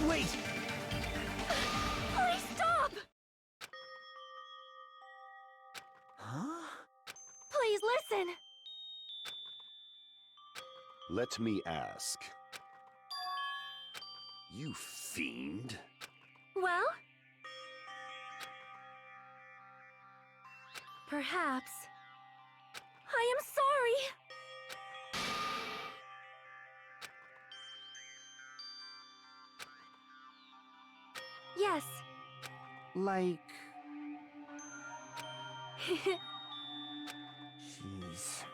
Wait! Please stop! Huh? Please listen! Let me ask. You fiend. Well? Perhaps. I am sorry! Yes. Like... Jeez.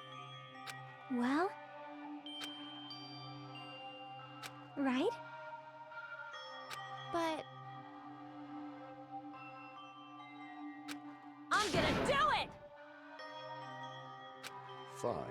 Well? Right? But... I'm gonna do it! Fine.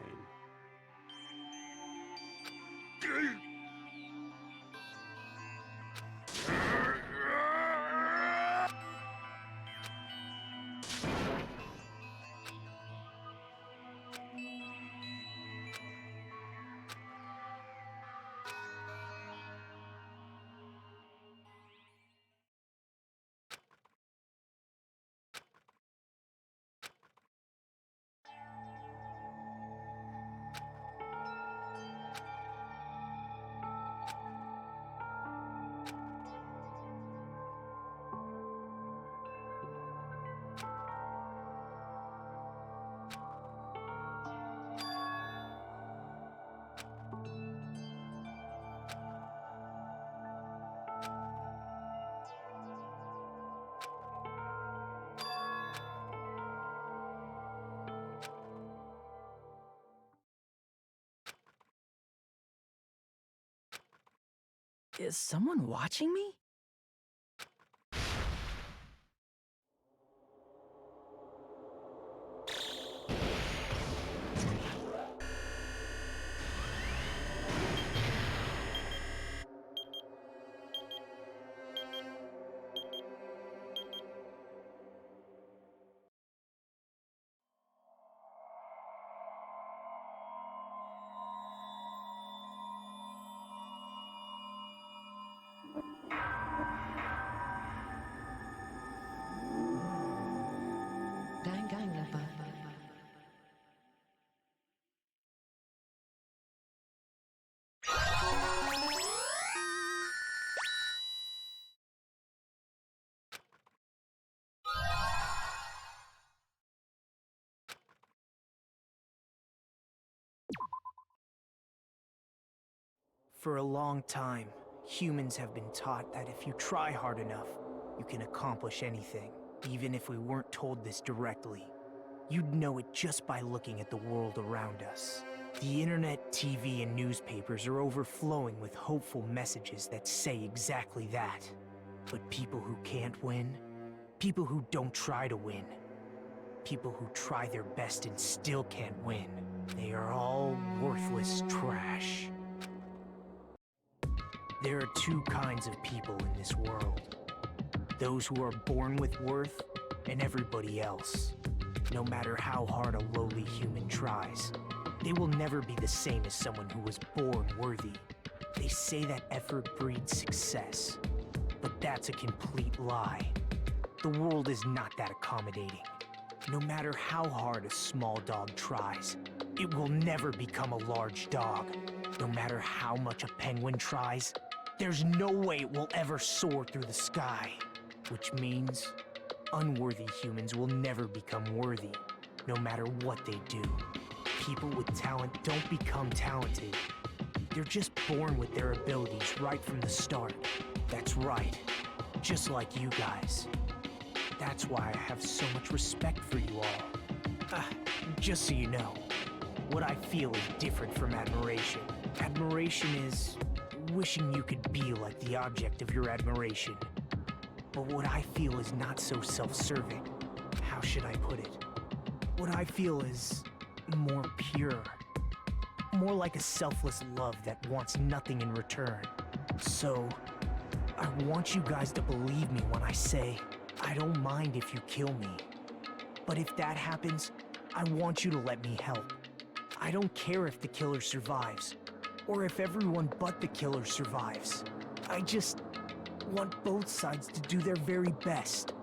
Is someone watching me? Danganrompa. For a long time, humans have been taught that if you try hard enough, you can accomplish anything, even if we weren't told this directly. You'd know it just by looking at the world around us. The internet, TV, and newspapers are overflowing with hopeful messages that say exactly that. But people who can't win, people who don't try to win, people who try their best and still can't win, they are all worthless trash. There are two kinds of people in this world. Those who are born with worth, and everybody else. No matter how hard a lowly human tries, they will never be the same as someone who was born worthy. They say that effort breeds success, but that's a complete lie. The world is not that accommodating. No matter how hard a small dog tries, it will never become a large dog. No matter how much a penguin tries, there's no way it will ever soar through the sky. Which means, unworthy humans will never become worthy, no matter what they do. People with talent don't become talented. They're just born with their abilities right from the start. That's right, just like you guys. That's why I have so much respect for you all. Just so you know, what I feel is different from admiration. Admiration is wishing you could be like the object of your admiration. But what I feel is not so self-serving. How should I put it? What I feel is more pure. More like a selfless love that wants nothing in return. So, I want you guys to believe me when I say, I don't mind if you kill me. But if that happens, I want you to let me help. I don't care if the killer survives, or if everyone but the killer survives. I just want both sides to do their very best.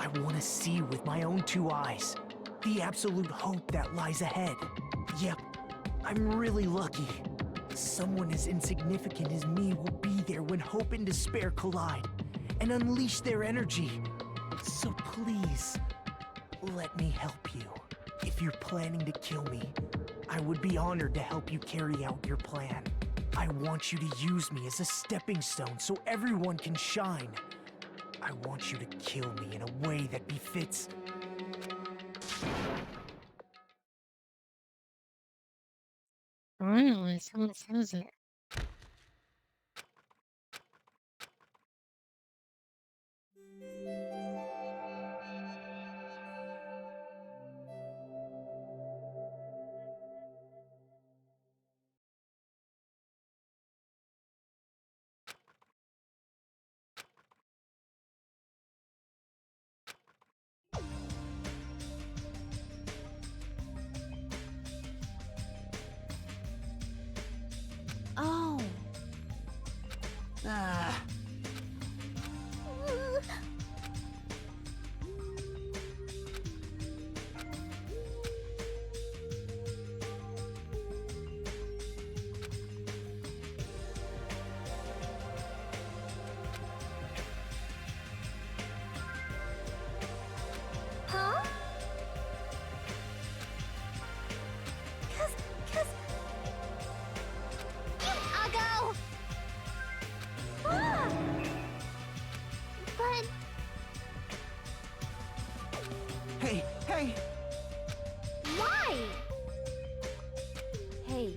I want to see with my own two eyes the absolute hope that lies ahead. Yep, I'm really lucky. Someone as insignificant as me will be there when hope and despair collide and unleash their energy. So please, let me help you. If you're planning to kill me, I would be honored to help you carry out your plan. I want you to use me as a stepping stone so everyone can shine. I want you to kill me in a way that befits... Finally, someone says it. Oh. Huh? Cause... I'll go! Ah! But... Hey! Why? Hey.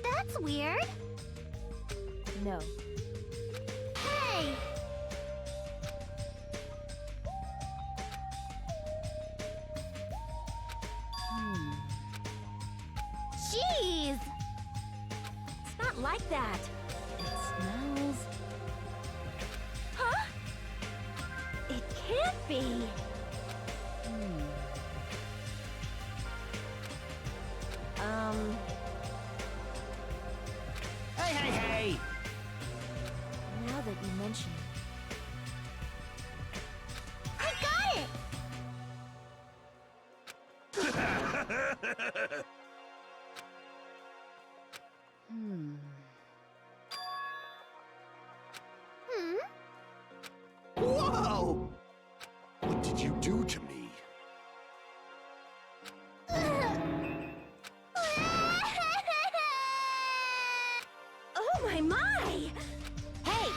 That's weird. No. Hey! Jeez! It's not like that. It smells... Huh? It can't be. Hey! Now that you mention it. I got it! Whoa! What did you do to me? Oh my! Hey!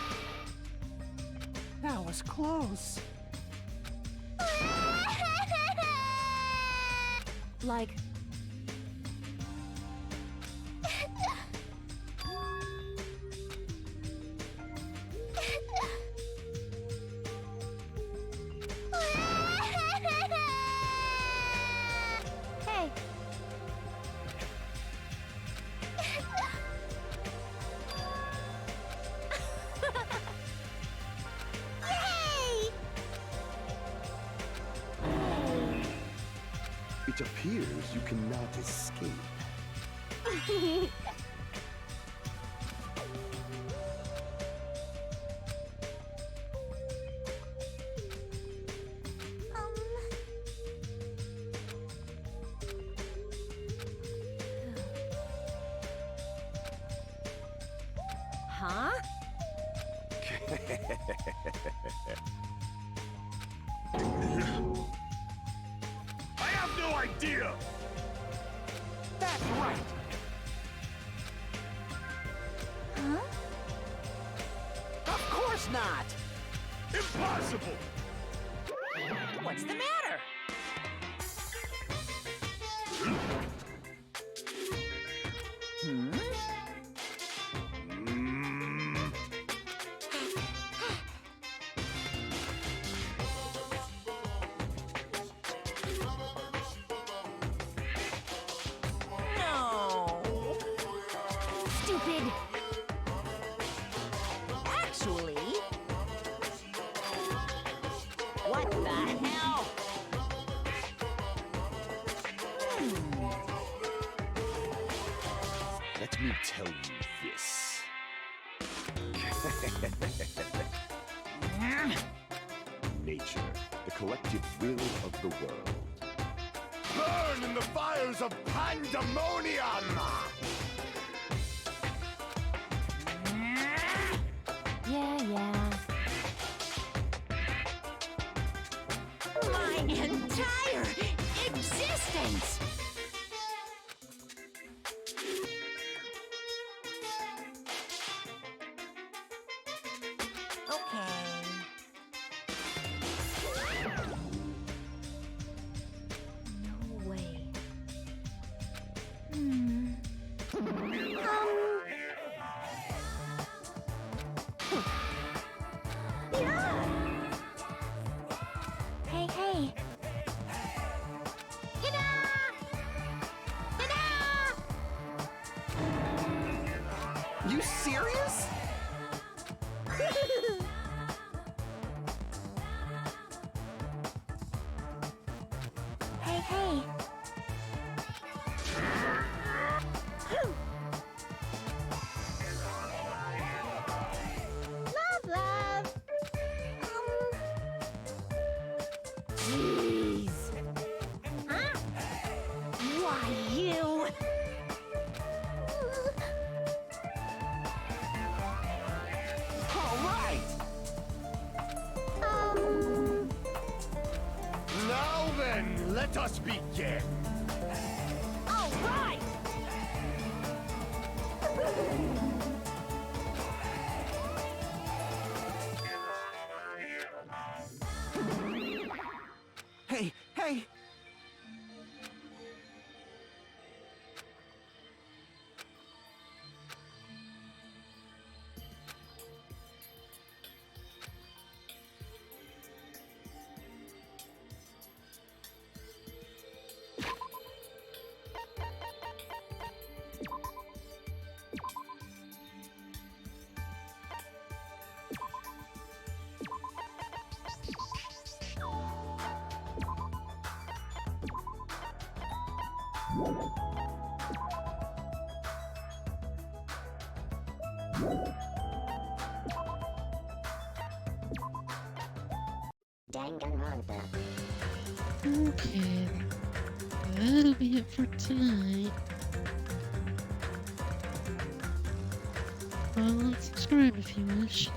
That was close. Like... Hey. Yay! It appears you cannot escape. Huh? I have no idea! That's right! Huh? Of course not! Impossible! What's the matter? Hmm? No. Stupid! Actually... What the hell? Let me tell you this. Nature, the collective will of the world. Burn in the fires of pandemonium! Yeah. My entire existence! Okay. No way. Hey. You serious? Hey. Love. Jeez. Huh? Why, you... All right! Now then, let us begin! All right! Hey! Danganrompa. Okay, that'll be it for tonight. Follow and subscribe if you wish.